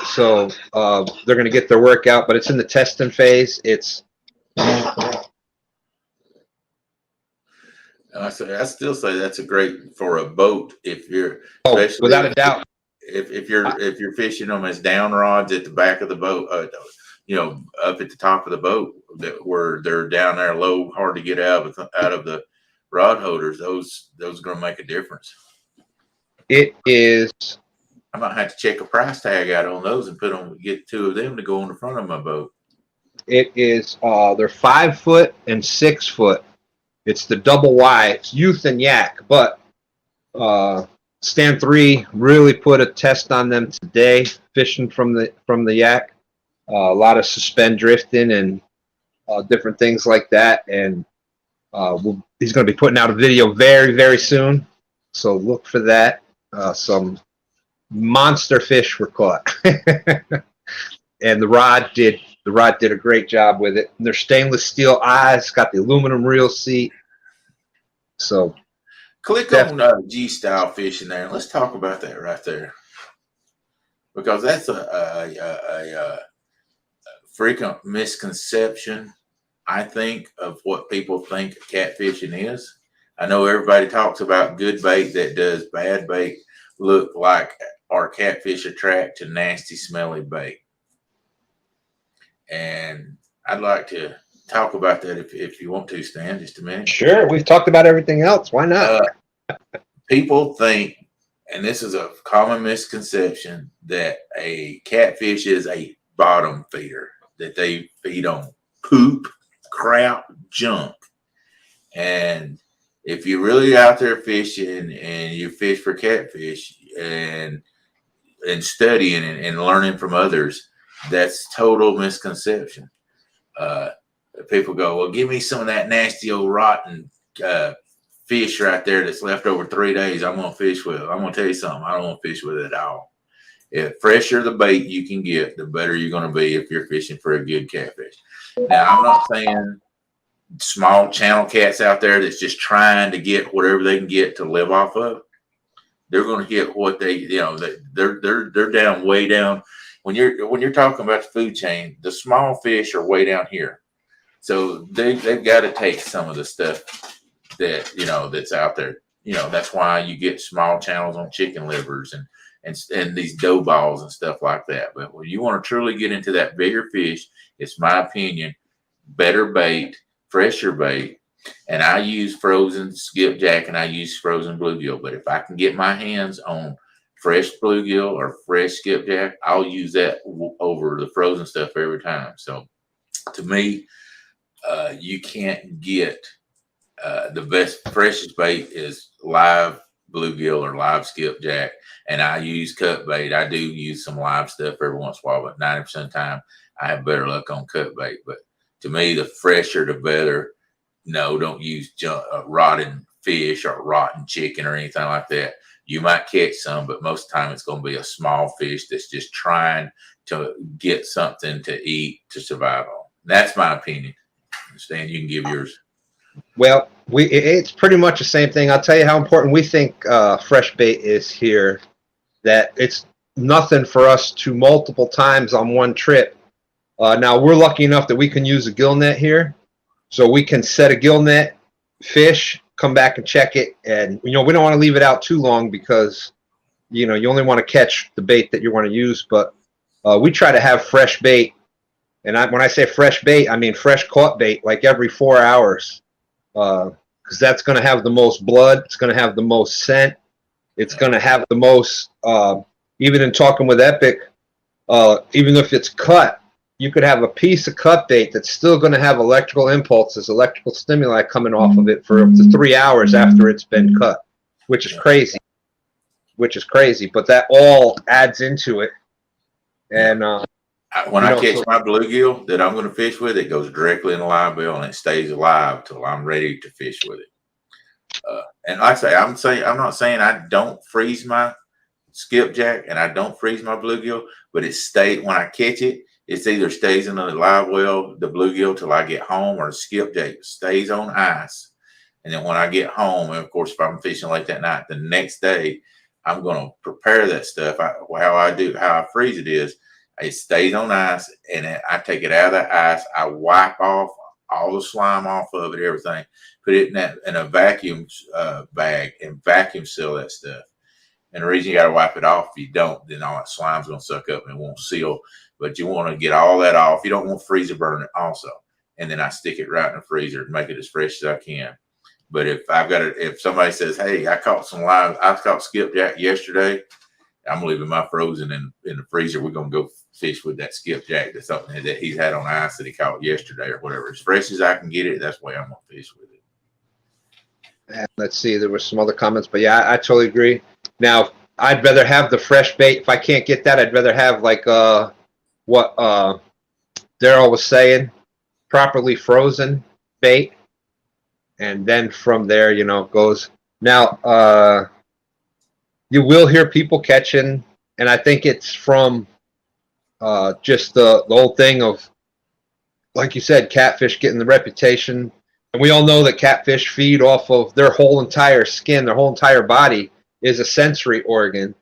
So they're going to get their work out, but it's in the testing phase. I still say that's a great for a boat if you're without a doubt. If you're fishing them as down rods at the back of the boat, up at the top of the boat where they're down there low, hard to get out of the rod holders. Those are going to make a difference. It is. I might have to check a price tag out on those and get 2 of them to go on the front of my boat. It is. They're 5 foot and 6 foot. It's the double Y. It's youth and yak, but Stand 3 really put a test on them today, fishing from the yak. A lot of suspend drifting and different things like that. And he's going to be putting out a video very, very soon. So look for that. Some monster fish were caught. And the rod did a great job with it. And they're stainless steel eyes, got the aluminum reel seat. So click on G-style fishing there, and let's talk about that right there, because that's a frequent misconception, I think, of what people think catfishing is. I know everybody talks about good bait that does bad bait look like our catfish attract to nasty, smelly bait. And I'd like to talk about that if you want to, Stan, just a minute. Sure. We've talked about everything else. Why not? People think, and this is a common misconception, that a catfish is a bottom feeder, that they feed on poop, crap, junk. And if you're really out there fishing and you fish for catfish and studying and learning from others, that's total misconception. Uh, People go, well, give me some of that nasty old rotten fish right there that's left over 3 days. I'm gonna fish with it. I'm gonna tell you something. I don't want to fish with it at all. If fresher the bait you can get, the better you're gonna be if you're fishing for a good catfish. Now, I'm not saying small channel cats out there that's just trying to get whatever they can get to live off of. They're going to get what they, they're down way down. When you're talking about the food chain, the small fish are way down here. So they've got to take some of the stuff that, that's out there. That's why you get small channels on chicken livers and these dough balls and stuff like that. But when you want to truly get into that bigger fish, it's my opinion, better bait, fresher bait. And I use frozen skipjack and I use frozen bluegill. But if I can get my hands on fresh bluegill or fresh skipjack, I'll use that over the frozen stuff every time. So to me, you can't get the best, freshest bait is live bluegill or live skipjack. And I use cut bait. I do use some live stuff every once in a while, but 90% of the time I have better luck on cut bait. But to me, the fresher, the better. No, don't use rotten fish or rotten chicken or anything like that. You might catch some, but most of the time it's going to be a small fish that's just trying to get something to eat to survive on. That's my opinion. Stan, you can give yours. Well, it's pretty much the same thing. I'll tell you how important we think fresh bait is here, that it's nothing for us to multiple times on one trip. Now, we're lucky enough that we can use a gill net here. So we can set a gill net, fish, come back and check it. And, we don't want to leave it out too long because, you only want to catch the bait that you want to use. But we try to have fresh bait. And when I say fresh bait, I mean fresh caught bait, like every 4 hours. Because that's going to have the most blood. It's going to have the most scent. It's going to have the most, even in talking with Epic, even if it's cut, you could have a piece of cut bait that's still going to have electrical impulses, electrical stimuli coming off of it for up to 3 hours after it's been cut, which is crazy. But that all adds into it. And when I catch my bluegill that I'm going to fish with, it goes directly in the live well and it stays alive till I'm ready to fish with it. And like I say, I'm not saying I don't freeze my skipjack and I don't freeze my bluegill, but when I catch it, it's either stays in the live well, the bluegill, till I get home, or the skipjack stays on ice. And then when I get home, and of course, if I'm fishing late that night, the next day, I'm going to prepare that stuff. How I freeze it is, it stays on ice, and I take it out of the ice. I wipe off all the slime off of it, everything, put it in a vacuum bag and vacuum seal that stuff. And the reason you got to wipe it off, if you don't, then all that slime's going to suck up and it won't seal. But you want to get all that off. You don't want freezer burn it also. And then I stick it right in the freezer and make it as fresh as I can. But if somebody says, hey, I caught skipjack yesterday, I'm leaving my frozen in the freezer. We're going to go fish with that skipjack. That's something that he's had on ice that he caught yesterday or whatever. As fresh as I can get it, that's the way I'm going to fish with it. And let's see, there were some other comments, but yeah, I totally agree. Now, I'd rather have the fresh bait. If I can't get that, I'd rather have like what Daryl was saying, properly frozen bait. And then from there, goes. Now, you will hear people catching, and I think it's from just the whole thing of, like you said, catfish getting the reputation. And we all know that catfish feed off of their whole entire skin, their whole entire body is a sensory organ.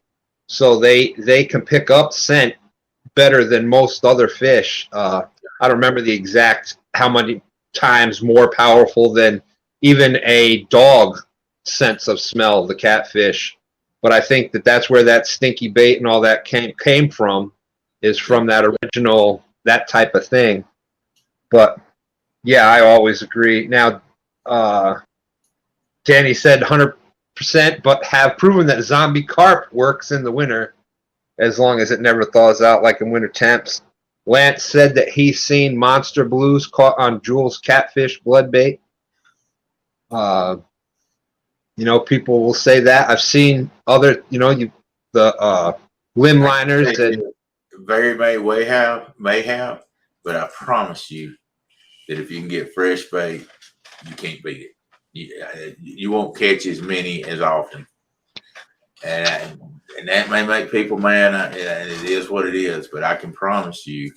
So they can pick up scent better than most other fish. I don't remember the exact how many times more powerful than even a dog sense of smell, the catfish. But I think that's where that stinky bait and all that came from, is from that original, that type of thing. But yeah, I always agree. Now, Danny said 100%, but have proven that zombie carp works in the winter as long as it never thaws out like in winter temps. Lance said that he's seen monster blues caught on Jules' catfish blood bait. You know, people will say that. I've seen other, you know, the limb liners and very may have, but I promise you that if you can get fresh bait, you can't beat it. You won't catch as many as often, and that may make people mad. And it is what it is. But I can promise you,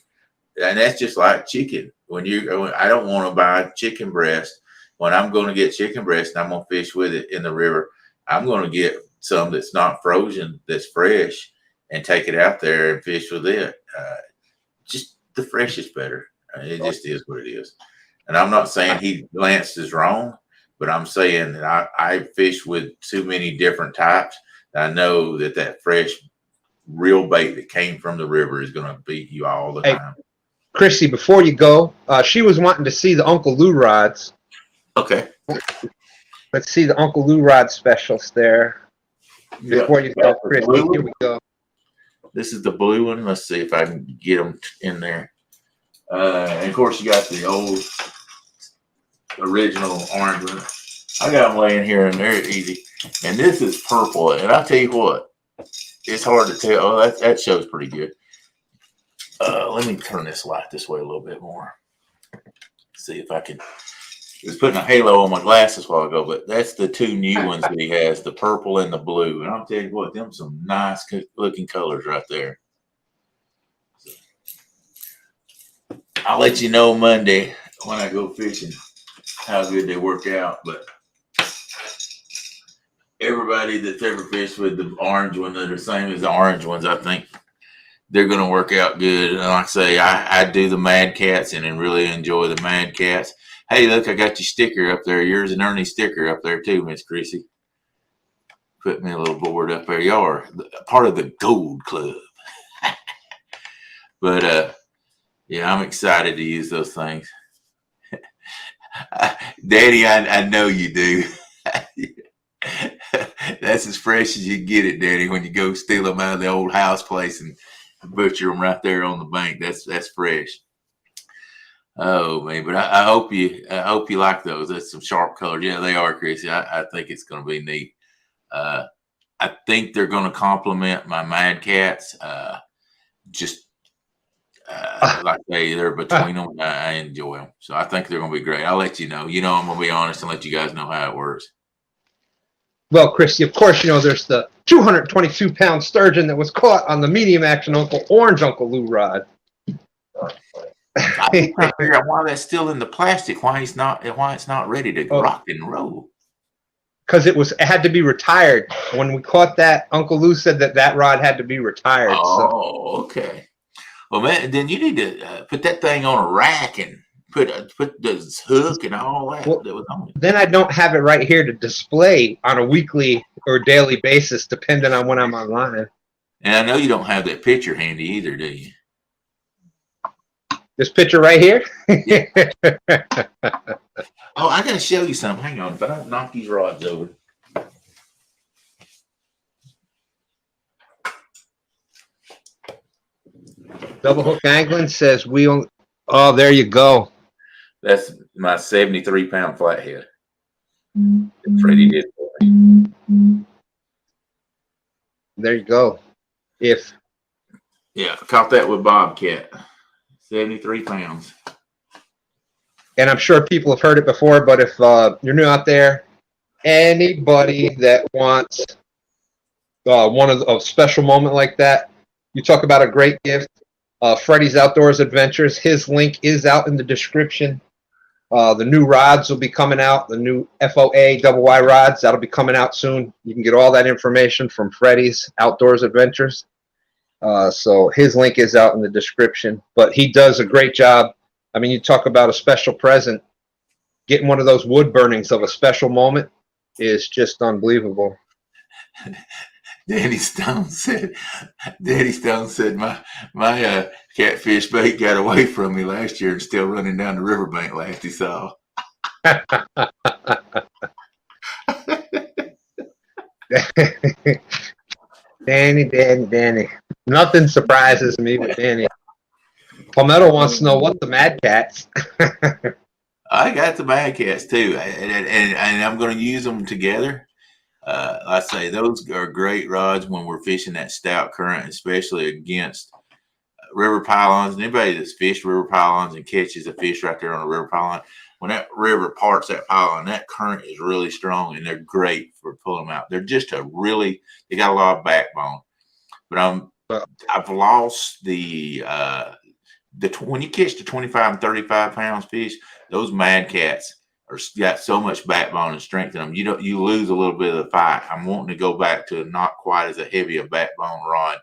and that's just like chicken. I don't want to buy chicken breast. When I'm going to get chicken breast and I'm going to fish with it in the river, I'm going to get some that's not frozen, that's fresh, and take it out there and fish with it. Just the fresh is better. It just is what it is. And I'm not saying Lance is wrong, but I'm saying that I fish with too many different types. I know that fresh, real bait that came from the river is going to beat you all the time. Chrissy, before you go, she was wanting to see the Uncle Lou rods. Okay. Let's see the Uncle Lou rod specials there. Before you go, Chrissy, here we go. This is the blue one. Let's see if I can get them in there. And of course, you got the old original orange one. I got them laying here and they're easy. And this is purple. And I'll tell you what, it's hard to tell. Oh, that shows pretty good. Let me turn this light this way a little bit more. See if I can. I was putting a halo on my glasses a while ago, but that's the two new ones that he has, the purple and the blue. And I'll tell you what, them some nice looking colors right there. So, I'll let you know Monday when I go fishing how good they work out. But everybody that's ever fished with the orange one, they're the same as the orange ones, I think they're going to work out good. And like I say, I do the Mad Cats and really enjoy the Mad Cats. Hey, look, I got your sticker up there. Yours and Ernie's sticker up there too, Miss Chrissy. Put me a little board up there. Y'all are part of the Gold Club. But, yeah, I'm excited to use those things. Daddy, I know you do. That's as fresh as you get it, Daddy, when you go steal them out of the old house place and butcher them right there on the bank. That's fresh. Oh man, but I hope you like those. That's some sharp colors. Yeah, they are, Chrissy. I think it's going to be neat. I think they're going to complement my Mad Cats. Like they're between them. I enjoy them, so I think they're going to be great. I'll let you know. You know, I'm going to be honest and let you guys know how it works. Well, Chrissy, of course, you know there's the 222-pound sturgeon that was caught on the medium action Orange Uncle Lou rod. I can't figure out why that's still in the plastic. Why it's not ready to rock and roll. Because it had to be retired. When we caught that, Uncle Lou said that rod had to be retired. Oh, okay. Well, man, then you need to put that thing on a rack and put the hook and all that was on it. Then I don't have it right here to display on a weekly or daily basis, depending on when I'm online. And I know you don't have that picture handy either, do you? This picture right here? Yeah. Oh, I got to show you something. Hang on. If I don't knock these rods over. Double Hook Angling says we only. Oh, there you go. That's my 73-pound flathead. Freddie did for me. There you go. Yeah, I caught that with Bobcat. 73 pounds. And I'm sure people have heard it before, but if you're new out there, anybody that wants a special moment like that, you talk about a great gift. Freddie's Outdoors Adventures, his link is out in the description. The new rods will be coming out, the new FOA double Y rods, that'll be coming out soon. You can get all that information from Freddie's Outdoors Adventures. So his link is out in the description, but he does a great job. I mean, you talk about a special present. Getting one of those wood burnings of a special moment is just unbelievable. Daddy Stone said my catfish bait got away from me last year and still running down the riverbank last he saw. Danny. Nothing surprises me with Danny. Palmetto wants to know what the Mad Cats. I got the Mad Cats too, and I'm going to use them together. I say those are great rods when we're fishing that stout current, especially against river pylons. Anybody that's fished river pylons and catches a fish right there on a river pylon, when that river parts that pylon, that current is really strong, and they're great for pulling them out. They're just they got a lot of backbone. But I've lost when you catch the 25 and 35 pounds fish, those mad cats got so much backbone and strength in them. You lose a little bit of the fight. I'm wanting to go back to not quite as a heavy a backbone rod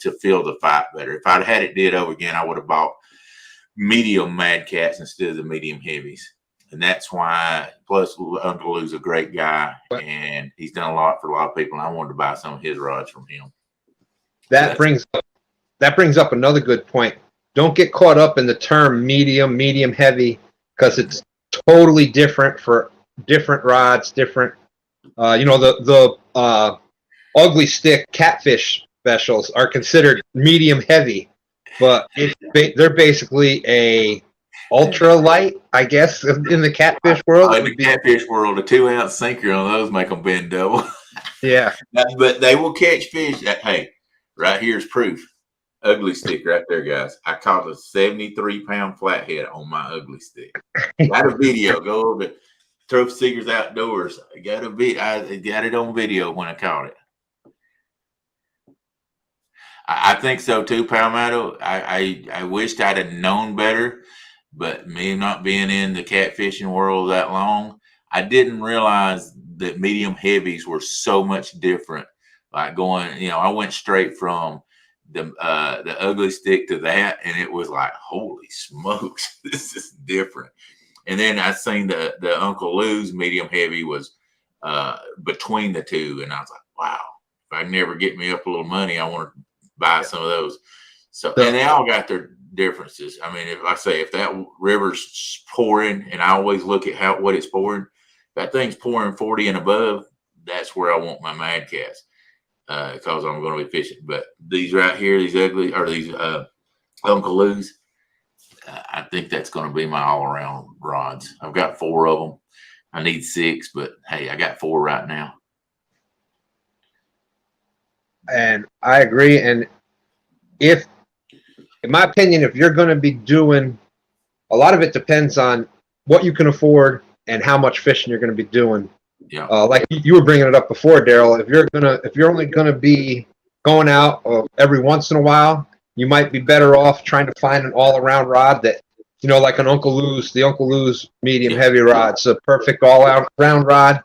to feel the fight better. If I'd had it did over again, I would have bought medium mad cats instead of the medium heavies. And that's why, plus Uncle Lou's a great guy, and he's done a lot for a lot of people, and I wanted to buy some of his rods from him. That brings up another good point. Don't get caught up in the term medium heavy, because it's totally different for different rods, different, the ugly stick catfish specials are considered medium heavy, but they're basically a ultra light, I guess, in the catfish world. In the catfish world, a 2-ounce sinker on those make them bend double. Yeah. But they will catch fish. Hey, right here's proof. Ugly stick right there, guys. I caught a 73-pound flathead on my ugly stick. Got a video. Go over it. Trophy Seekers Outdoors. I got it on video when I caught it. I think so too, Palmetto. I wished I'd have known better, but me not being in the catfishing world that long, I didn't realize that medium heavies were so much different. Like going, I went straight from the ugly stick to that, and it was like, holy smokes, this is different. And then I seen the Uncle Lou's medium heavy was between the two, and I was like, wow, if I never get me up a little money, I want to buy some of those. So, and they all got their differences. I mean, if that river's pouring, and I always look at what it's pouring, if that thing's pouring 40 and above, that's where I want my mad cats, because I'm going to be fishing. But these right here, these ugly, or these Uncle Lou's, I think that's going to be my all-around rods. I've got 4 of them. I need 6, but hey, I got 4 right now. And I agree. And in my opinion, if you're going to be doing, a lot of it depends on what you can afford and how much fishing you're going to be doing. Yeah. Like you were bringing it up before, Daryl. If you're only going to be going out every once in a while, you might be better off trying to find an all-around rod that, like an Uncle Lou's, the Uncle Lou's medium heavy rod. It's a perfect all-around rod.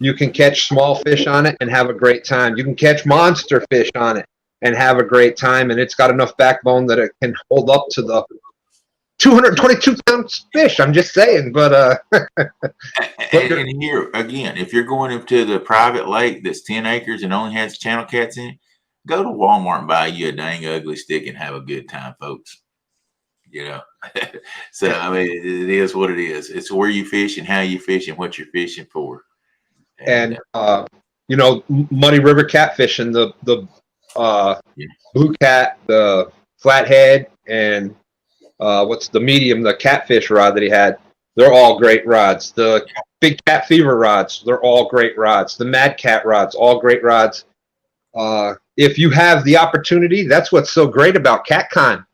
You can catch small fish on it and have a great time. You can catch monster fish on it and have a great time, and it's got enough backbone that it can hold up to the 222-pound fish. I'm just saying, but and here again, if you're going into the private lake that's 10 acres and only has channel cats in it, go to Walmart and buy you a dang ugly stick and have a good time, folks. So I mean, it is what it is. It's where you fish and how you fish and what you're fishing for. And Muddy River catfishing, the blue cat, the flathead, and what's the medium, the catfish rod that he had. They're all great rods. The big cat fever rods, they're all great rods. The mad cat rods, all great rods. If you have the opportunity, that's what's so great about CatCon.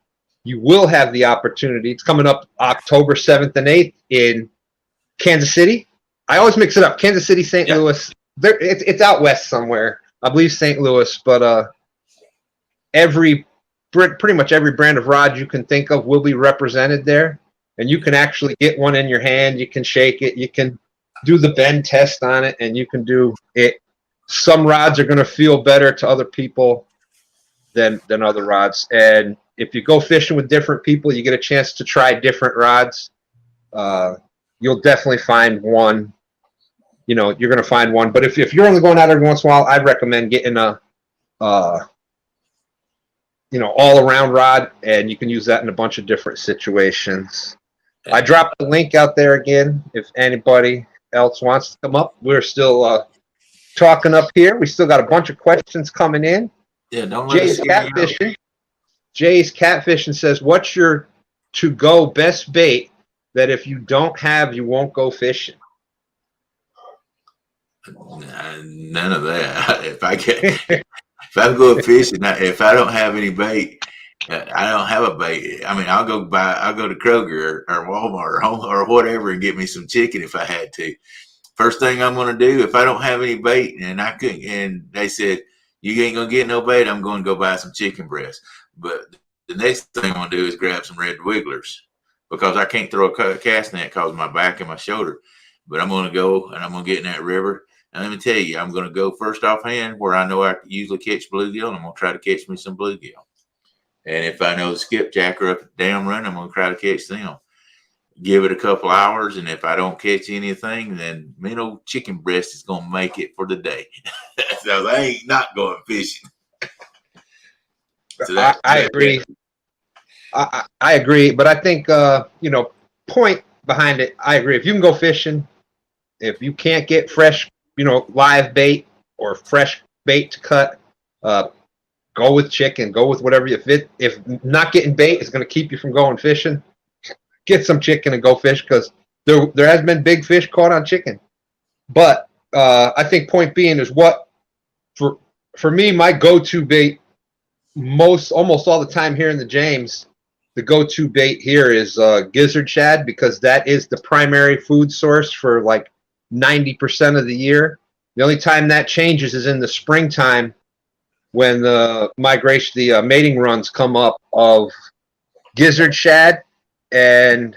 You will have the opportunity. It's coming up October 7th and 8th in Kansas City. I always mix it up. Kansas City, St. Louis. It's out west somewhere. I believe St. Louis, but pretty much every brand of rod you can think of will be represented there, and you can actually get one in your hand. You can shake it. You can do the bend test on it, and you can do it. Some rods are going to feel better to other people than other rods, and if you go fishing with different people, you get a chance to try different rods. You'll definitely find one. You're going to find one. But if you're only going out every once in a while, I'd recommend getting a all-around rod, and you can use that in a bunch of different situations. I dropped the link out there again if anybody else wants to come up. We're still talking up here. We still got a bunch of questions coming in. Yeah, don't let us catfishing. Jay's catfishing says, what's your to-go best bait that if you don't have, you won't go fishing? None of that. If I go fishing, if I don't have any bait, I don't have a bait. I mean, I'll go to Kroger or Walmart or home or whatever and get me some chicken if I had to. First thing I'm going to do, if I don't have any bait and I couldn't, and they said, you ain't going to get no bait, I'm going to go buy some chicken breast. But the next thing I'm going to do is grab some red wigglers because I can't throw a cast net because of my back and my shoulder. But I'm going to go and I'm going to get in that river. And let me tell you, I'm going to go first offhand where I know I usually catch bluegill, and I'm going to try to catch me some bluegill. And if I know the skipjack are up at the dam run, I'm going to try to catch them. Give it a couple hours, and if I don't catch anything, then me old chicken breast is going to make it for the day. So I ain't not going fishing. So I agree. I agree, but I think point behind it. I agree. If you can go fishing, if you can't get fresh, live bait or fresh bait to cut, go with chicken. Go with whatever you fit. If not getting bait is going to keep you from going fishing, get some chicken and go fish because there has been big fish caught on chicken. But I think point being is what for me, my go-to bait almost all the time here in the James, the go-to bait here is gizzard shad because that is the primary food source for like 90% of the year. The only time that changes is in the springtime when the mating runs come up of gizzard shad and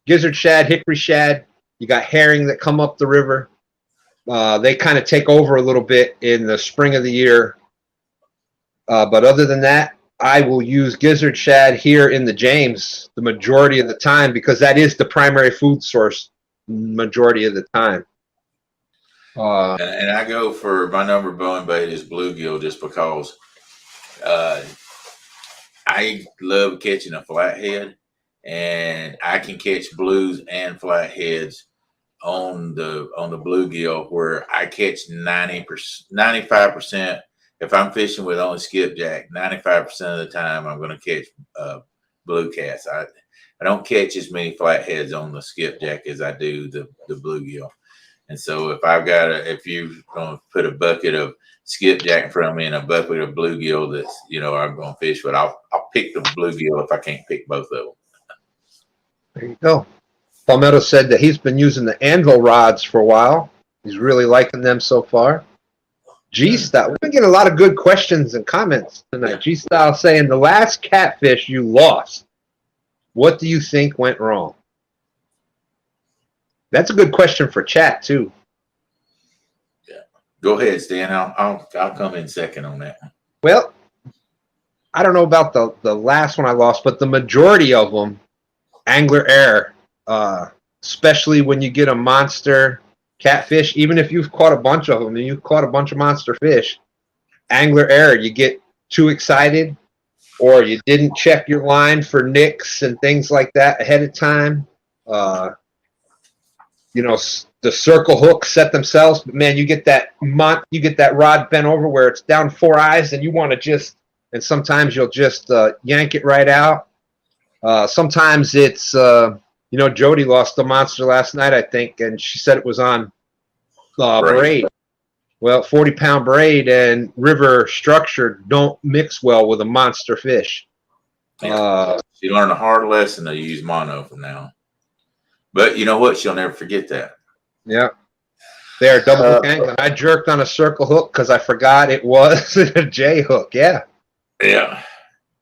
hickory shad. You got herring that come up the river. They kind of take over a little bit in the spring of the year. But other than that, I will use gizzard shad here in the James the majority of the time because that is the primary food source majority of the time. And I go for my number one bait is bluegill just because I love catching a flathead, and I can catch blues and flatheads on the bluegill where I catch 95%. If I'm fishing with only skipjack, 95% of the time I'm going to catch blue cats. I don't catch as many flatheads on the skipjack as I do the bluegill. And so if you're going to put a bucket of skipjack in front of me and a bucket of bluegill that's, I'm going to fish with, I'll pick the bluegill if I can't pick both of them. There you go. Palmetto said that he's been using the anvil rods for a while. He's really liking them so far. G-Style, we've been getting a lot of good questions and comments tonight. Yeah. G-Style saying, the last catfish you lost, what do you think went wrong? That's a good question for chat, too. Yeah. Go ahead, Stan. I'll come in second on that one. Well, I don't know about the last one I lost, but the majority of them, angler error, especially when you get a monster catfish, even if you've caught a bunch of them and you've caught a bunch of monster fish, angler error, you get too excited or you didn't check your line for nicks and things like that ahead of time. The circle hooks set themselves, but man, you get that rod bent over where it's down 4 eyes and you want to and sometimes you'll just yank it right out. Sometimes it's Jody lost a monster last night, I think, and she said it was on braid. Well, 40-pound braid and river structure don't mix well with a monster fish. Yeah. She learned a hard lesson to use mono from now. But you know what? She'll never forget that. Yeah. They are double hook angling. I jerked on a circle hook because I forgot it was a J hook. Yeah. Yeah.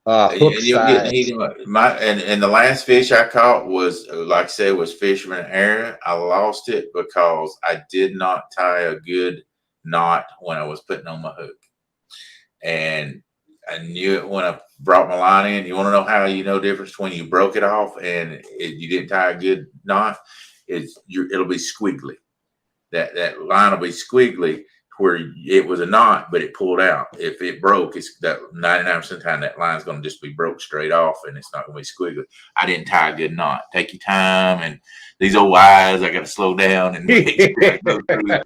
Hook size. And the last fish I caught was, like I said, was fisherman error. I lost it because I did not tie a good knot when I was putting on my hook. And I knew it when I brought my line in. You want to know how you know the difference between you broke it off and you didn't tie a good knot? It'll be squiggly. That line will be squiggly where it was a knot, but it pulled out. If it broke, it's that 99% of the time that line's going to just be broke straight off and it's not going to be squiggly. I didn't tie a good knot. Take your time, and these old eyes, I got to slow down and go through,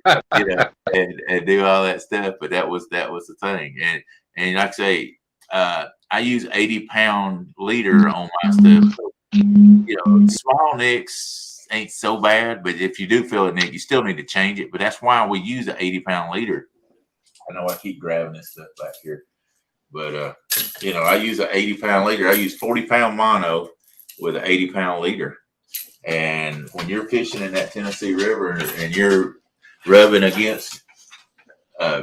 and do all that stuff. But that was the thing. And like I say, I use 80-pound leader on my stuff. So, small nicks, ain't so bad. But if you do feel it, Nick, you still need to change it. But that's why we use an 80-pound leader. I know I keep grabbing this stuff back here, but you know, I use an 80-pound leader. I use 40-pound mono with an 80-pound leader. And when you're fishing in that Tennessee River and you're rubbing against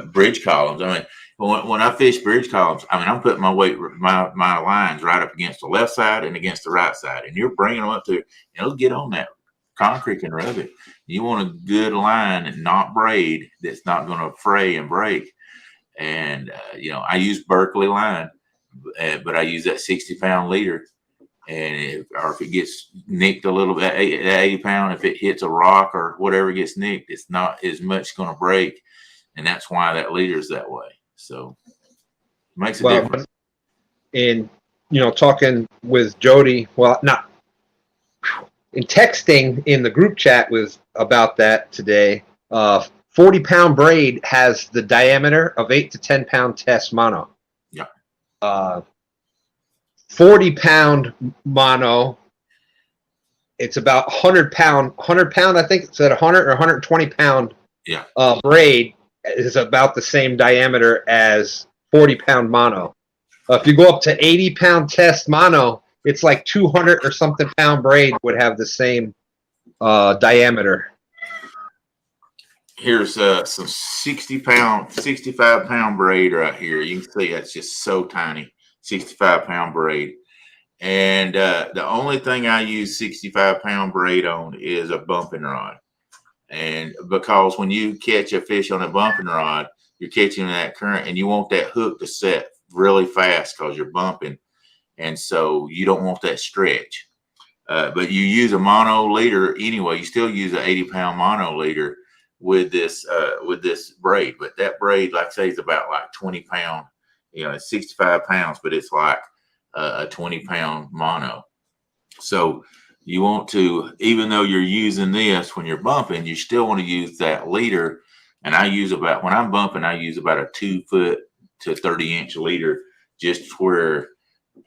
bridge columns, I mean, when I fish bridge columns, I mean, I'm putting my weight, my lines right up against the left side and against the right side, and you're bringing them up to, you know, get on that concrete and rub it. You want a good line and not braid that's not going to fray and break. And you know, I use Berkeley line, but I use that 60-pound leader. And if it gets nicked a little bit, 80-pound, if it hits a rock or whatever gets nicked, it's not as much going to break. And that's why that leader is that way. So it makes a difference. In, you know, talking with Jody, well, not in texting in the group chat was about that today. 40-pound braid has the diameter of 8 to 10-pound test mono. Yeah. 40-pound mono, it's about 100-pound. 100-pound, I think it's at 100 or 120-pound. Yeah. Braid is about the same diameter as 40-pound mono. If you go up to 80-pound test mono, it's like 200 or something pound braid would have the same diameter. Here's some 60-pound, 65-pound braid right here. You can see that's just so tiny, 65-pound braid. And the only thing I use 65-pound braid on is a bumping rod. And because when you catch a fish on a bumping rod, you're catching that current, and you want that hook to set really fast because you're bumping. And so you don't want that stretch. But you use a mono leader anyway. You still use an 80-pound mono leader with this braid. But that braid, like I say, is about like 20-pound. You know, it's 65 pounds, but it's like a 20-pound mono. So you want to, even though you're using this when you're bumping, you still want to use that leader. And I use about, when I'm bumping, I use about a 2-foot to 30-inch leader, just where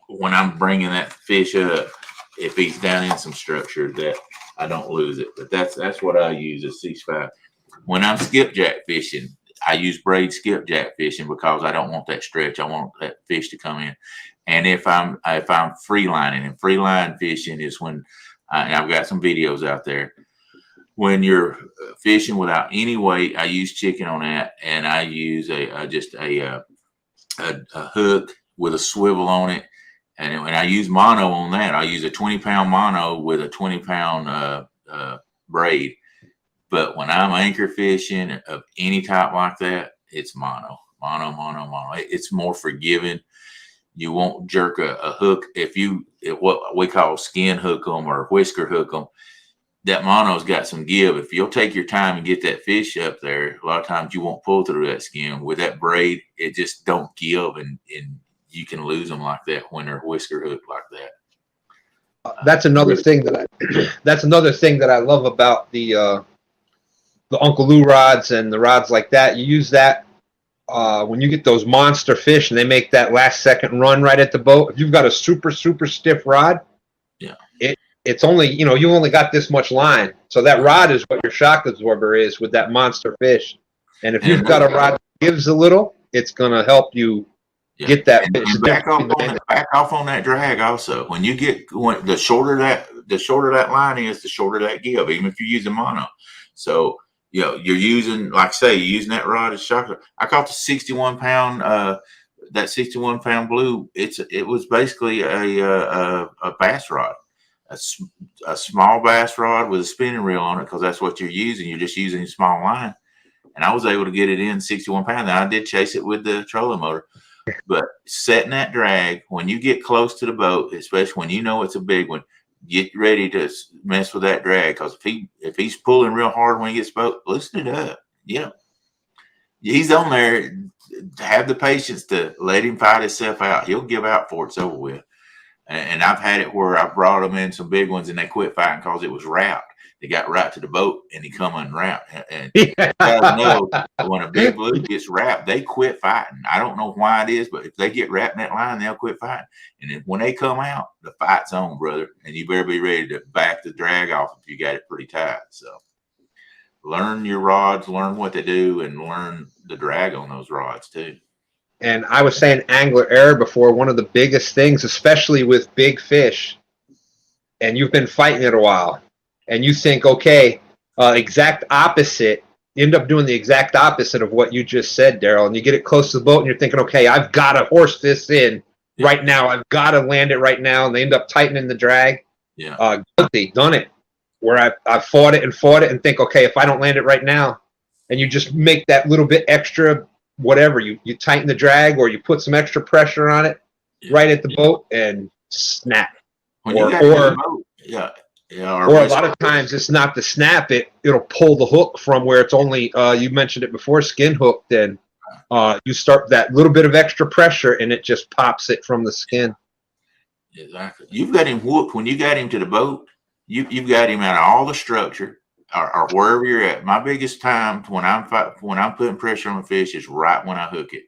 when I'm bringing that fish up, if he's down in some structure, that I don't lose it. But that's what I use is 65. When I'm skipjack fishing, I use braid skipjack fishing because I don't want that stretch. I want that fish to come in. And if I'm free lining, and free line fishing is when and I've got some videos out there. When you're fishing without any weight, I use chicken on that, and I use just a hook with a swivel on it. And when I use mono on that, I use a 20-pound mono with a 20-pound braid. But when I'm anchor fishing of any type like that, it's mono. It's more forgiving. You won't jerk a hook. If what we call skin hook them or whisker hook them, that mono's got some give. If you'll take your time and get that fish up there, a lot of times you won't pull through that skin. With that braid, it just don't give, and you can lose them like that when they're whisker hooked like that. That's another thing that I love about the Uncle Lou rods and the rods like that. You use that when you get those monster fish and they make that last second run right at the boat. If you've got a super stiff rod, yeah, it's only, you know, you only got this much line, so that rod is what your shock absorber is with that monster fish. And if you've got a rod that gives a little, it's going to help you get that fish. And back off on that drag also. When you get the shorter that line is, the shorter that give, even if you're using mono. So you know, you're using, like I say, you're using that rod as shock. I caught the 61-pound, that 61-pound blue. It was basically a bass rod, a small bass rod with a spinning reel on it, because that's what you're using. You're just using a small line. And I was able to get it in 61 pounds. Now I did chase it with the trolling motor, but setting that drag when you get close to the boat, especially when you know it's a big one, get ready to mess with that drag, because if he's pulling real hard when he gets boat, loosen it up. You know, he's on there. Have the patience to let him fight himself out. He'll give out before it's over with. And I've had it where I brought them in some big ones and they quit fighting because it was wrapped. They got right to the boat and he come unwrapped. And you guys know when a big blue gets wrapped, they quit fighting. I don't know why it is, but if they get wrapped in that line, they'll quit fighting. And then when they come out, the fight's on, brother. And you better be ready to back the drag off if you got it pretty tight. So learn your rods, learn what they do, and learn the drag on those rods too. And I was saying angler error before. One of the biggest things, especially with big fish, and you've been fighting it a while, and you think, okay, exact opposite, you end up doing the exact opposite of what you just said, Daryl, and you get it close to the boat and you're thinking, okay, I've got to horse this in right now. I've got to land it right now, and they end up tightening the drag. Yeah. Guilty, done it, where I fought it and think, okay, if I don't land it right now, and you just make that little bit extra, whatever, you tighten the drag or you put some extra pressure on it right at the boat and snap. When you got the boat, or a lot of times it's not the snap, it'll pull the hook from where it's only you mentioned it before, skin hooked, and you start that little bit of extra pressure and it just pops it from the skin. Exactly. You've got him whooped when you got him to the boat. You've got him out of all the structure or wherever you're at. My biggest time when I'm putting pressure on a fish is right when I hook it.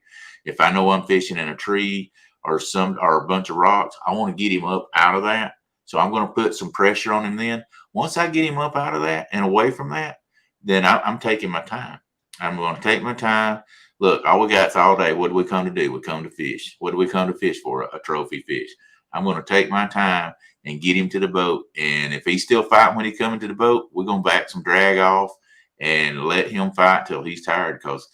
If I know I'm fishing in a tree or a bunch of rocks, I want to get him up out of that. So I'm going to put some pressure on him then. Once I get him up out of that and away from that, then I'm taking my time. I'm going to take my time. Look, all we got all day, what do we come to do? We come to fish. What do we come to fish for? A trophy fish. I'm going to take my time and get him to the boat. And if he's still fighting when he coming to the boat, we're going to back some drag off and let him fight till he's tired, because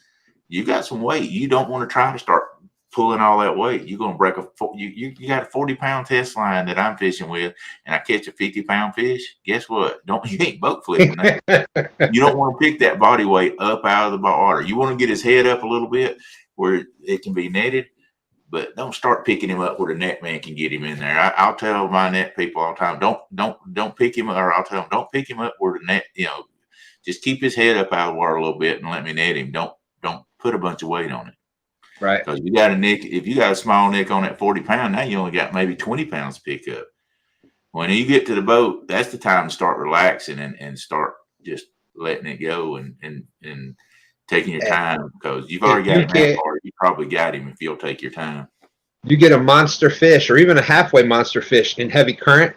you got some weight. You don't want to try to start pulling all that weight. You're going to break you got a 40-pound test line that I'm fishing with, and I catch a 50-pound fish. Guess what? You ain't boat flipping that. You don't want to pick that body weight up out of the water. You want to get his head up a little bit where it can be netted, but don't start picking him up where the net man can get him in there. I'll tell my net people all the time, don't pick him up, or I'll tell them, don't pick him up where the net, just keep his head up out of the water a little bit and let me net him. Don't put a bunch of weight on it. Right. Because you got a nick, if you got a small nick on that 40-pound, now you only got maybe 20 pounds to pick up. When you get to the boat, that's the time to start relaxing and start just letting it go and taking your time, because you've already got him that far. You probably got him if you'll take your time. You get a monster fish or even a halfway monster fish in heavy current,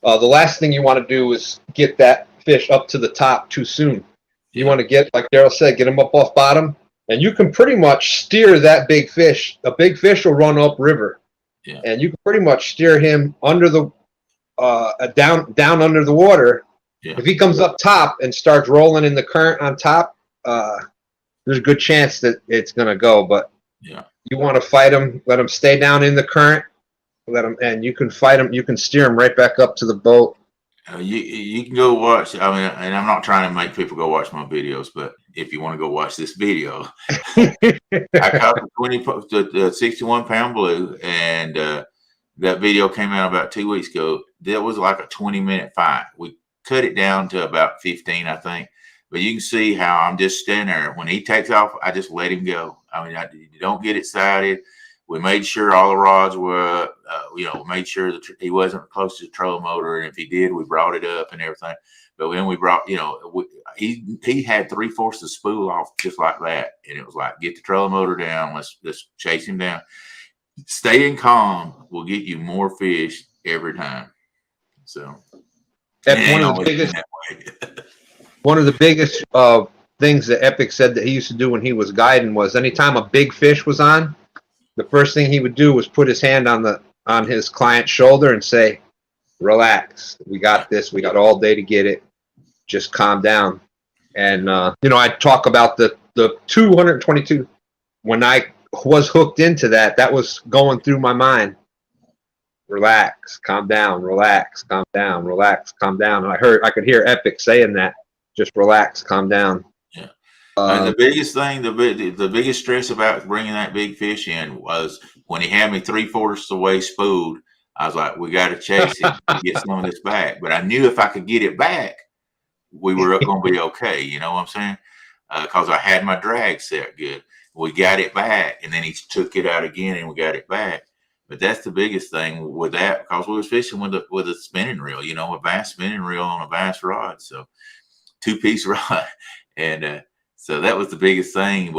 the last thing you want to do is get that fish up to the top too soon. You want to get, like Daryl said, get him up off bottom, and you can pretty much steer that big fish. A big fish will run up river, and you can pretty much steer him under the down under the water. If he comes up top and starts rolling in the current on top, there's a good chance that it's going to go. But you want to fight him, let him stay down in the current, and you can fight him. You can steer him right back up to the boat. You can go watch. I mean, and I'm not trying to make people go watch my videos, but if you want to go watch this video, I caught the 61-pound blue, and that video came out about 2 weeks ago. That was like a 20-minute fight. We cut it down to about 15, I think. But you can see how I'm just standing there. When he takes off, I just let him go. I mean, you don't get excited. We made sure all the rods were, made sure that he wasn't close to the trolling motor. And if he did, we brought it up and everything. But when we brought, he had 3/4 of the spool off just like that. And it was like, get the trolling motor down. Let's chase him down. Staying calm will get you more fish every time. So that's one of the biggest. One of the biggest things that Epic said that he used to do when he was guiding was anytime a big fish was on, the first thing he would do was put his hand on his client's shoulder and say, "Relax, we got this. We got all day to get it. Just calm down." And I talk about the 222. When I was hooked into that, that was going through my mind. Relax, calm down, relax, calm down, relax, calm down. And I could hear Epic saying that. Just relax, calm down. Yeah. And the biggest thing, the biggest stress about bringing that big fish in was when he had me 3/4 of the way spooled. I was like, we got to chase it to get some of this back. But I knew if I could get it back, we were going to be okay. You know what I'm saying? Because I had my drag set good. We got it back, and then he took it out again, and we got it back. But that's the biggest thing with that, because we was fishing with a spinning reel, you know, a bass spinning reel on a bass rod. So 2-piece rod. And so that was the biggest thing,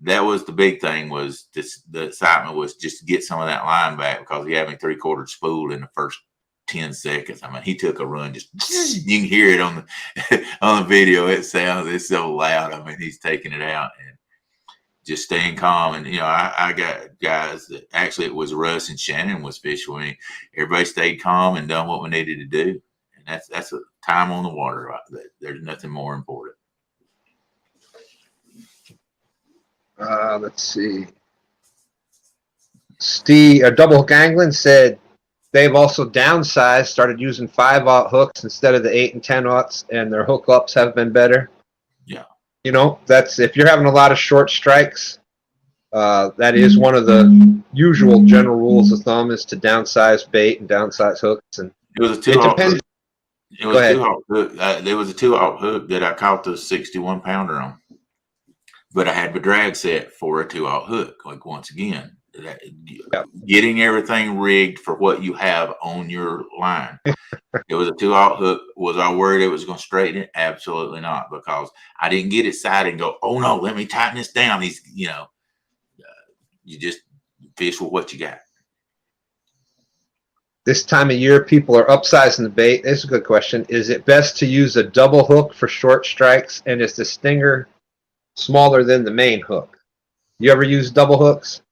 that was the big thing, was this, the excitement was just to get some of that line back, because he had me 3/4 spool in the first 10 seconds. I mean, he took a run, just you can hear it on the on the video. It's so loud. I mean, he's taking it out and just staying calm. And, you know, I got guys that actually, it was Russ and Shannon was fishing with me. Everybody stayed calm and done what we needed to do. And that's a time on the water. Right? There's nothing more important. Let's see. Steve, Double Hook Angling said they've also downsized, started using 5/0 hooks instead of the 8 and 10/0s, and their hookups have been better. Yeah. You know, that's, if you're having a lot of short strikes, that is one of the usual general rules of thumb, is to downsize bait and downsize hooks. And it was a 2/0 hook. It was a 2/0 hook. There was a 2/0 hook that I caught the 61 pounder on, but I had the drag set for a 2/0 hook. Like, once again, getting everything rigged for what you have on your line. It was a 2/0 hook. Was I worried it was going to straighten it? Absolutely not, because I didn't get excited and go, oh no, let me tighten this down. These, you know, you just fish with what you got. This time of year, people are upsizing the bait. This is a good question. Is it best to use a double hook for short strikes, and is the stinger smaller than the main hook? You ever use double hooks?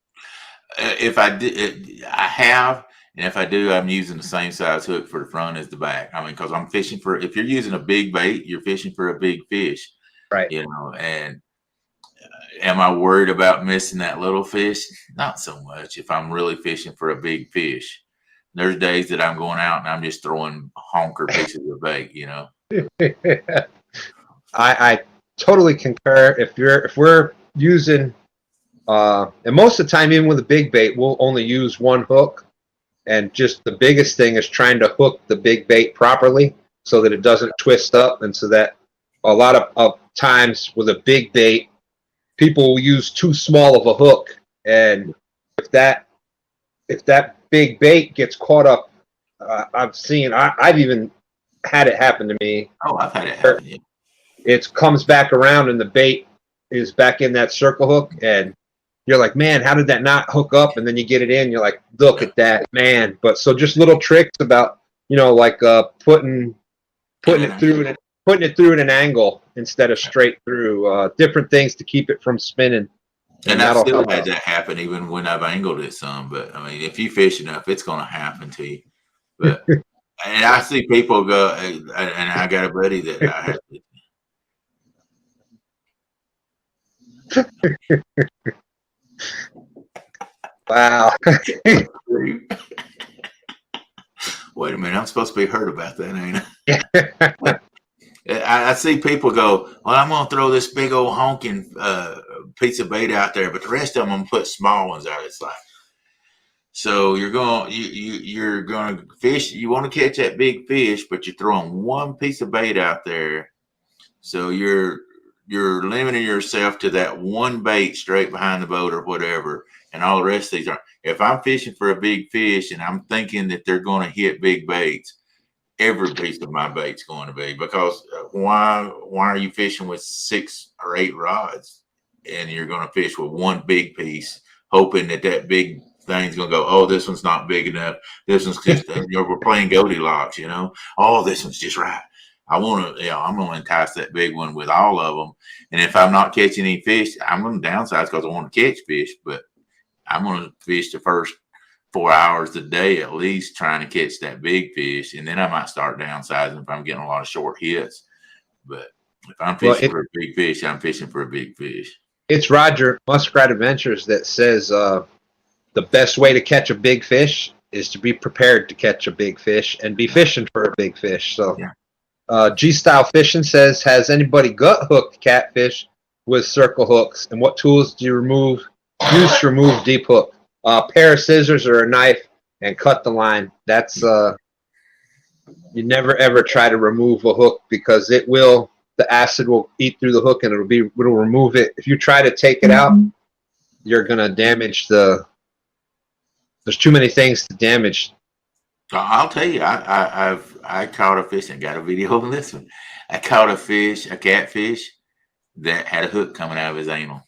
If I did, I have, and if I do, I'm using the same size hook for the front as the back. I mean, because I'm fishing for, if you're using a big bait, you're fishing for a big fish, right? You know, and am I worried about missing that little fish? Not so much. If I'm really fishing for a big fish, there's days that I'm going out and I'm just throwing honker pieces of bait, you know. I totally concur. If we're using, and most of the time, even with a big bait, we'll only use one hook. And just the biggest thing is trying to hook the big bait properly so that it doesn't twist up. And so that a lot of times with a big bait, people will use too small of a hook. And if that big bait gets caught up, I've even had it happen to me. Oh, I've had it happen. Yeah. It comes back around and the bait is back in that circle hook, and you're like, man, how did that not hook up? And then you get it in, you're like, look at that, man. But so just little tricks about, you know, like putting it through at an angle instead of straight through, different things to keep it from spinning. And I've still had that happen even when I've angled it some. But I mean, if you fish enough, it's going to happen to you. But and I see people go, and I got a buddy that I have to. Wow. Wait a minute, I'm supposed to be heard about that, ain't I? I see people go, well, I'm going to throw this big old honking piece of bait out there, but the rest of them I'm going to put small ones out. It's like, so you're going to fish. You want to catch that big fish, but you're throwing one piece of bait out there. So you're limiting yourself to that one bait straight behind the boat or whatever. And all the rest of these aren't. If I'm fishing for a big fish and I'm thinking that they're going to hit big baits, every piece of my bait's going to be, because why are you fishing with 6 or 8 rods and you're going to fish with one big piece, hoping that big thing's going to go, oh, this one's not big enough. This one's just, we're playing Goldilocks, you know, oh, this one's just right. I'm going to entice that big one with all of them. And if I'm not catching any fish, I'm going to downsize because I want to catch fish, but I'm going to fish the first 4 hours a day at least trying to catch that big fish, and then I might start downsizing if I'm getting a lot of short hits. But if I'm fishing for a big fish, I'm fishing for a big fish. It's Roger Muskrat Adventures that says the best way to catch a big fish is to be prepared to catch a big fish and be fishing for a big fish. So G-Style Fishing says, has anybody gut hooked catfish with circle hooks, and what tools do you use to remove deep hook? A pair of scissors or a knife and cut the line. That's you never ever try to remove a hook, because the acid will eat through the hook and it'll remove it. If you try to take it out, you're gonna damage the There's too many things to damage. I'll tell you, I caught a fish and got a video of this one. I caught a catfish that had a hook coming out of his anal.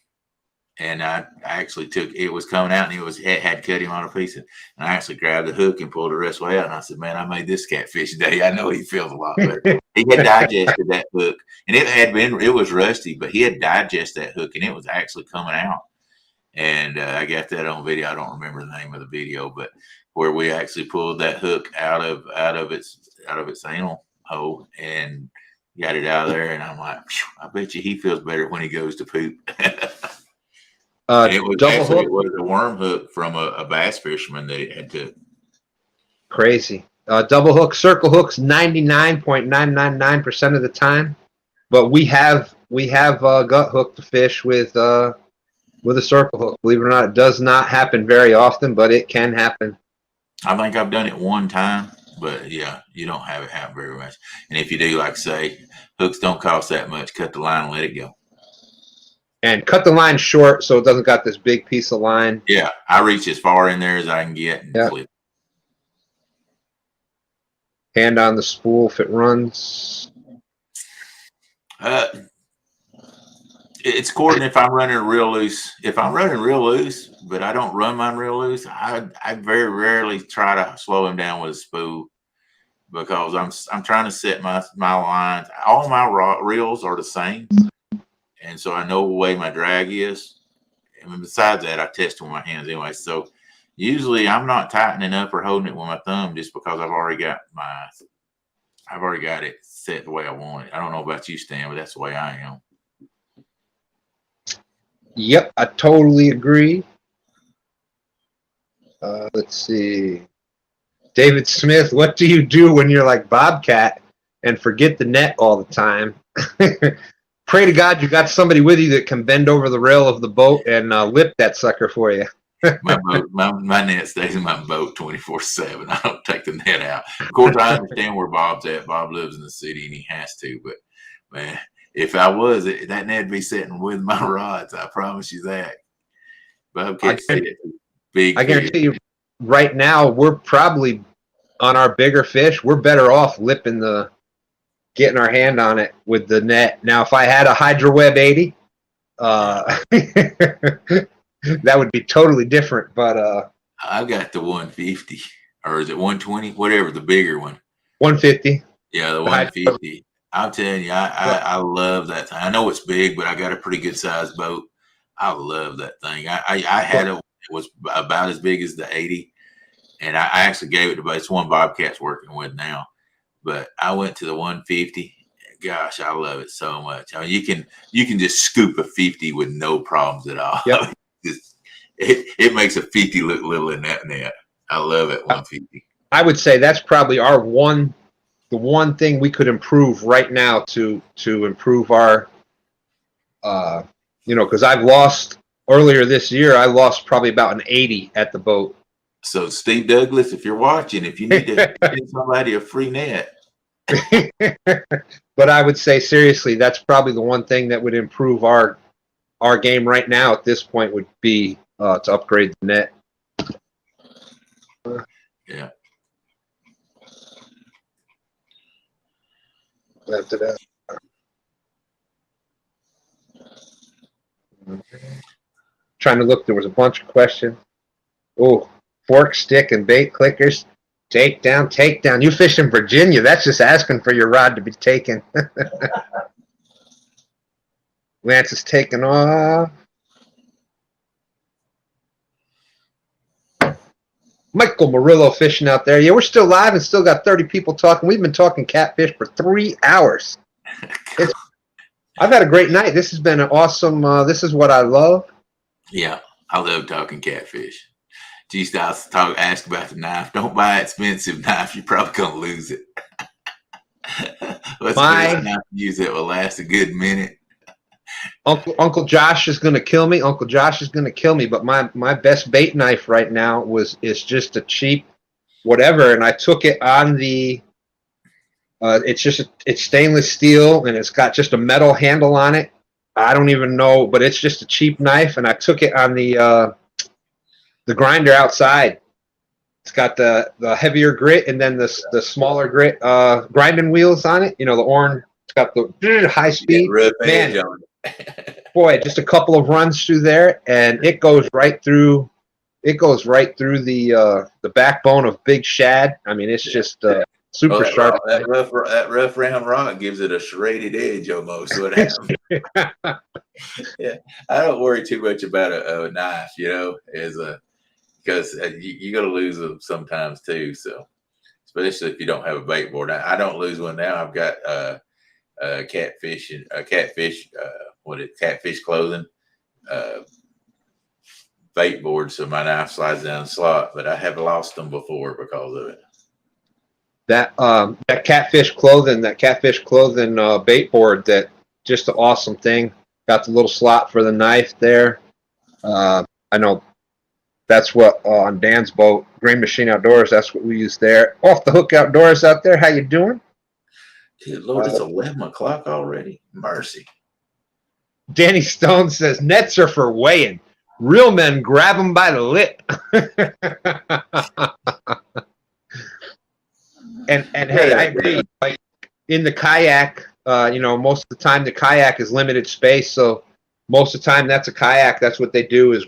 And I actually it was coming out and it had cut him on a piece. And I actually grabbed the hook and pulled the rest way out. And I said, man, I made this catfish day. I know he feels a lot better. He had digested that hook, and it was rusty, but he had digested that hook and it was actually coming out. And I got that on video. I don't remember the name of the video, but where we actually pulled that hook out of its anal hole and got it out of there. And I'm like, I bet you he feels better when he goes to poop. It was a worm hook from a bass fisherman that it had took. Crazy. Double hook, circle hooks, 99.999% of the time. But we have gut hooked the fish with a circle hook. Believe it or not, it does not happen very often, but it can happen. I think I've done it one time, but yeah, you don't have it happen very much. And if you do, like say, hooks don't cost that much. Cut the line and let it go. And cut the line short so it doesn't got this big piece of line. Yeah, I reach as far in there as I can get and flip. Hand on the spool if it runs. It's according if I'm running real loose. If I'm running real loose, but I don't run mine real loose, I very rarely try to slow him down with a spool because I'm trying to set my lines. All my reels are the same, and so I know the way my drag is. And besides that, I test them with my hands anyway. So usually I'm not tightening up or holding it with my thumb just because I've already got it set the way I want it. I don't know about you, Stan, but that's the way I am. Yep, I totally agree. Let's see. David Smith, what do you do when you're like Bobcat and forget the net all the time? Pray to God you got somebody with you that can bend over the rail of the boat and lip that sucker for you. my net stays in my boat 24/7. I don't take the net out. Of course, I understand where Bob's at. Bob lives in the city and he has to, but man, if I was, that net'd be sitting with my rods. I promise you that. Bobcat's big. I guarantee you, right now we're probably on our bigger fish. We're better off getting our hand on it with the net. Now, if I had a Hydra Web 80, that would be totally different. But I've got the 150, or is it 120? Whatever, the bigger one. 150. Yeah, the 150. I'm telling you, I love that thing. I know it's big, but I got a pretty good sized boat. I love that thing. I had it was about as big as the 80, and I actually gave it to it's one Bobcat's working with now. But I went to the 150. Gosh, I love it so much. I mean, you can just scoop a 50 with no problems at all. Yep. It makes a 50 look little in that net. I love it. 150. I would say that's probably the one thing we could improve right now to improve our, because I've lost earlier this year. I lost probably about an 80 at the boat. So Steve Douglas, if you're watching, if you need to give somebody a free net. But I would say seriously, that's probably the one thing that would improve our game right now at this point would be to upgrade the net. Yeah. Left it out. Trying to look, there was a bunch of questions. Oh, fork, stick, and bait clickers. Takedown. You fish in Virginia. That's just asking for your rod to be taken. Lance is taking off. Michael Murillo fishing out there. Yeah, we're still live and still got 30 people talking. We've been talking catfish for 3 hours. I've had a great night. This has been an awesome. This is what I love. Yeah, I love talking catfish. Geez, I ask about the knife. Don't buy an expensive knife. You're probably going to lose it. What's the best knife to use that will last a good minute? Uncle Josh is going to kill me. Uncle Josh is going to kill me. But my best bait knife right now is just a cheap whatever, and I took it on the. It's stainless steel and it's got just a metal handle on it. I don't even know, but it's just a cheap knife, and I took it on the grinder outside, It's got the heavier grit and then the smaller grit grinding wheels on it. You know, the orange. It's got the high speed. Rough edge Man, on it. boy, just a couple of runs through there, and it goes right through. It goes right through the backbone of big shad. I mean, it's just super Well, sharp. that rough round rock gives it a serrated edge almost. What happens? Yeah, I don't worry too much about a knife, you know, because you're gonna lose them sometimes too. So especially if you don't have a bait board. I don't lose one now. I've got catfish catfish clothing bait board, so my knife slides down the slot. But I have lost them before because of it. That catfish clothing bait board, that just an awesome thing. Got the little slot for the knife there. I know that's what on Dan's boat, Green Machine Outdoors. That's what we use there. Off the Hook Outdoors out there. How you doing? Good Lord, it's 11 o'clock already. Mercy. Danny Stone says nets are for weighing. Real men grab them by the lip. and hey, I agree. Like in the kayak, you know, most of the time the kayak is limited space, so most of the time that's a kayak. That's what they do is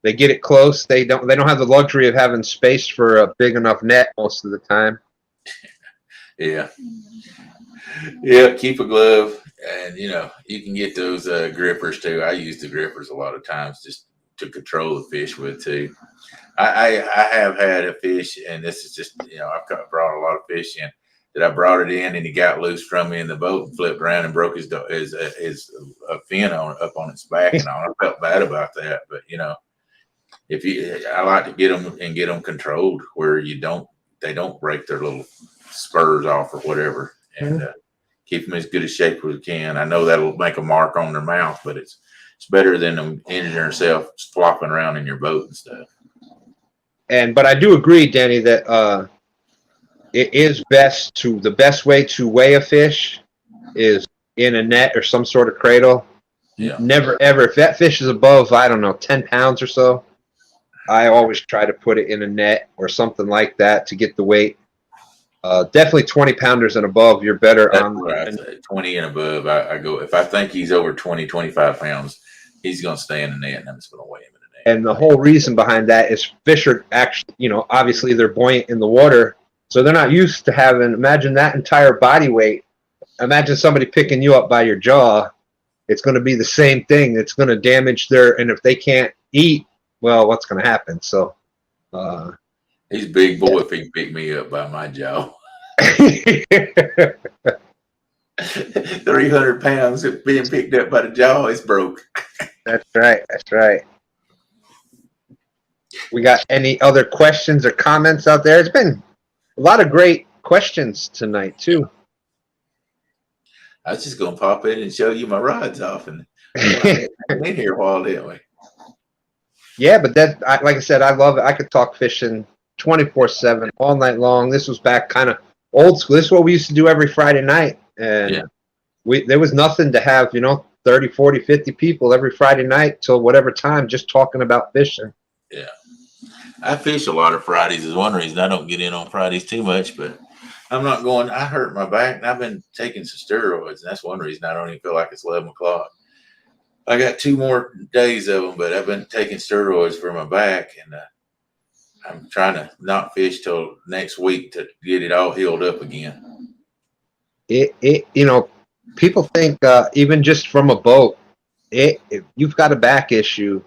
they get it close. They don't have the luxury of having space for a big enough net most of the time. Yeah. Yeah, keep a glove, and you know you can get those grippers too. I use the grippers a lot of times just to control the fish with too. I have had a fish, and this is just, you know, I've brought a lot of fish in that I brought it in, and he got loose from me in the boat and flipped around and broke his fin up on its back, and all. I felt bad about that, but you know, I like to get them controlled where they don't break their little spurs off or whatever, and keep them as good a shape as we can. I know that'll make a mark on their mouth, but it's better than them injuring themselves flopping around in your boat and stuff. But I do agree, Danny, that it is the best way to weigh a fish is in a net or some sort of cradle. Yeah. Never ever, if that fish is above, I don't know, 10 pounds or so, I always try to put it in a net or something like that to get the weight. Definitely 20 pounders and above, you're better. That's on what I say. 20 and above, I go. If I think he's over 20, 25 pounds, he's going to stay in the net, and I'm just going to weigh him in the net. And the whole reason behind that is fish are actually, you know, obviously they're buoyant in the water, so they're not used to having, imagine that entire body weight. Imagine somebody picking you up by your jaw. It's going to be the same thing. It's going to damage and if they can't eat, well, what's going to happen? So, he's a big boy if he can pick me up by my jaw. 300 pounds of being picked up by the jaw is broke. That's right. That's right. We got any other questions or comments out there? It's been a lot of great questions tonight, too. I was just going to pop in and show you my rods off, and I've been here a while, didn't we? Yeah, but like I said, I love it. I could talk fishing 24/7 all night long. This was back kind of old school. This is what we used to do every Friday night. And there was nothing to have, you know, 30, 40, 50 people every Friday night till whatever time just talking about fishing. Yeah. I fish a lot of Fridays is one reason I don't get in on Fridays too much, but I'm not going. I hurt my back, and I've been taking some steroids, and that's one reason I don't even feel like it's 11 o'clock. I got 2 more days of them, but I've been taking steroids for my back, and I'm trying to not fish till next week to get it all healed up again. You know, people think even just from a boat, if you've got a back issue,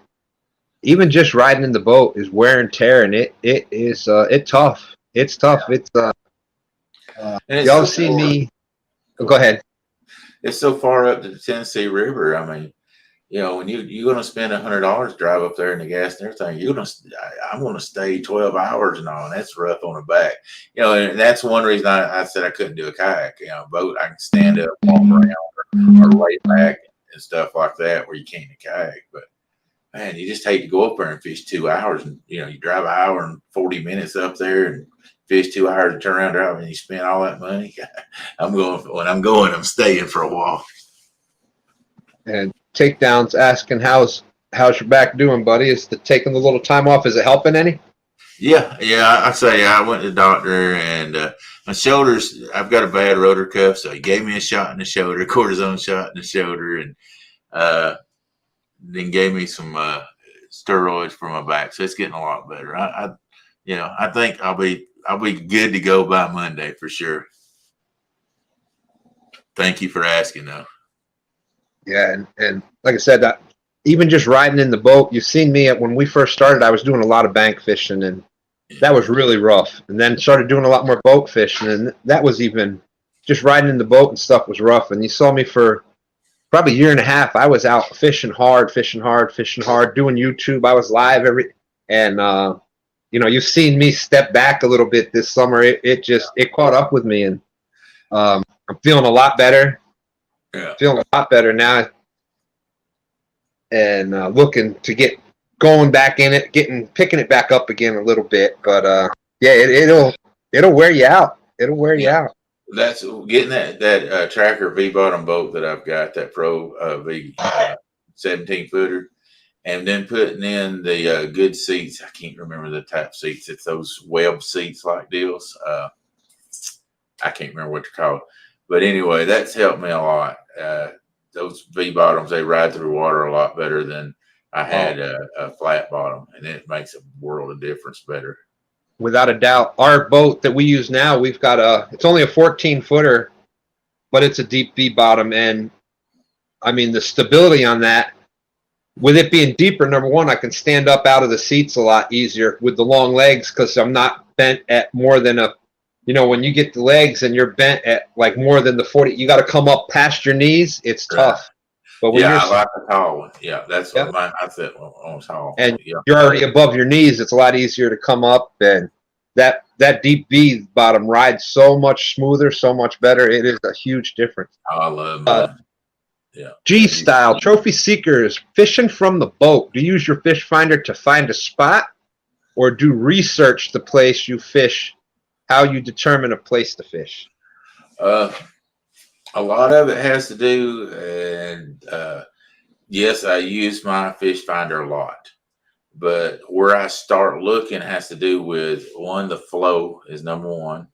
even just riding in the boat is wear and tear, and it's tough. It's tough. Y'all see me. Go ahead. It's so far up to the Tennessee River. I mean, you know, when you're going to spend $100 to drive up there in the gas and everything, I'm going to stay 12 hours and all, and that's rough on the back. You know, and that's one reason I said I couldn't do a kayak. You know, a boat, I can stand up, walk around, or lay back and stuff like that where you can't in a kayak. But, man, you just hate to go up there and fish 2 hours. And, you know, you drive an hour and 40 minutes up there and fish 2 hours and turn around driving, and you spend all that money. When I'm going, I'm staying for a while. And Takedown's asking, how's your back doing, buddy? Is taking the little time off, is it helping any? Yeah. I say I went to the doctor and my shoulders. I've got a bad rotor cuff, so he gave me a shot in the shoulder, cortisone shot in the shoulder, and uh, then gave me some steroids for my back. So it's getting a lot better. I think I'll be good to go by Monday for sure. Thank you for asking, though. Yeah, and like I said, even just riding in the boat, you've seen me when we first started. I was doing a lot of bank fishing, and that was really rough. And then started doing a lot more boat fishing, and that was even just riding in the boat and stuff was rough. And you saw me for probably a year and a half. I was out fishing hard, doing YouTube. I was live and you've seen me step back a little bit this summer. It caught up with me, and I'm feeling a lot better. Yeah. Feeling a lot better now, and looking to get going back in it, picking it back up again a little bit. But yeah, it'll wear you out. It'll wear you out. That's getting that tracker V bottom boat that I've got, that Pro V 17 footer, and then putting in the good seats. I can't remember the type seats. It's those web seats like deals. I can't remember what they're called, but anyway, that's helped me a lot. Those V bottoms, they ride through water a lot better than I had a flat bottom, and it makes a world of difference better. Without a doubt. Our boat that we use now, we've got it's only a 14 footer, but it's a deep V bottom. And I mean, the stability on that, with it being deeper, number one, I can stand up out of the seats a lot easier with the long legs because I'm not bent at more than when you get the legs and you're bent at like more than the 40, you got to come up past your knees. It's tough. But when I like the tall one. Yeah, that's what I said on tall. And you're already above your knees. It's a lot easier to come up, and that deep V bottom rides so much smoother, so much better. It is a huge difference. I love it. G style trophy seekers fishing from the boat. Do you use your fish finder to find a spot, or do research the place you fish? How you determine a place to fish? A lot of it has to do, and yes, I use my fish finder a lot, but where I start looking has to do with one, the flow is number one,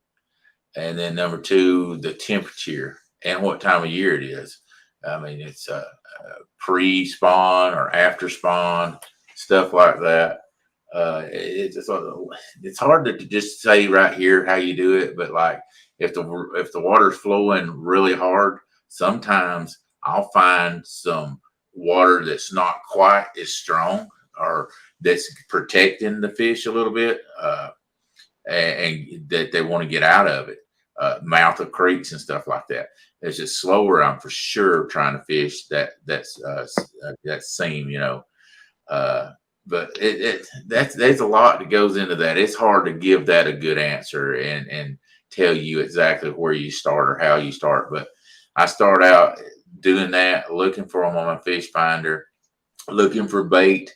and then number two, the temperature and what time of year it is. I mean, it's pre-spawn or after spawn, stuff like that. It's hard to just say right here how you do it, but like if the water's flowing really hard, sometimes I'll find some water that's not quite as strong or that's protecting the fish a little bit, and that they want to get out of it. Mouth of creeks and stuff like that. It's just slower. I'm for sure trying to fish that seam, but there's a lot that goes into that. It's hard to give that a good answer and tell you exactly where you start or how you start. But I start out doing that, looking for them on my fish finder, looking for bait.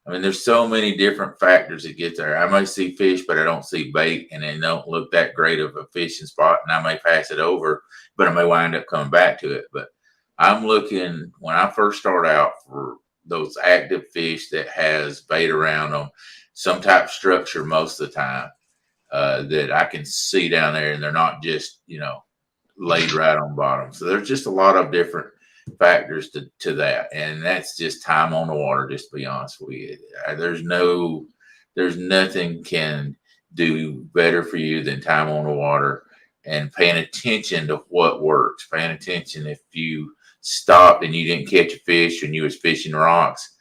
I mean, there's so many different factors that get there. I may see fish, but I don't see bait, and they don't look that great of a fishing spot, and I may pass it over, but I may wind up coming back to it. But I'm looking, when I first start out, for those active fish that has bait around them, some type of structure most of the time, that I can see down there, and they're not just, laid right on bottom. So there's just a lot of different factors to that, and that's just time on the water, just to be honest with you. There's nothing can do better for you than time on the water and paying attention to what works. Paying attention, if you stopped and you didn't catch a fish and you was fishing rocks,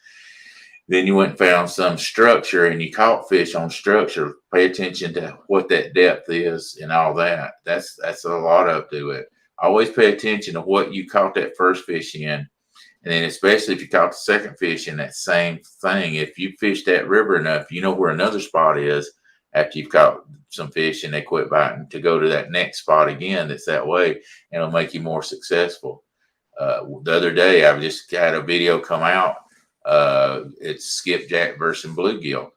then you went and found some structure and you caught fish on structure. Pay attention to what that depth is and all that. That's a lot up to it. Always pay attention to what you caught that first fish in. And then especially if you caught the second fish in that same thing, if you fish that river enough, you know where another spot is after you've caught some fish and they quit biting, to go to that next spot again that's that way, and it'll make you more successful. The other day, I've just had a video come out. It's skipjack versus bluegill.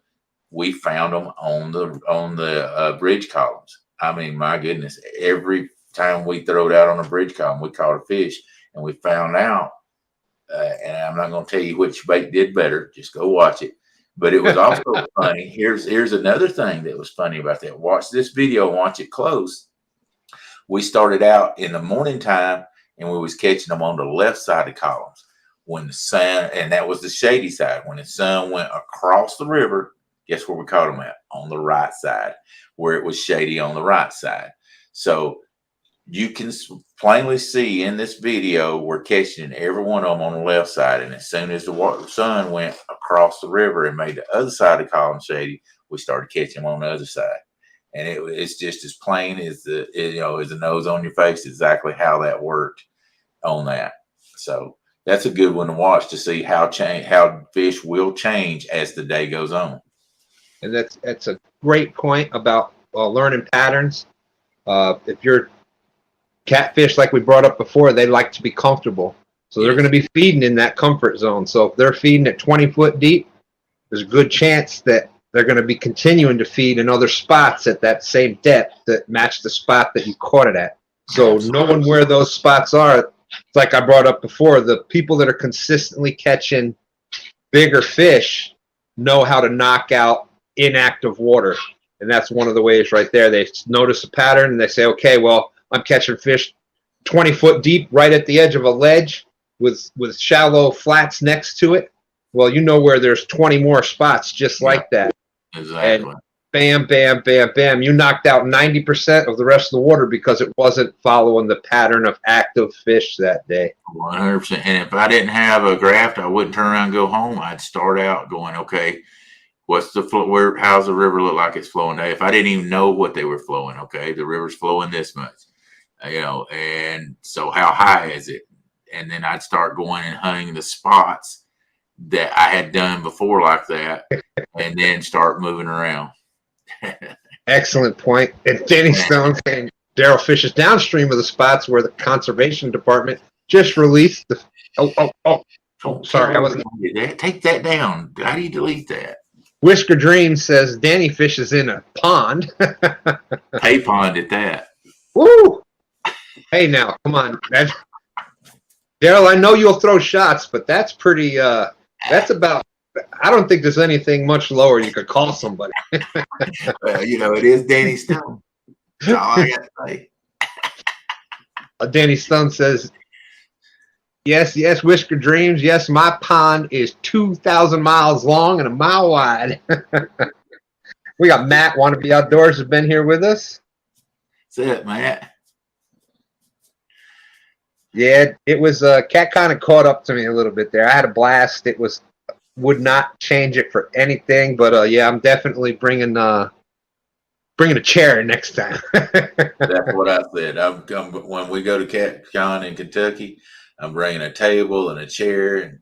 We found them on the bridge columns. I mean, my goodness, every time we throw it out on a bridge column, we caught a fish, and we found out. And I'm not going to tell you which bait did better. Just go watch it. But it was also funny. Here's another thing that was funny about that. Watch this video, watch it close. We started out in the morning time and we was catching them on the left side of the columns. When the sun, and that was the shady side. When the sun went across the river, guess where we caught them at? On the right side, where it was shady on the right side. So you can plainly see in this video, we're catching every one of them on the left side. And as soon as the sun went across the river and made the other side of the column shady, we started catching them on the other side. And it's just as plain as as the nose on your face, exactly how that worked on that. So that's a good one to watch to see how fish will change as the day goes on. And that's a great point about learning patterns. If you're catfish, like we brought up before, they like to be comfortable. So they're going to be feeding in that comfort zone. So if they're feeding at 20 foot deep, there's a good chance that they're going to be continuing to feed in other spots at that same depth that match the spot that you caught it at. So knowing where those spots are, like I brought up before, the people that are consistently catching bigger fish know how to knock out inactive water. And that's one of the ways right there. They notice a pattern and they say, okay, well, I'm catching fish 20 foot deep right at the edge of a ledge with shallow flats next to it. Well, you know where there's 20 more spots just like that. Exactly. And bam, bam, bam, bam. You knocked out 90% of the rest of the water because it wasn't following the pattern of active fish that day. 100%. And if I didn't have a graft, I wouldn't turn around and go home. I'd start out going, okay, how's the river look like it's flowing today? If I didn't even know what they were flowing, okay, the river's flowing this much, and so how high is it? And then I'd start going and hunting the spots that I had done before like that, and then start moving around. Excellent point. And Danny Stone saying Daryl fishes downstream of the spots where the conservation department just released the. Sorry, I wasn't. Take that down. How do you delete that? Whisker Dream says Danny fishes in a pond. Hay pond at that. Woo! Hey, now, come on, Daryl. I know you'll throw shots, but that's pretty. That's about. I don't think there's anything much lower you could call somebody. Well, it is Danny Stone. That's all I got to say. Danny Stone says, yes, Whisker Dreams. Yes, my pond is 2,000 miles long and a mile wide. We got Matt, Want to Be Outdoors, has been here with us. That's it, Matt. Yeah, it was Cat kind of caught up to me a little bit there. I had a blast. It would not change it for anything, but yeah, I'm definitely bringing a chair next time. That's what I said. When we go to CatCon in Kentucky, I'm bringing a table and a chair, and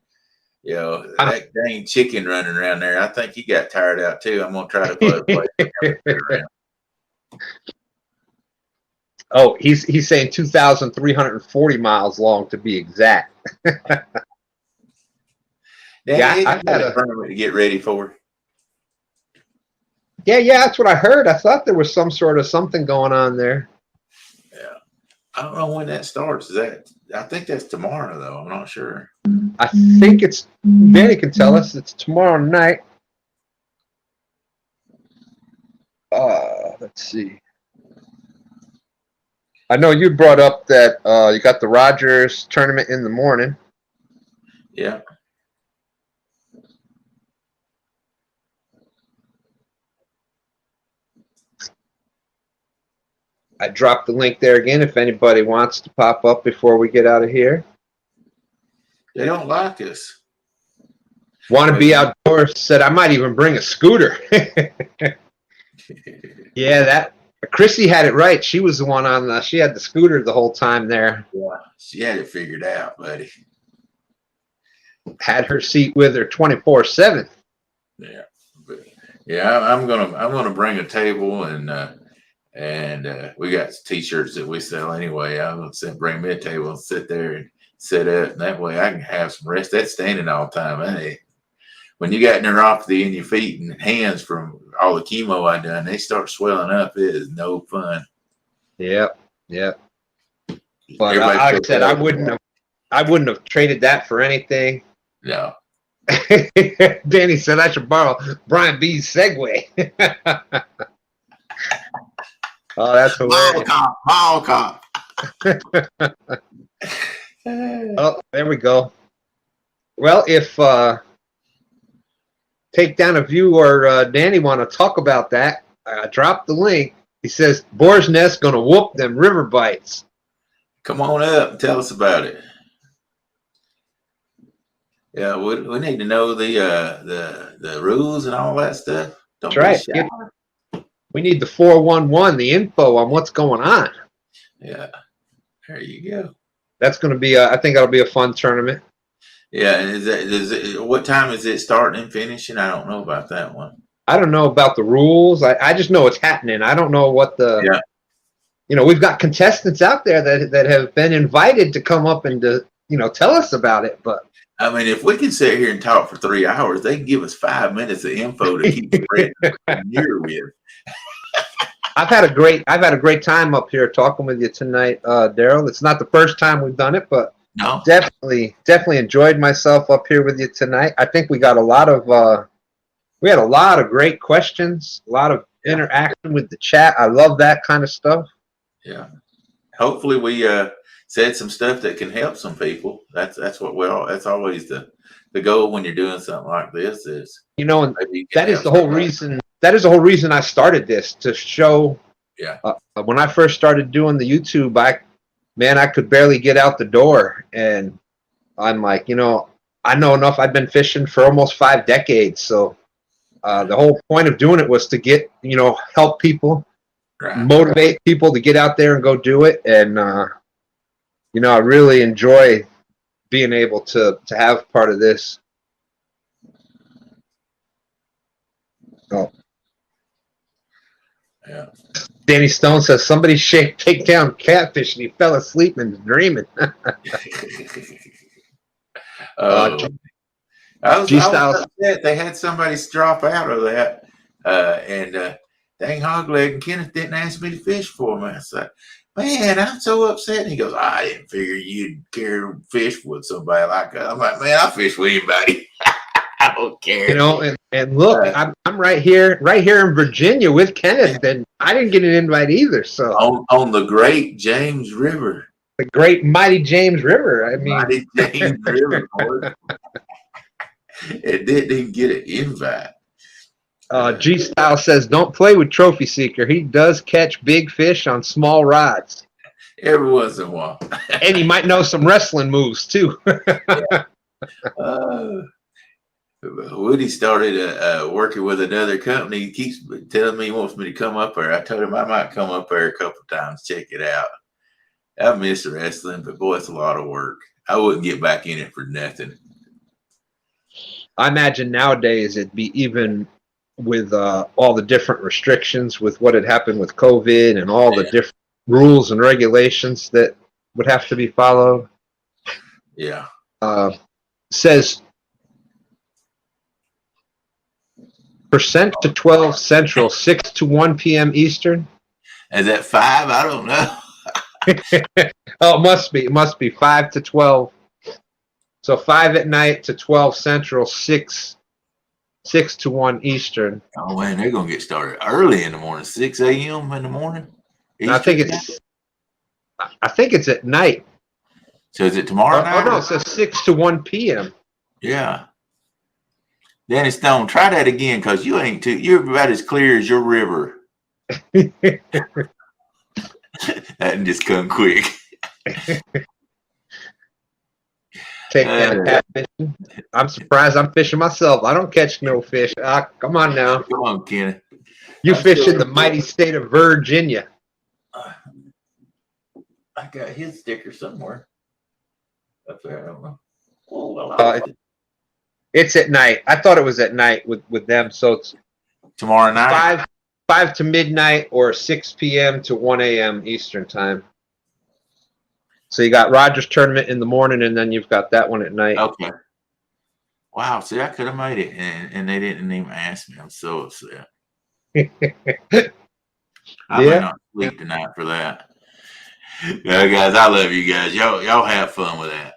that dang chicken running around there. I think he got tired out too. I'm gonna try to play around. Oh, he's saying 2,340 miles long to be exact. Yeah, I had a tournament to get ready for. Yeah, that's what I heard. I thought there was some sort of something going on there. Yeah, I don't know when that starts. I think that's tomorrow, though. I'm not sure. I think it's. Danny can tell us. It's tomorrow night. Let's see. I know you brought up that you got the Rogers tournament in the morning. Yeah. I dropped the link there again if anybody wants to pop up before we get out of here. They don't like us. Want to Be Outdoors said I might even bring a scooter. Yeah, that Chrissy had it right. She was the one on she had the scooter the whole time there. Yeah, she had it figured out, buddy. Had her seat with her 24/7. Yeah, but yeah, I'm gonna bring a table and we got T-shirts that we sell anyway. I'm gonna bring me a table and sit there and set up, and that way I can have some rest. That's standing all the time. When you got neuropathy in your feet and hands from all the chemo I done, they start swelling up. It is no fun. Yep. But like I said, I wouldn't have traded that for anything. No. Danny said I should borrow Brian B's Segway. Oh, that's hilarious. Mall cop. Oh, there we go. Well, if Take Down a View or Danny want to talk about that, drop the link. He says Boar's Nest gonna whoop them river bites. Come on up and tell us about it. Yeah, we need to know the rules and all that stuff. Don't That's be right. shy. We need the 411, the info on what's going on. Yeah, there you go. That's going to be, I think that'll be a fun tournament. Yeah, and what time is it starting and finishing? I don't know about that one. I don't know about the rules. I just know it's happening. I don't know what Yeah. We've got contestants out there that have been invited to come up and to, tell us about it. But I mean, if we can sit here and talk for 3 hours, they can give us 5 minutes of info to keep spreading near with. I've had a great time up here talking with you tonight, Daryl. It's not the first time we've done it, but No, definitely enjoyed myself up here with you tonight. I think we got we had a lot of great questions, a lot of interaction with the chat. I love that kind of stuff. yeah. Hopefully, we said some stuff that can help some people. That's what that's always the goal when you're doing something like this is. And maybe that is the whole reason. That is the whole reason I started this, to show. Yeah. When I first started doing the YouTube, I could barely get out the door, and I'm like, I know enough. I've been fishing for almost 5 decades, so the whole point of doing it was to get, help people, Right. motivate people to get out there and go do it, and I really enjoy being able to have part of this. Oh. Yeah. Danny Stone says somebody take down Catfish and he fell asleep and dreaming. I was upset they had somebody drop out of that, and dang Hogleg and Kenneth didn't ask me to fish for me. I said, man, I'm so upset. And he goes, I didn't figure you'd care to fish with somebody like that. I'm like, man, I fish with anybody. I don't care. And look, I'm right here in Virginia with Kenneth, and I didn't get an invite either. So on the Great James River, the Great Mighty James River. I mean, Mighty James River, boy. It didn't even get an invite. G Style says, don't play with Trophy Seeker. He does catch big fish on small rods. Every once in a while. And he might know some wrestling moves too. Woody started working with another company. He keeps telling me he wants me to come up there. I told him I might come up there a couple of times, check it out. I miss wrestling, but boy, it's a lot of work. I wouldn't get back in it for nothing. I imagine nowadays it'd be, even with all the different restrictions with what had happened with COVID and all the different rules and regulations that would have to be followed. Yeah. Says percent to 12 Central, 6 to 1 p.m. Eastern. Is that 5? I don't know. Oh, it must be 5 to 12. So 5 at night to 12 Central, 6 to 1 Eastern. Oh man, they're gonna get started early in the morning, 6 a.m. in the morning. I think it's at night. So is it tomorrow night? Oh no, it says 6 to 1 p.m. Yeah. Danny Stone, try that again, because you're about as clear as your river. That didn't just come quick. Take that catfishing. I'm surprised I'm fishing myself. I don't catch no fish. Come on now. Come on, Kenny. You fish in the mighty state of Virginia. I got his sticker somewhere up there. I don't know. Oh, well, it's at night. I thought it was at night with them. So it's tomorrow night, 5 to midnight or 6 p.m. to 1 a.m. Eastern time. So you got Rogers tournament in the morning, and then you've got that one at night. Okay. Wow. See, I could have made it, and they didn't even ask me. I'm so upset. I may not sleep tonight for that. Yeah, guys, I love you guys. Y'all have fun with that.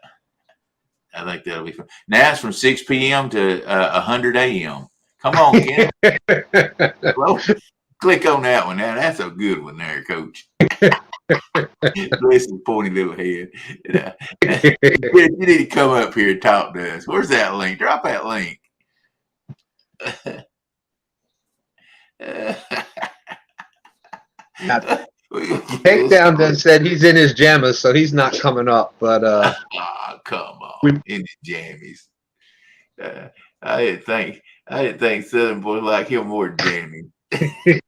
I think that'll be fun. Now it's from 6 p.m. to 100 a.m. Come on, Ken. Well, click on that one. Now that's a good one there, Coach. Bless his pointy little head. You need to come up here and talk to us. Where's that link? Drop that link. Takedown done said he's in his jammies, so he's not coming up. But come on, in the jammies. I didn't think Southern boys like him more than jammies.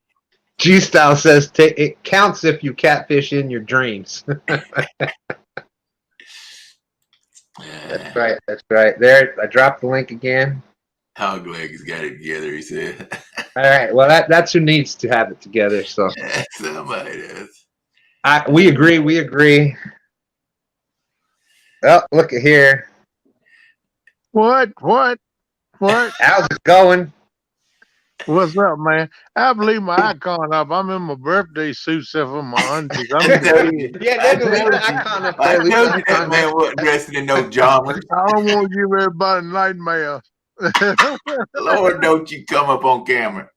G-Style says it counts if you catfish in your dreams. That's right. That's right. There, I dropped the link again. Hogleg has got it together, he said. All right. Well, that's who needs to have it together. So somebody does. We agree. We agree. Oh, look at here. What? How's it going? What's up, man? I believe my icon up. I'm in my birthday suit, except for my undies. I'm in the bed. Yeah, they leave the icon up I there. told you that man wasn't dressed in no joggers. I don't want to give everybody nightmares. Lord, don't you come up on camera.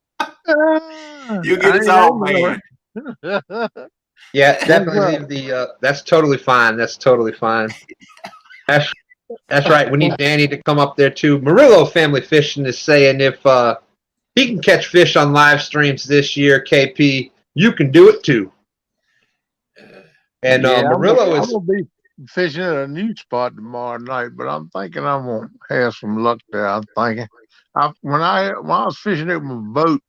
You get us all, man. Yeah, definitely leave the. That's totally fine. That's totally fine. That's right. We need Danny to come up there too. Murillo Family Fishing is saying if he can catch fish on live streams this year, KP, you can do it too. And Murillo is. I'm gonna be fishing at a new spot tomorrow night, but I'm thinking I'm gonna have some luck there. I'm thinking, when I was fishing it with my boat,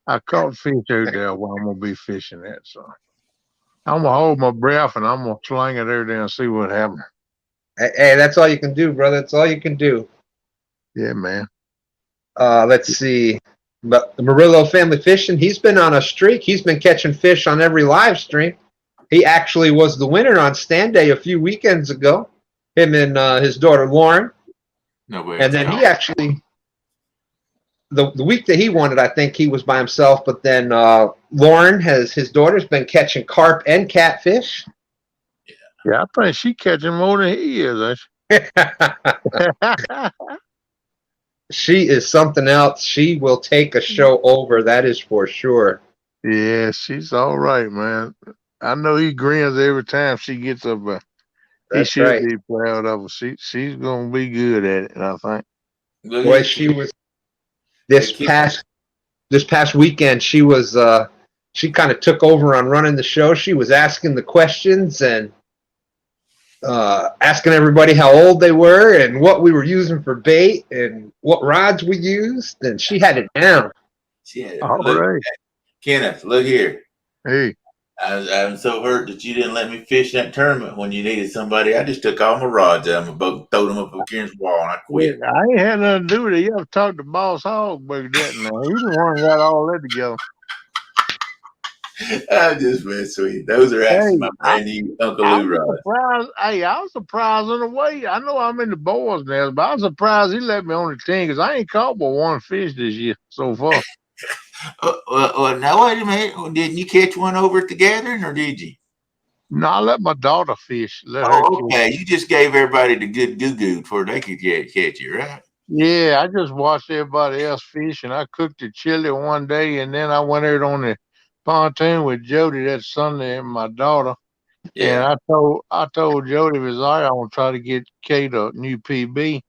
I caught fish out there where I'm gonna be fishing at. So I'm gonna hold my breath and I'm gonna sling it out there and see what happens. Hey, that's all you can do, brother. That's all you can do. Yeah, man. Let's see. But the Murillo Family Fishing, he's been on a streak. He's been catching fish on every live stream. He actually was the winner on Stand Day a few weekends ago. Him and his daughter Lauren. And then he actually, the week that he won it, I think he was by himself. But then Lauren, his daughter's been catching carp and catfish. Yeah, I think she catching more than he is. She is something else. She will take a show over. That is for sure. Yeah, she's all right, man. I know he grins every time she gets up there. He should be proud of her. She's gonna be good at it, I think. Boy, she was this past weekend. She was she kind of took over on running the show. She was asking the questions and asking everybody how old they were and what we were using for bait and what rods we used, and she had it down. Kenneth, look here. Hey. I'm so hurt that you didn't let me fish that tournament when you needed somebody. I just took all my rods out of my boat and threw them up against the wall, and I quit. Yeah, I ain't had nothing to do with it. You have to talk to Boss Hog about that now. He's the one who got all that together. I'm just messing with you. Those are actually my brand new Uncle Lou rods. I was surprised in a way. I know I'm in the boys now, but I was surprised he let me on the team because I ain't caught but one fish this year so far. Well, now wait a minute. Didn't you catch one over at the gathering, or did you? No, I let my daughter fish. Okay. You just gave everybody the good goo-goo before they could catch you, right? Yeah, I just watched everybody else fish, and I cooked the chili one day, and then I went out on the pontoon with Jody that Sunday and my daughter. Yeah. And I told Jody, if it's all right, I want to try to get Kate a new PB.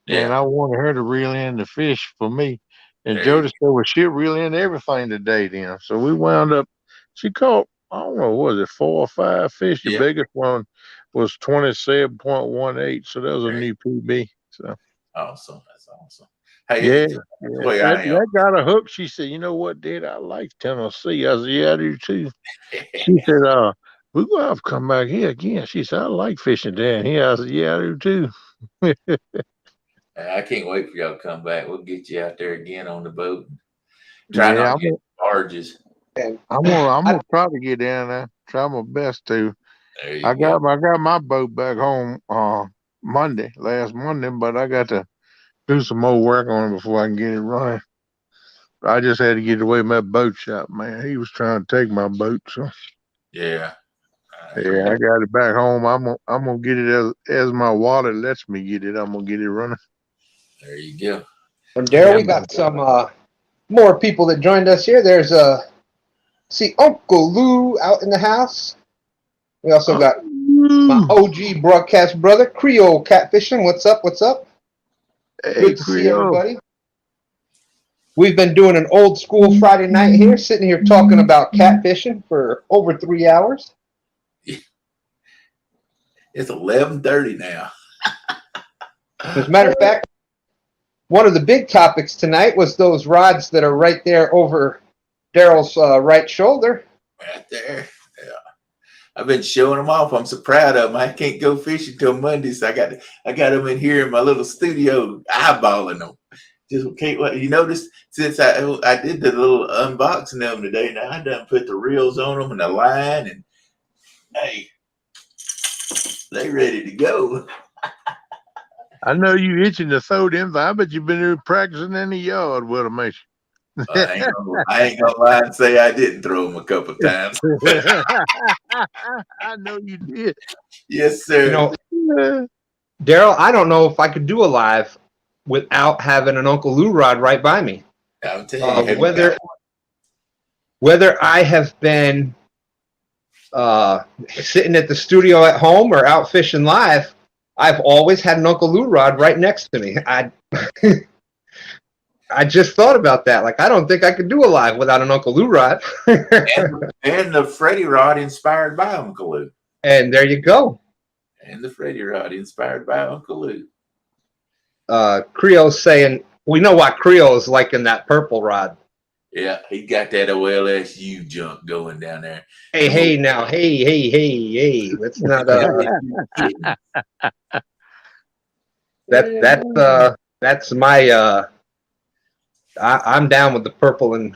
Yeah. And I wanted her to reel in the fish for me. And Jody said, well, she'll reel in everything today then. So we wound up, she caught, I don't know, what was it, 4 or 5 fish? The biggest one was 27.18. So that was a new PB. So awesome. That's awesome. Hey, that got a hook. She said, you know what, Dad? I like Tennessee. I said, yeah, I do too. She said, we're going to have to come back here again. She said, I like fishing down here. I said, yeah, I do too. I can't wait for y'all to come back. We'll get you out there again on the boat. Try not to get barges. I'm gonna try to get down there. Try my best to. I got my boat back home last Monday, but I got to do some more work on it before I can get it running. I just had to get away from that boat shop, man. He was trying to take my boat. So yeah, Yeah, I got it back home. I'm gonna get it as my wallet lets me get it. I'm gonna get it running. There you go. And Daryl, we got some more people that joined us here. There's see Uncle Lou out in the house. We also got my OG broadcast brother, Creole Catfishing. What's up? What's up? Hey, Good to see Creole. everybody. We've been doing an old school Friday night here, sitting here talking about catfishing for over 3 hours. It's 11:30 now. As a matter of fact, one of the big topics tonight was those rods that are right there over Daryl's right shoulder. Right there. Yeah. I've been showing them off. I'm so proud of them. I can't go fishing till Monday, so I got them in here in my little studio, eyeballing them. Just can't wait. You notice since I did the little unboxing of them today, now I done put the reels on them and the line, and hey, they ready to go. I know you itching to throw them. I bet you've been here practicing in the yard with them, ain't you? I ain't gonna lie and say I didn't throw them a couple times. I know you did. Yes, sir. You know, Daryl, I don't know if I could do a live without having an Uncle Lou rod right by me. I'll tell you, whether I have been sitting at the studio at home or out fishing live, I've always had an Uncle Lou rod right next to me. I just thought about that. Like, I don't think I could do a live without an Uncle Lou rod. and the Freddie rod inspired by Uncle Lou. And there you go. And the Freddie rod inspired by Uncle Lou. Creole's saying, we know why Creole is liking that purple rod. Yeah, he got that OLSU junk going down there. Hey, now, hey. Let's not, that's my, I'm down with the purple, and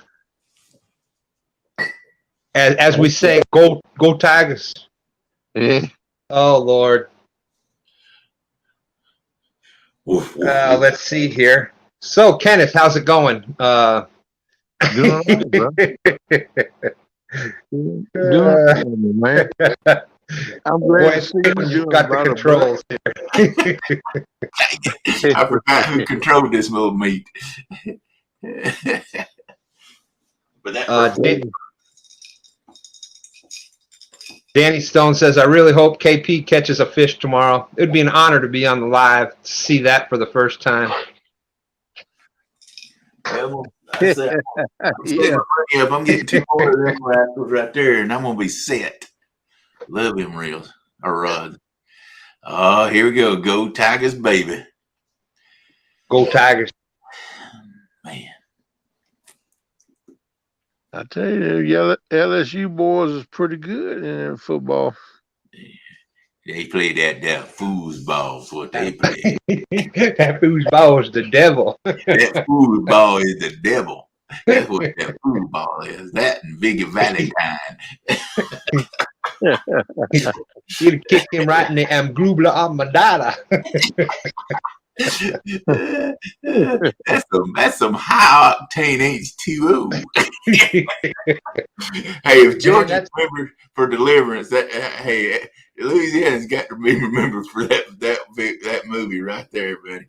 as we say, go Tigers. Yeah. Oh Lord. Woof, woof, Let's see here. So Kenneth, how's it going? Doing all right, bro. Doing all right, man. I'm glad to see you doing got the controls here. I forgot who controlled this little meat. But that Danny Stone says, I really hope KP catches a fish tomorrow. It would be an honor to be on the live to see that for the first time. I'm getting 2 more of them right there, and I'm gonna be set. Love him reels or rods. Oh, here we go. Go Tigers, baby. Go Tigers. Man. I tell you, LSU boys is pretty good in football. They play that foosball is what they play. That foosball is the devil. That foosball is the devil. That's what that foosball is. That and Biggie Valentine. You'd kick him right in the Amgrubla Armadada. That's some high octane H2O. Hey, if Georgia's remembered for deliverance, hey, Louisiana's got to be remembered for that movie right there, buddy.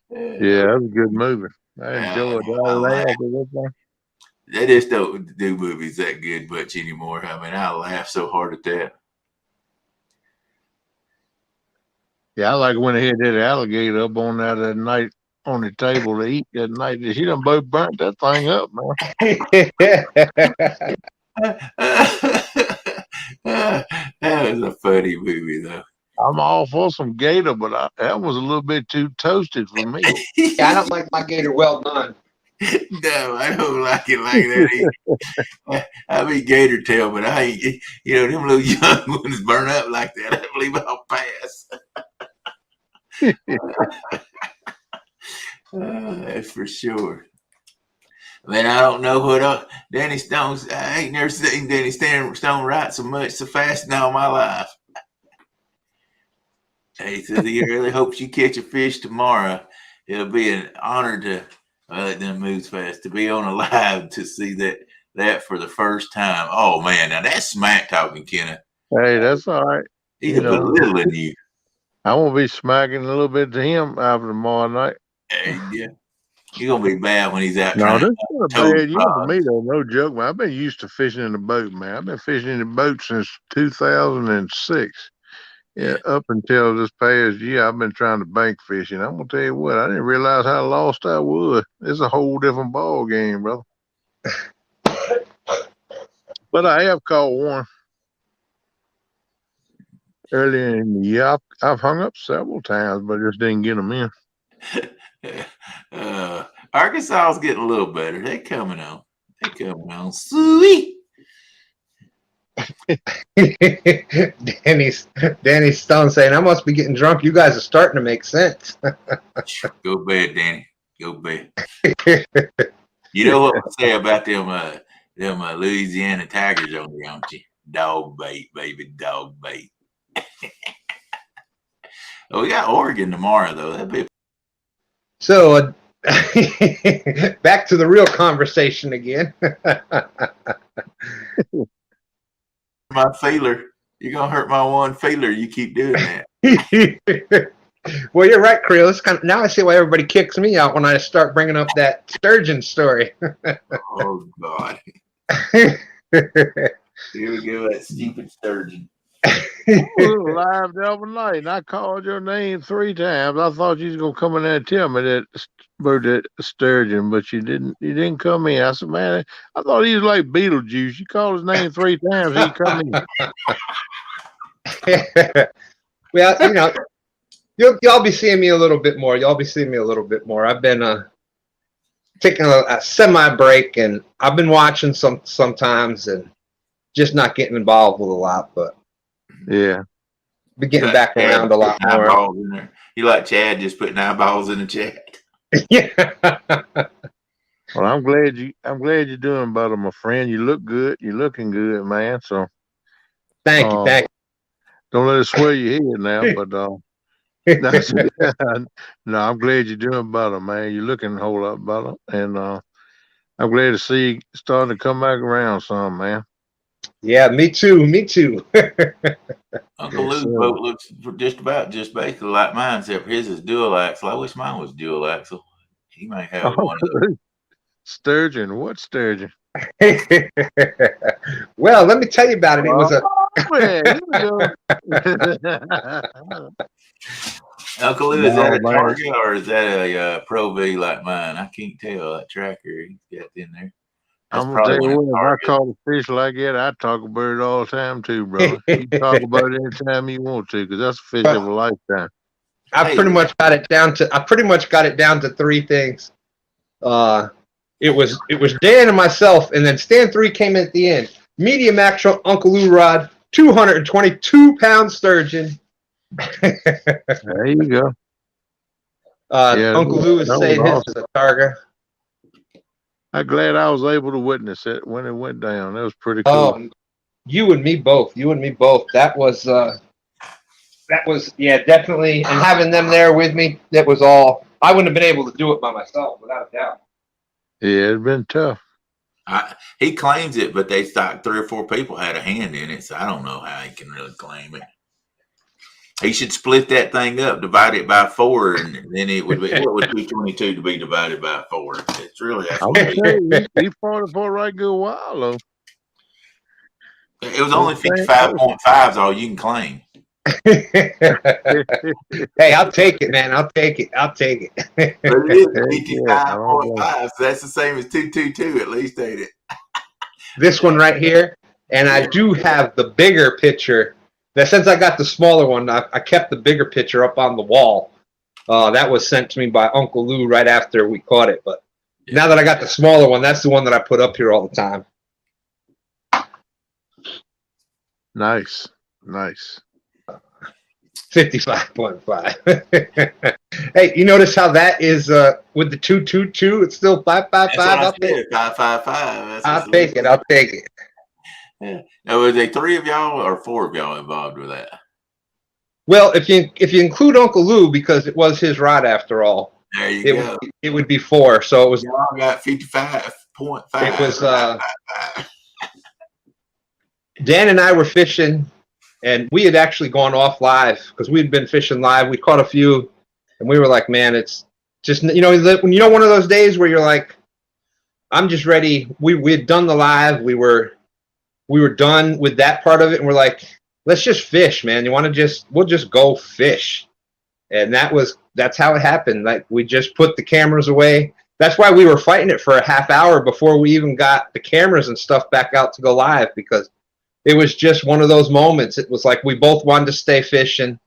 Yeah, that was a good movie. I enjoyed it. They just don't do movies that good much anymore. I mean, I laugh so hard at that. Yeah, I like when they had that alligator up on that night on the table to eat that night. She done both burnt that thing up, man. That was a funny movie, though. I'm all for some gator, but that was a little bit too toasted for me. Yeah, I don't like my gator well done. No, I don't like it like that either. I eat gator tail, but I ain't, them little young ones burn up like that. I believe I'll pass. That's for sure. Man, I don't know what Danny Stone's. I ain't never seen Danny Stone write so fast in all my life. He says he really hopes you catch a fish tomorrow. It'll be an honor to them moves fast to be on a live to see that for the first time. Oh man, now that's smack talking, Kenneth. Hey, that's all right. He's You a know, belittling you. I won't be smacking a little bit to him after tomorrow night. Hey, yeah. You're gonna be bad when he's out No, trying this to is not tow bad. You know, to rods. me, though, no joke, man. I've been used to fishing in the boat, man. I've been fishing in the boat since 2006. Yeah, up until this past year, I've been trying to bank fish, and I'm gonna tell you what, I didn't realize how lost I was. It's a whole different ball game, brother. But I have caught one earlier in the year. I've hung up several times, but just didn't get them in. Arkansas is getting a little better. They coming on. They coming on. Sweet. Danny Stone saying, I must be getting drunk. You guys are starting to make sense. Go bed, Danny. Go bed. You know what I say about them Louisiana Tigers on there, don't you? Dog bait, baby, dog bait. Oh, we got Oregon tomorrow, though. That'd be So back to the real conversation again. my feeler. You're gonna hurt my one feeler. You keep doing that. Well, you're right, Creel. It's now I see why everybody kicks me out when I start bringing up that sturgeon story. Oh God. Here we go, that stupid sturgeon. I was live the other night, and I called your name 3 times. I thought you was gonna come in there and tell me that about that sturgeon, but you didn't. You didn't come in. I said, man, I thought he was like Beetlejuice. You called his name 3 times, he come in. Well, you know, y'all be seeing me a little bit more. Y'all be seeing me a little bit more. I've been taking a semi break, and I've been watching sometimes, and just not getting involved with a lot, but. Yeah. Be getting back around a lot more. In there. You like Chad just putting eyeballs in the chat. Yeah. Well, I'm glad you're doing better, my friend. You look good. You're looking good, man. So thank you. Don't let it sway your head now, but no, I'm glad you're doing better, man. You're looking a whole lot better. And I'm glad to see you starting to come back around some, man. Yeah, me too. Uncle Lou's boat looks just basically like mine, except his is dual axle. I wish mine was dual axle. He might have one of those. Sturgeon. What sturgeon? Well, let me tell you about it. It was Uncle Lou, is that a Target or is that a Pro V like mine? I can't tell. That tracker he's got in there. That's I'm gonna tell you what, if I caught a fish like that, I talk about it all the time too, brother. You can talk about it anytime you want to, because that's a fish of a lifetime. I pretty much got it down to 3 things. It was Dan and myself, and then Stan 3 came in at the end. Medium action Uncle Lou rod, 222-pound sturgeon. There you go. Uncle Lou is saying his is a targa. I'm glad I was able to witness it when it went down. That was pretty cool. Oh, you and me both. That was definitely. And having them there with me, that was all. I wouldn't have been able to do it by myself, without a doubt. Yeah, it'd been tough. He claims it, but they thought 3 or 4 people had a hand in it, so I don't know how he can really claim it. He should split that thing up, divide it by 4, and then it would be what would 222 to be divided by 4. It's really he fought it for a right good while though. It was only 55.5 is all you can claim. Hey, I'll take it, man. I'll take it. But it is 55.5, so that's the same as 222 at least, ain't it? This one right here, and I do have the bigger picture. That since I got the smaller one, I kept the bigger picture up on the wall. That was sent to me by Uncle Lou right after we caught it. But now that I got the smaller one, that's the one that I put up here all the time. Nice. 55.5. Hey, you notice how that is with the 222? It's still 555. I'll take it. 555. I'll take it. Yeah. Now, was there 3 of y'all or 4 of y'all involved with that? Well, if you include Uncle Lou, because it was his rod after all, there you go. It would be 4. So it was. Y'all got 55.5. It was. Dan and I were fishing And we had actually gone off live because we'd been fishing live. We caught a few, and we were like, man, it's just, when one of those days where you're like, I'm just ready. We had done the live. We were done with that part of it, and we're like, let's just fish, man. We'll just go fish. And that's how it happened. Like, we just put the cameras away. That's why we were fighting it for a half hour before we even got the cameras and stuff back out to go live, because it was just one of those moments. It was like we both wanted to stay fishing,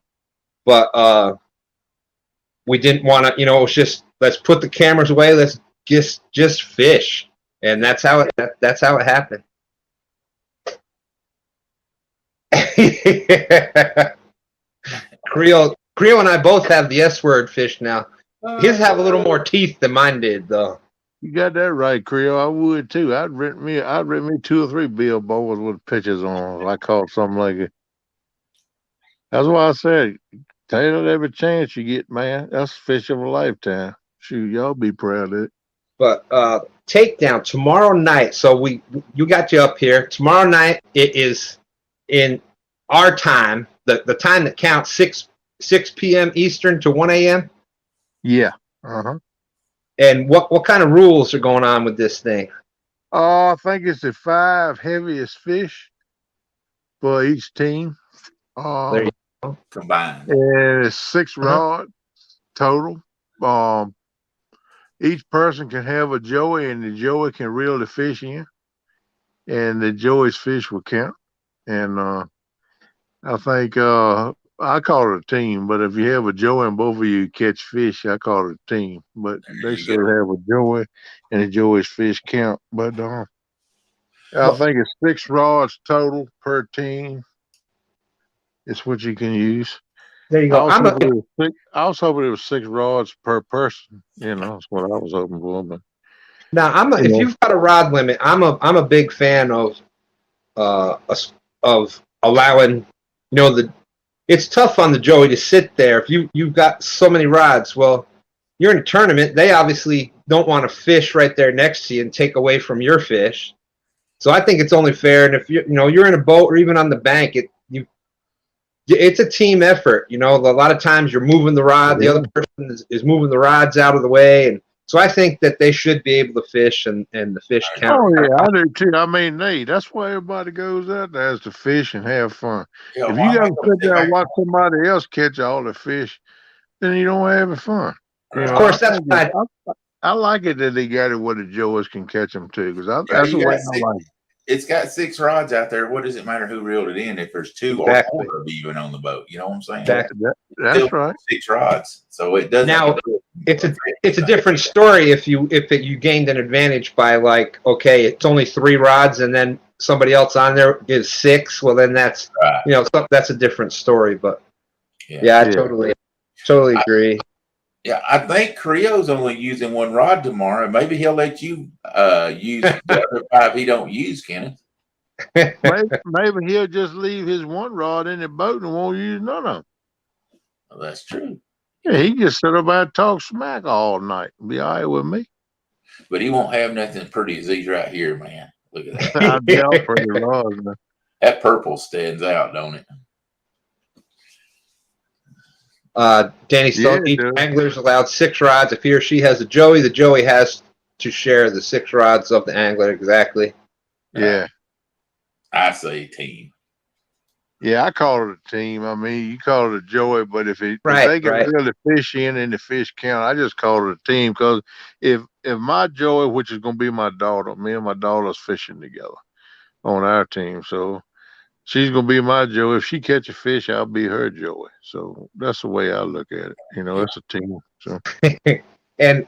but we didn't want to, it was just, let's put the cameras away. Let's just fish. And that's how it happened. Creole and I both have the S word fish now. His have a little more teeth than mine did, though. You got that right, Creole. I would too. I'd rent me 2 or 3 billboards with pictures on them if I caught something like it. That's why I said, Taylor, every chance you get, man, that's fish of a lifetime. Shoot, y'all be proud of it. But takedown tomorrow night. So you got you up here. Tomorrow night it is in our time, the time that counts, 6 p.m. Eastern to 1 a.m. Yeah. Uh-huh. And what kind of rules are going on with this thing? I think it's the 5 heaviest fish for each team. There you go. Combined. And it's 6 rods total. Each person can have a joey, and the joey can reel the fish in, and the joey's fish will count. And I think I call it a team, but if you have a joey and both of you catch fish, I call it a team. But they still have a joey, and the joey's fish count. But I think it's 6 rods total per team. It's what you can use. There you go. I was hoping it was 6 rods per person. That's what I was hoping for. But now, if you've got a rod limit, I'm a big fan of allowing, it's tough on the joey to sit there if you've got so many rods. Well, you're in a tournament. They obviously don't want to fish right there next to you and take away from your fish. So I think it's only fair. And if you're in a boat or even on the bank, it's a team effort. A lot of times you're moving the rod, the other person is moving the rods out of the way, and so I think that they should be able to fish and the fish count. Oh yeah, I do too. I mean, that's why everybody goes out there, is to fish and have fun. Yeah, if you got to sit there and watch somebody else catch all the fish, then you don't have fun. Of course, that's why I like it that they got it where the joeys can catch them too, because that's the way I like it. It's got 6 rods out there. What does it matter who reeled it in if there's 2 or 4 of you on the boat? You know what I'm saying? Exactly. That's right. 6 rods. So it doesn't. Now, it's a different story if you gained an advantage by, like, okay, it's only 3 rods and then somebody else on there is 6. Well, then that's right. That's a different story. But I totally agree. I think Creo's only using 1 rod tomorrow. Maybe he'll let you use the other 5 he don't use, Kenneth. Maybe he'll just leave his 1 rod in the boat and won't use none of them. Well, that's true. Yeah, he just sit up there and talk smack all night. Be all right with me. But he won't have nothing pretty as these right here, man. Look at that. I doubt pretty rods, man. That purple stands out, don't it? Danny Stone, each angler's allowed 6 rods. If he or she has a joey, the joey has to share the 6 rods of the angler. Exactly. Yeah. I say team. Yeah, I call it a team. I mean, you call it a joey, but if they can reel the fish in and the fish count, I just call it a team, because if my joey, which is going to be my daughter, me and my daughter's fishing together on our team, so she's going to be my joey. If she catch a fish, I'll be her joey. So that's the way I look at it. It's a team. So. And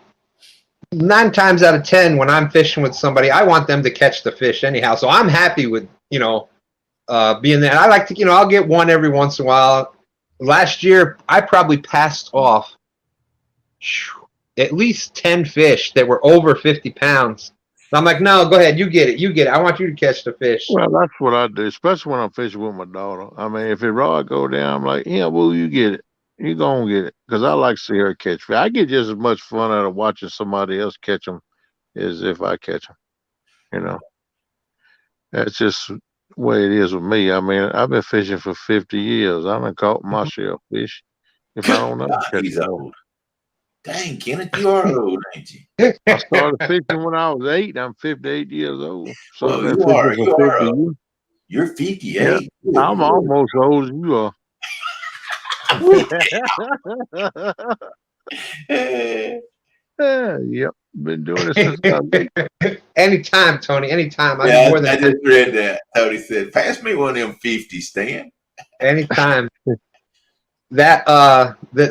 9 times out of 10, when I'm fishing with somebody, I want them to catch the fish anyhow. So I'm happy with, being there. I like to, I'll get one every once in a while. Last year, I probably passed off at least 10 fish that were over 50 pounds. I'm like, no, go ahead. You get it. I want you to catch the fish. Well, that's what I do, especially when I'm fishing with my daughter. I mean, if a rod go down, I'm like, yeah, well, you get it. You gonna get it. Because I like to see her catch fish. I get just as much fun out of watching somebody else catch them as if I catch them. That's just way it is with me. I mean, I've been fishing for 50 years. I done caught my share of fish. If I don't know, God, catch he's more. old. Dang, Kenneth, you are old, ain't you? I started fishing when I was 8. I'm 58 years old. So I've Well, been you are. fishing for You 50 are. years. You're Yeah, 58. I'm almost as old as you are. Yep, been doing it since I was 8. Anytime, Tony. Anytime. I'm Yeah, more than I just read that. Tony said, "Pass me one of them 50, Stan." anytime. That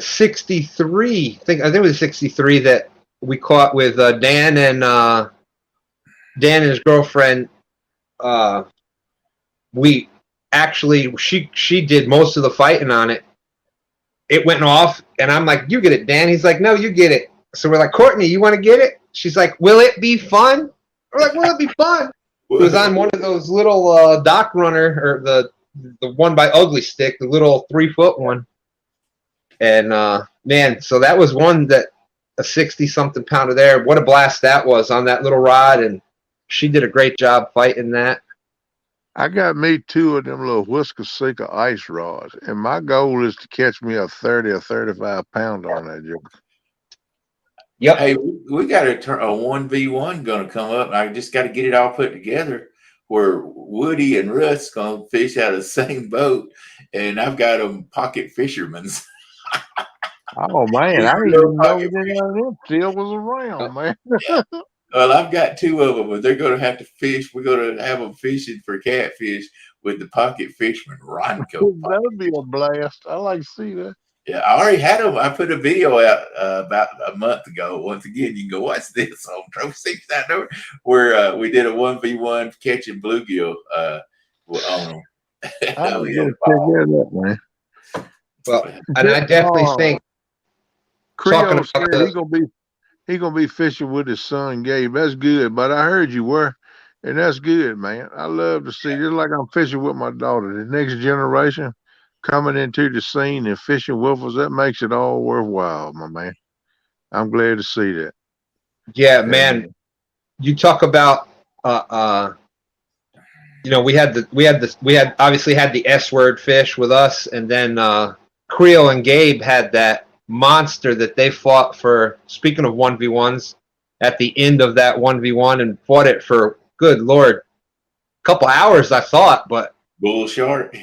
63. I think it was 63 that we caught with Dan and his girlfriend. We actually she did most of the fighting on it. It went off, and I'm like, "You get it, Dan." He's like, "No, you get it." So we're like, "Courtney, you want to get it?" She's like, "Will it be fun?" We're like, "Will it be fun?" It was on one of those little dock runner, or the one by Ugly Stick, the little 3-foot one. And man, so that was one that a 60-something pounder there. What a blast that was on that little rod, and she did a great job fighting that. I got me 2 of them little Whisker Seeker ice rods, and my goal is to catch me a 30 or 35 pounder on that joke. Yep. Hey, we got a 1v1 going to come up. I just got to get it all put together where Woody and Russ going to fish out of the same boat, and I've got them pocket fishermen's. Oh man, I didn't even know any of them still was around, man. Yeah. Well, I've got 2 of them, but they're going to have to fish. We're going to have them fishing for catfish with the pocket fisherman Ronco. That would be a blast. I like to see that. Yeah, I already had them. I put a video out about a month ago. Once again, you can go watch this on Trophy 69 where we did a 1v1 catching bluegill on them. I don't know that, man. Well, and I definitely think Creole said he gonna be fishing with his son Gabe. That's good, but I heard you were, and that's good, man. I love to see, just like I'm fishing with my daughter, the next generation coming into the scene and fishing with us. That makes it all worthwhile, my man. I'm glad to see that. Yeah, man. You talk about we had obviously had the S word fish with us, and then Creole and Gabe had that monster that they fought for. Speaking of 1v1s, at the end of that 1v1, and fought it for, good Lord, a couple hours, I thought, but bull shark.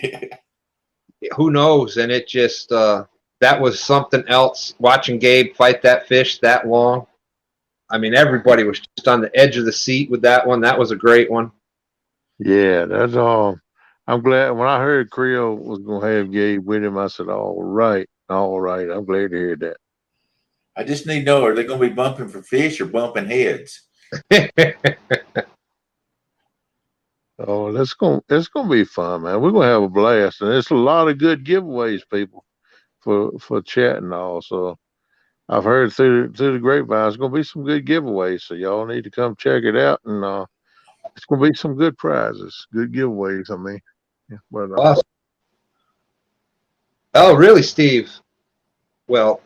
Who knows? And it just that was something else. Watching Gabe fight that fish that long. I mean, everybody was just on the edge of the seat with that one. That was a great one. Yeah, that's all. I'm glad when I heard Creole was going to have Gabe with him, I said, all right. I'm glad to hear that. I just need to know, are they going to be bumping for fish or bumping heads? Oh, it's gonna be fun, man. We're gonna have a blast, and it's a lot of good giveaways, people, for chat and all. So I've heard through the grapevine, it's gonna be some good giveaways. So y'all need to come check it out, and it's gonna be some good prizes, good giveaways. I mean, yeah, but awesome. Oh, really, Steve? Well,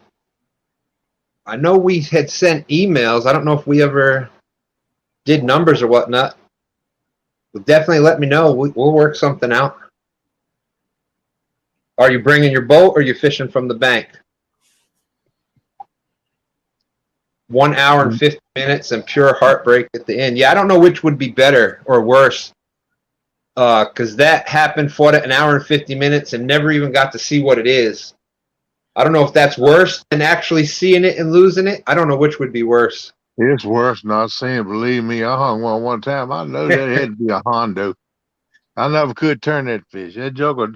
I know we had sent emails. I don't know if we ever did numbers or whatnot. Well, definitely let me know. We'll work something out. Are you bringing your boat, or are you fishing from the bank? 1 hour and 50 minutes and pure heartbreak at the end. Yeah, I don't know which would be better or worse, because that happened, fought it 1 hour and 50 minutes and never even got to see what it is. I don't know if that's worse than actually seeing it and losing it. I don't know which would be worse. It's worse not seeing. Believe me, I hung one time. I know that had to be a Hondo. I never could turn that fish. That joker,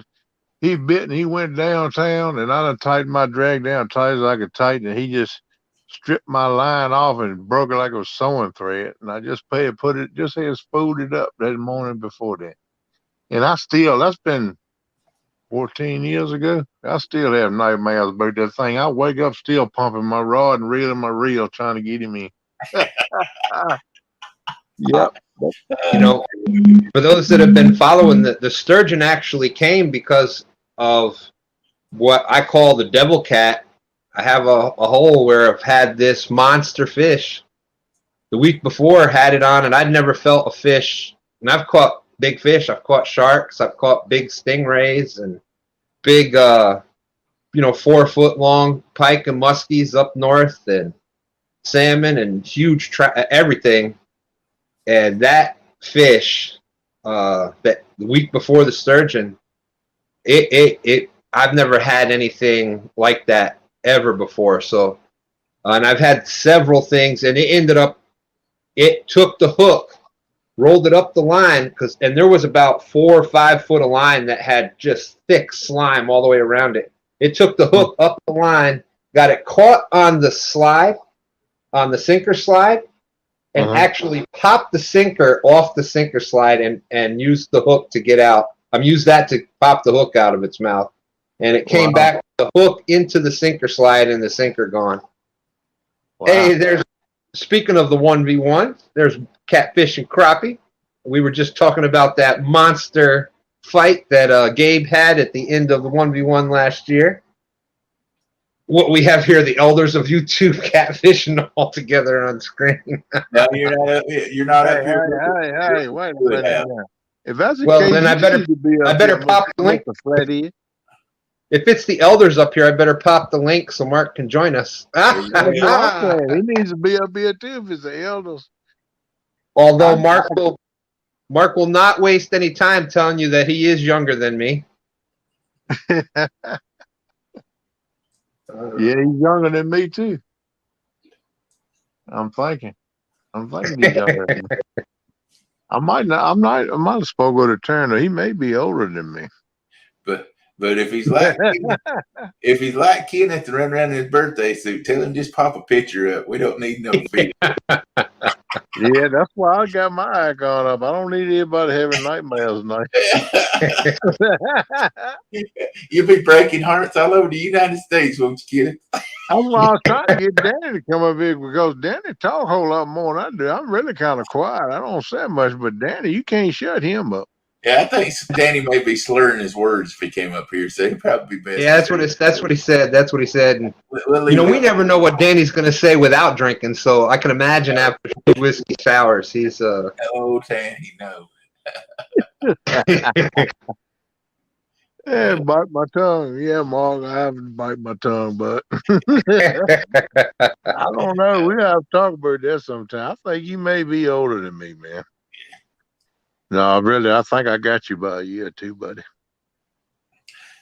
he bit and he went downtown, and I done tightened my drag down tight as I could tighten it. He just stripped my line off and broke it like it was sewing thread. And I just put it, just had spooled it up that morning before that. And that's been 14 years ago. I still have nightmares about that thing. I wake up still pumping my rod and reeling my reel trying to get him in. Yep. For those that have been following, the sturgeon actually came because of what I call the devil cat. I have a hole where I've had this monster fish. The week before, had it on, and I'd never felt a fish. And I've caught big fish. I've caught sharks. I've caught big stingrays and big, 4 foot long pike and muskies up north, and salmon and huge everything. And that fish, that the week before the sturgeon, I've never had anything like that ever before. So, and I've had several things, and it took the hook, rolled it up the line, and there was about 4 or 5 foot of line that had just thick slime all the way around it. It took the hook up the line, got it caught on the slide, on the sinker slide, and actually popped the sinker off the sinker slide and used the hook to get out. Used that to pop the hook out of its mouth. And it came back, the hook into the sinker slide, and the sinker gone. Wow. Hey, speaking of the 1v1, there's catfish and crappie. We were just talking about that monster fight that Gabe had at the end of the 1v1 last year. What we have here, the elders of YouTube catfishing all together on screen. No, you're not up here. Hey, wait a minute. If that's the well, case, then I better pop the link for Freddie. If it's the elders up here, I better pop the link so Mark can join us. He needs to be up here too if it's the elders. Although Mark will not waste any time telling you that he is younger than me. Yeah, he's younger than me too. I'm thinking he's younger than me. I might have spoke with a Turner. He may be older than me. But if he's like Kenneth to run around in his birthday suit, tell him just pop a picture up. We don't need no feet. Yeah, that's why I got my icon up. I don't need anybody having nightmares tonight. You'll be breaking hearts all over the United States, won't you, Kenneth? That's why I was trying to get Danny to come up here, because Danny talk a whole lot more than I do. I'm really kind of quiet. I don't say much, but Danny, you can't shut him up. Yeah, I think Danny may be slurring his words if he came up here, so he'd probably be best. Yeah, that's what he said. That's what he said. And, we never know what Danny's going to say without drinking, so I can imagine after 2 whiskey sours, he's Oh, Danny, no. Yeah, bite my tongue. Yeah, Mark, I have to bite my tongue, but I don't know. We have to talk about that sometime. I think you may be older than me, man. No, really, I think I got you by a year or two, buddy.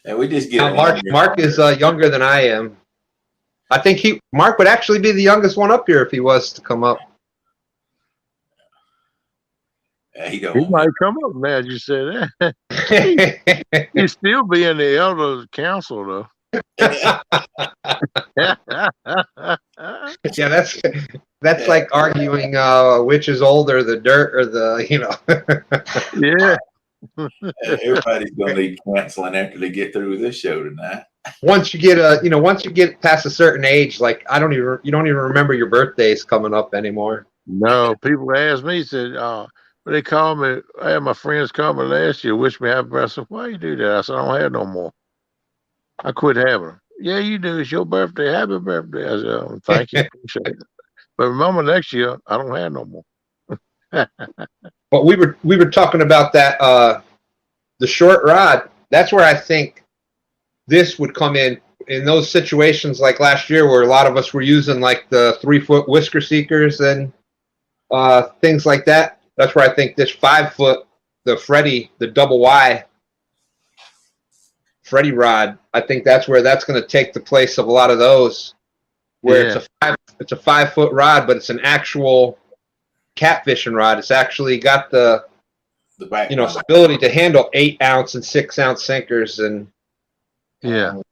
And we just get Mark is younger than I am. I think Mark would actually be the youngest one up here if he was to come up. Yeah, he might come up now. You said that. He'd still be in the elders council, though. Yeah, that's like arguing which is older, the dirt or the Yeah. Everybody's gonna need canceling after they get through with this show tonight. Once you get past a certain age, like you don't even remember your birthdays coming up anymore. No, people ask me, said, they call me. I had my friends call me last year, wish me happy birthday. I said, why you do that? I said, I don't have no more. I quit having them. Yeah, you do. It's your birthday. Happy birthday. I said, thank you. Appreciate it. But remember, next year, I don't have no more. But we were talking about that, the short rod. That's where I think this would come in those situations like last year where a lot of us were using like the 3-foot whisker seekers and things like that. That's where I think this 5-foot, the Freddie, the double Y Freddie rod, I think that's where that's going to take the place of a lot of those, where it's a 5-foot rod, but it's an actual catfishing rod. It's actually got the ability to handle 8-ounce and 6-ounce sinkers. And good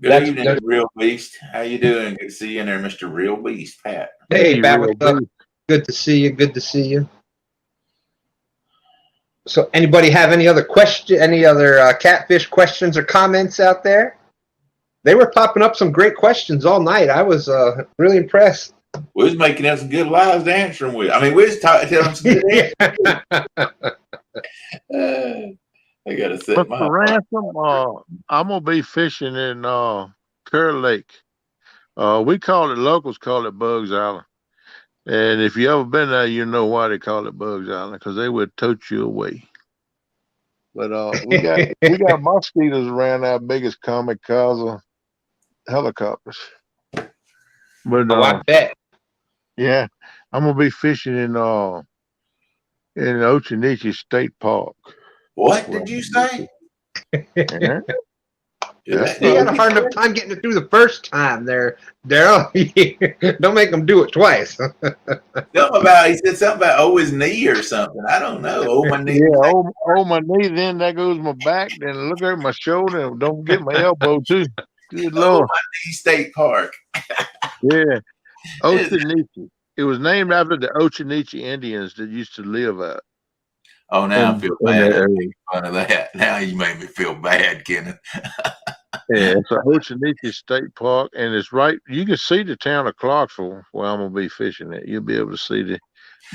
evening, Real Beast. How you doing? Good to see you in there, Mr. Real Beast, Pat. Hey, Pat, what's up? Good to see you. Good to see you. So, anybody have any other catfish questions or comments out there? They were popping up some great questions all night. I was really impressed. We was making up some good lies to answer them with. I mean, we was telling them some good answers. I gotta set my Ransom. I'm gonna be fishing in Kerr Lake. Locals call it Bugs Island. And if you ever been there, you know why they call it Bugs Island, because they would tote you away. But we got mosquitoes around our biggest kamikaze helicopters. But Oh, I bet. yeah, I'm gonna be fishing in Ochinee State Park. What did you say? Yeah, that's He had right. a hard enough time getting it through the first time there, Daryl. Don't make him do it twice. Something about he said something about his knee or something. I don't know. Oh, my knee. Yeah, my knee, then there goes my back, then look at my shoulder, and don't forget my elbow too. Good Lord. My knee State Park. Yeah, Ochinee. It was named after the Ochinee Indians that used to live out. Oh, now I feel bad. I make fun of that. Now you made me feel bad, Kenneth. Yeah, it's a Ochinee State Park, and it's right. You can see the town of Clarksville where I'm gonna be fishing at. You'll be able to see the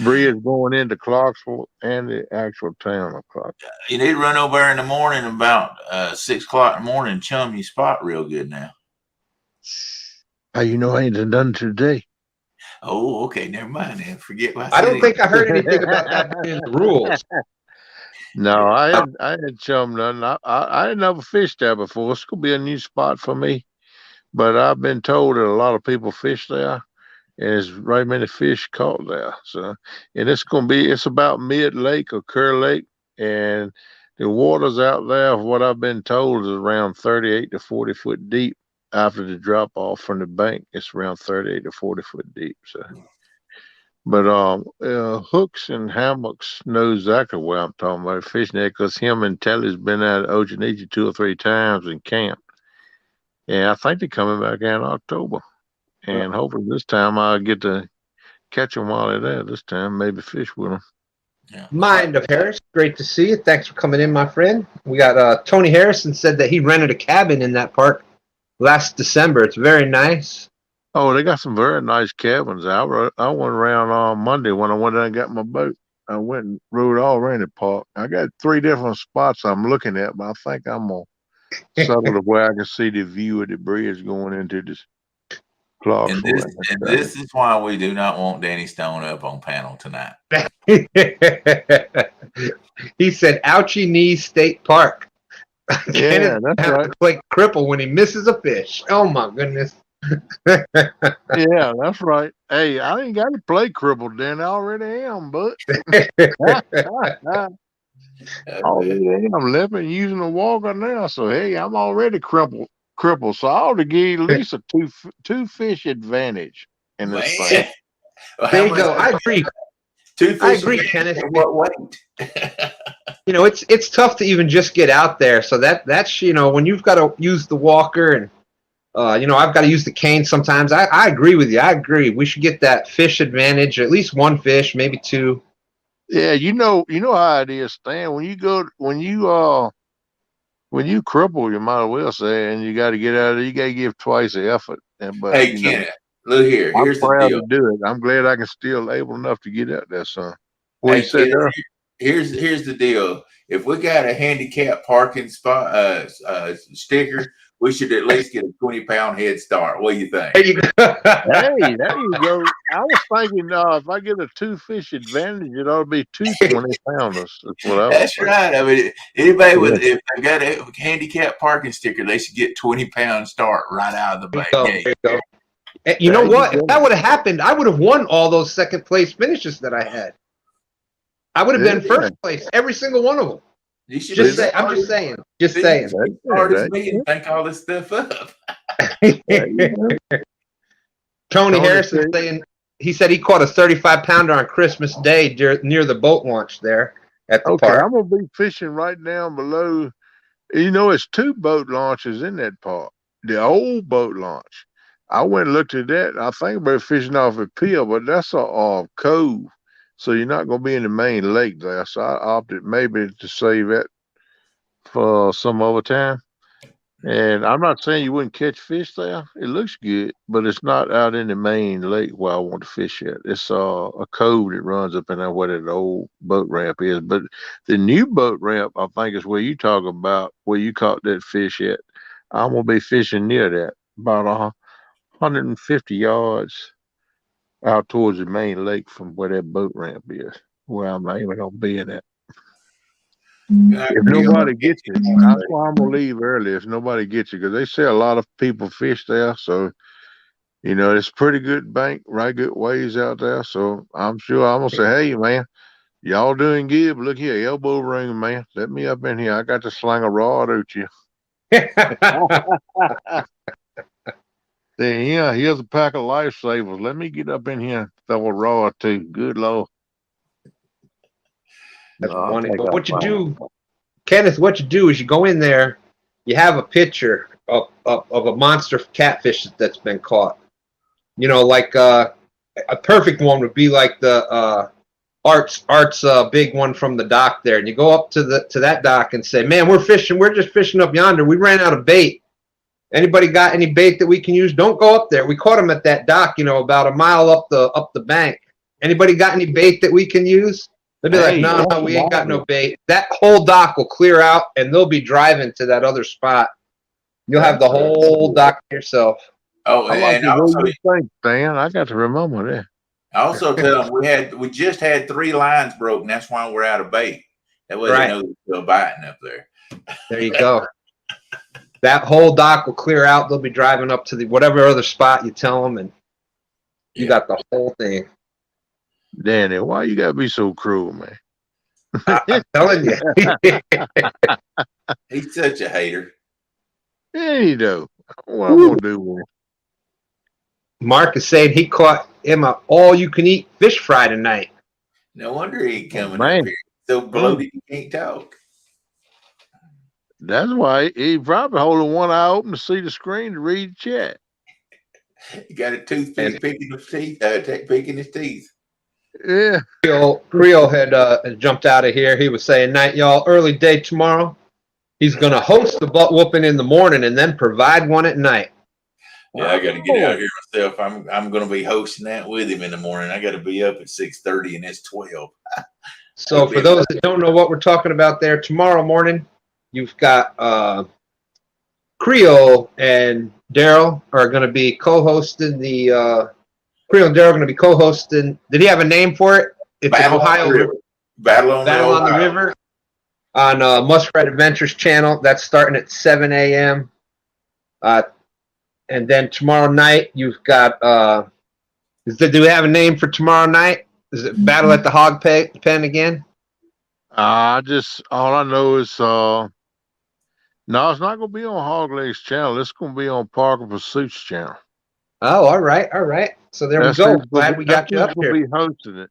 bridge going into Clarksville and the actual town of Clarksville. You need to run over there in the morning about 6 o'clock in the morning and chum your spot real good now. How you know I ain't done it today? Oh, okay. Never mind then. Forget what I don't think I heard anything about that in the rules. No, I had chum none. I had never fished there before. It's gonna be a new spot for me. But I've been told that a lot of people fish there, and there's right many fish caught there. So, and it's about mid lake or Kerr Lake, and the waters out there, what I've been told, is around 38 to 40 foot deep. After the drop off from the bank, it's around 38 to 40 foot deep. So, but hooks and hammocks know exactly where I'm talking about fishing there, because him and Telly's been out at Ochinee 2 or 3 times in camp. And I think they're coming back in October. And hopefully this time I'll get to catch them while they're there this time, maybe fish with them. Yeah. Mind of Harris, great to see you. Thanks for coming in, my friend. We got Tony Harrison said that he rented a cabin in that park last December. It's very nice. Oh, they got some very nice cabins. I went around on Monday when I went down and got my boat. I went and rode all around the park. I got 3 different spots I'm looking at, but I think I'm going to settle to where I can see the view of the bridge going into this And this is why we do not want Danny Stone up on panel tonight. He said, "Ouchie knees State Park." Yeah, that's right. Like cripple when he misses a fish. Oh my goodness. Yeah, that's right. Hey, I ain't got to play crippled then. I already am, but already am limping using a walker now. So hey, I'm already crippled. So I ought to give at least a two fish advantage in this thing. There you go. I agree. 2 fish. I agree, Kenneth. What weight? You know, it's tough to even just get out there. So that's when you've got to use the walker and I've got to use the cane sometimes. I agree with you. I agree. We should get that fish advantage, at least 1 fish, maybe 2. Yeah, you know how it is, Stan. When you cripple, you might as well say, and you got to get out of it. You got to give twice the effort. But hey, Kenneth, look here. Here's I'm proud the deal. to do it. I'm glad I can still able enough to get out there, son. What you said there? Here's the deal. If we got a handicap parking spot sticker, we should at least get a 20-pound head start. What do you think? There you go. Hey, there you go. I was thinking, if I get a 2 fish advantage, it ought to be 2 20-pounders. That's what I was That's thinking. right. I mean, anybody if they got a handicap parking sticker, they should get 20-pound start right out of the bank. There you go. You know what? If that would have happened, I would have won all those second place finishes that I had. I would have been first place, every single one of them. You should I'm just saying. Just saying. Hard as me and think all this stuff up. Tony Harrison saying he said he caught a 35-pounder on Christmas Day near the boat launch there at the park. I'm gonna be fishing right down below. It's 2 boat launches in that park. The old boat launch. I went and looked at that. I think about fishing off a pier, but that's a cove. So you're not going to be in the main lake there. So I opted maybe to save that for some other time. And I'm not saying you wouldn't catch fish there. It looks good, but it's not out in the main lake where I want to fish at. It's a cove that runs up in there where the old boat ramp is. But the new boat ramp, I think, is where you talk about where you caught that fish at. I'm going to be fishing near that, about 150 yards out towards the main lake from where that boat ramp is, where I'm aiming on being at. If nobody gets it, that's why I'm gonna leave early. If nobody gets it, because they say a lot of people fish there, so you know it's pretty good bank, right? Good ways out there. So I'm sure I'm gonna say, hey man, y'all doing good? But look here, elbow ring, man. Let me up in here. I got to sling a rod at you. Then yeah, here's a pack of lifesavers. Let me get up in here and throw a rod too. Good Lord. That's No, I think wonderful. I'll What you find do, Kenneth, what you do is you go in there, you have a picture of a monster catfish that's been caught. You know, like a perfect one would be like the Art's big one from the dock there, and you go up to that dock and say, "Man, we're just fishing up yonder. We ran out of bait. Anybody got any bait that we can use? Don't go up there. We caught them at that dock, you know, about a mile up the bank. Anybody got any bait that we can use?" They'll be like, "No, we ain't got no bait." That whole dock will clear out, and they'll be driving to that other spot. You'll have the whole dock to yourself. Oh, I like and the way also, you think, Dan. I got to remember that. I also tell them we just had 3 lines broken. That's why we're out of bait. That way they know they're still biting up there. There you go. That whole dock will clear out. They'll be driving up to the whatever other spot you tell them, and you got the whole thing. Danny, why you gotta be so cruel, man? I'm telling you. He's such a hater. Yeah, you do. What I'm gonna do with him? Mark is saying he caught him a all-you-can-eat fish fry tonight. No wonder he ain't coming Man. up here. So bloated he can't talk. That's why he probably holding one eye open to see the screen to read the chat. He got a toothpick picking his teeth. Picking his teeth. Yeah. Creole had jumped out of here. He was saying, "Night, y'all. Early day tomorrow. He's going to host the butt whooping in the morning and then provide one at night." Yeah, I got to get out here myself. I'm going to be hosting that with him in the morning. I got to be up at 6:30 and it's 12. So for those that don't know what we're talking about there, tomorrow morning you've got Creole and Daryl are going to be co-hosting the Creole and Daryl are going to be co-hosting. Did he have a name for it? It's an Ohio River. Battle on the River on Muskrat Adventures channel. That's starting at 7 a.m. And then tomorrow night you've got. Do we have a name for tomorrow night? Is it Battle at the Hog Pen again? All I know is no, it's not gonna be on Hog Leg's channel. It's gonna be on Parker Pursuit's channel. Oh, all right. So there we go. Glad we got you up here. Be hosting it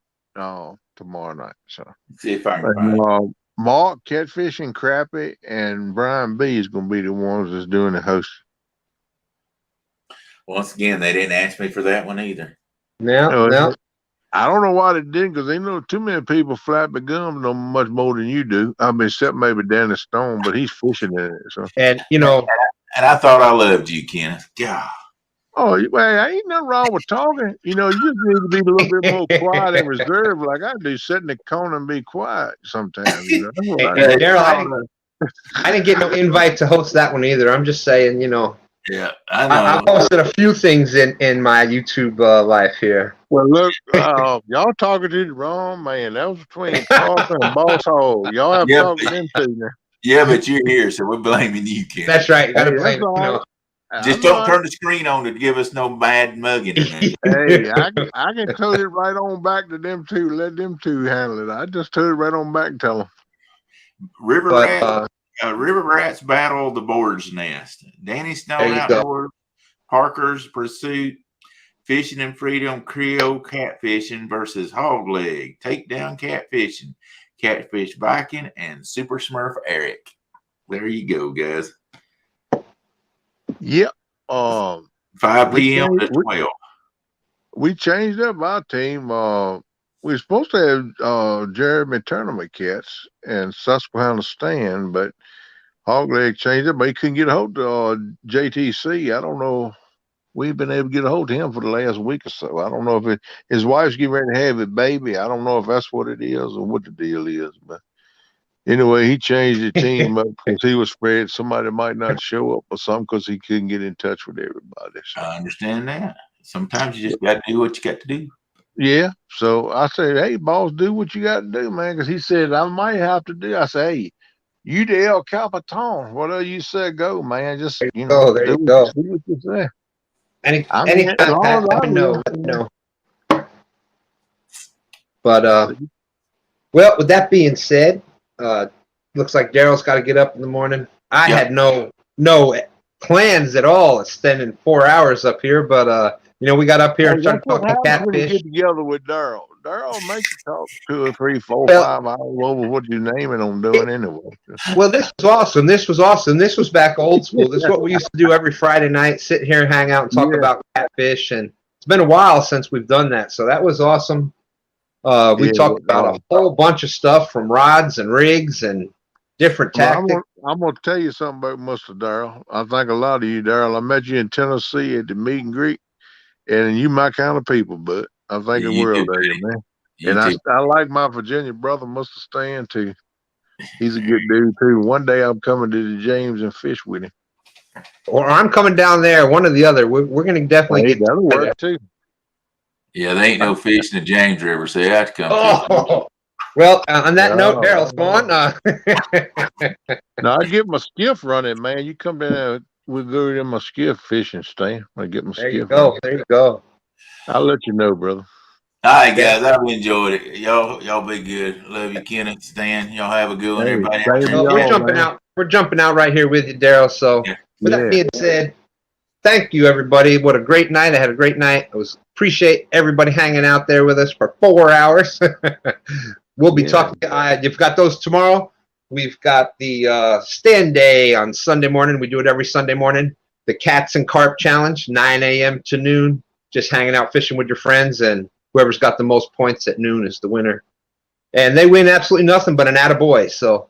tomorrow night. So see if I can find it. Mark, Catfishing, Crappie, and Brian B is gonna be the ones that's doing the host. Once again, they didn't ask me for that one either. No. I don't know why they didn't, because they know too many people flap the gum know much more than you do. I mean, except maybe Danny Stone, but he's fishing in it. So. And you know, and I thought I loved you, Kenneth. God. Oh, well, ain't nothing wrong with talking. You know, you just need to be a little bit more quiet and reserved, like I do. Sit in the corner and be quiet sometimes. You know? Daryl, I didn't get no invite to host that one either. I'm just saying, you know. Yeah, I know. I posted a few things in my YouTube life here. Well, look, y'all talking to the wrong man. That was between Parker and Boss Hole. Y'all have to talk to them two now. Yeah, but you're here, so we're blaming you, Kenneth. That's right. You got to blame. You know. Just don't turn the screen on to give us no bad mugging. Hey, I can tell it right on back to them two. Let them two handle it. I just tell it right on back and tell them. River Rats battle the Board's Nest. Danny Stone Outdoors, Parker's Pursuit, Fishing and Freedom, Creole Catfishing versus Hog Leg, Takedown Catfishing, Catfish Viking, and Super Smurf Eric. There you go, guys. Yep. 5 p.m. to 12. We changed up our team. We were supposed to have Jeremy Tournament Cats and Susquehanna Stan, but Hogleg changed it, but he couldn't get a hold of JTC. I don't know. We've been able to get a hold of him for the last week or so. I don't know if his wife's getting ready to have a baby. I don't know if that's what it is or what the deal is. But anyway, he changed the team up because he was afraid somebody might not show up or something because he couldn't get in touch with everybody. So. I understand that. Sometimes you just got to do what you got to do. Yeah. So I said, hey, boss, do what you got to do, man. Because he said, I might have to do. I said, hey, you the El Capitan. Whatever you said, go, man. Just, There you go. There do you go. what you say. As Anytime, long Pat, as let I me know. will. Let me know. But well, with that being said, looks like Daryl's got to get up in the morning. I Yep. had no plans at all of spending 4 hours up here, but we got up here Hey, and started that's what talking happens when you catfish. get together with Daryl. Daryl make you talk 2 or 3, 4, Well, 5 hours over what you naming on doing anyway. well, this was awesome. This was awesome. This was back old school. This is what we used to do every Friday night, sit here and hang out and talk Yeah. about catfish. And it's been a while since we've done that, so that was awesome. We Yeah, talked about a whole bunch of stuff from rods and rigs and different Well, tactics. I'm gonna tell you something about Mr. Darrell. I think a lot of you, Darrell. I met you in Tennessee at the meet and greet, and you my kind of people, but I think the You world too, of you, buddy. man. You And too. I like my Virginia brother, Mr. Stan, too. He's a good dude too. One day I'm coming to the James and fish with him. Or I'm coming down there, one or the other. We're going to definitely Hey, get that'll work too. Yeah, there ain't no fish in the James River, so you have to come fish. Oh, well, on that note, Daryl's gone. Now I get my skiff running, man. You come down there, we'll go in my skiff fishing, Stan. I get my There you skiff go. running. There you go. I'll let you know, brother. All right, guys, I've enjoyed it. Y'all be good. Love you, Kenneth, Stan. Y'all have a good one. Hey, Everybody same out to there. Well, we're y'all, jumping man. out. We're jumping out right here with you, Daryl. So, Yeah. with that Yeah. being said, thank you, everybody. What a great night. I had a great night. I appreciate everybody hanging out there with us for 4 hours. We'll be Yeah. talking. You've got those tomorrow. We've got the stand day on Sunday morning. We do it every Sunday morning. The Cats and Carp Challenge, 9 a.m. to noon. Just hanging out fishing with your friends, and whoever's got the most points at noon is the winner. And they win absolutely nothing but an attaboy. So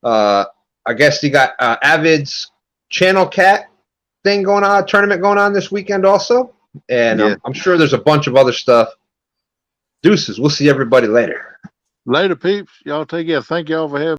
I guess you got Avid's Channel Cat thing going on, tournament going on this weekend also. And Yeah. I'm sure there's a bunch of other stuff. Deuces. We'll see everybody later. Later, peeps. Y'all take care. Thank y'all for having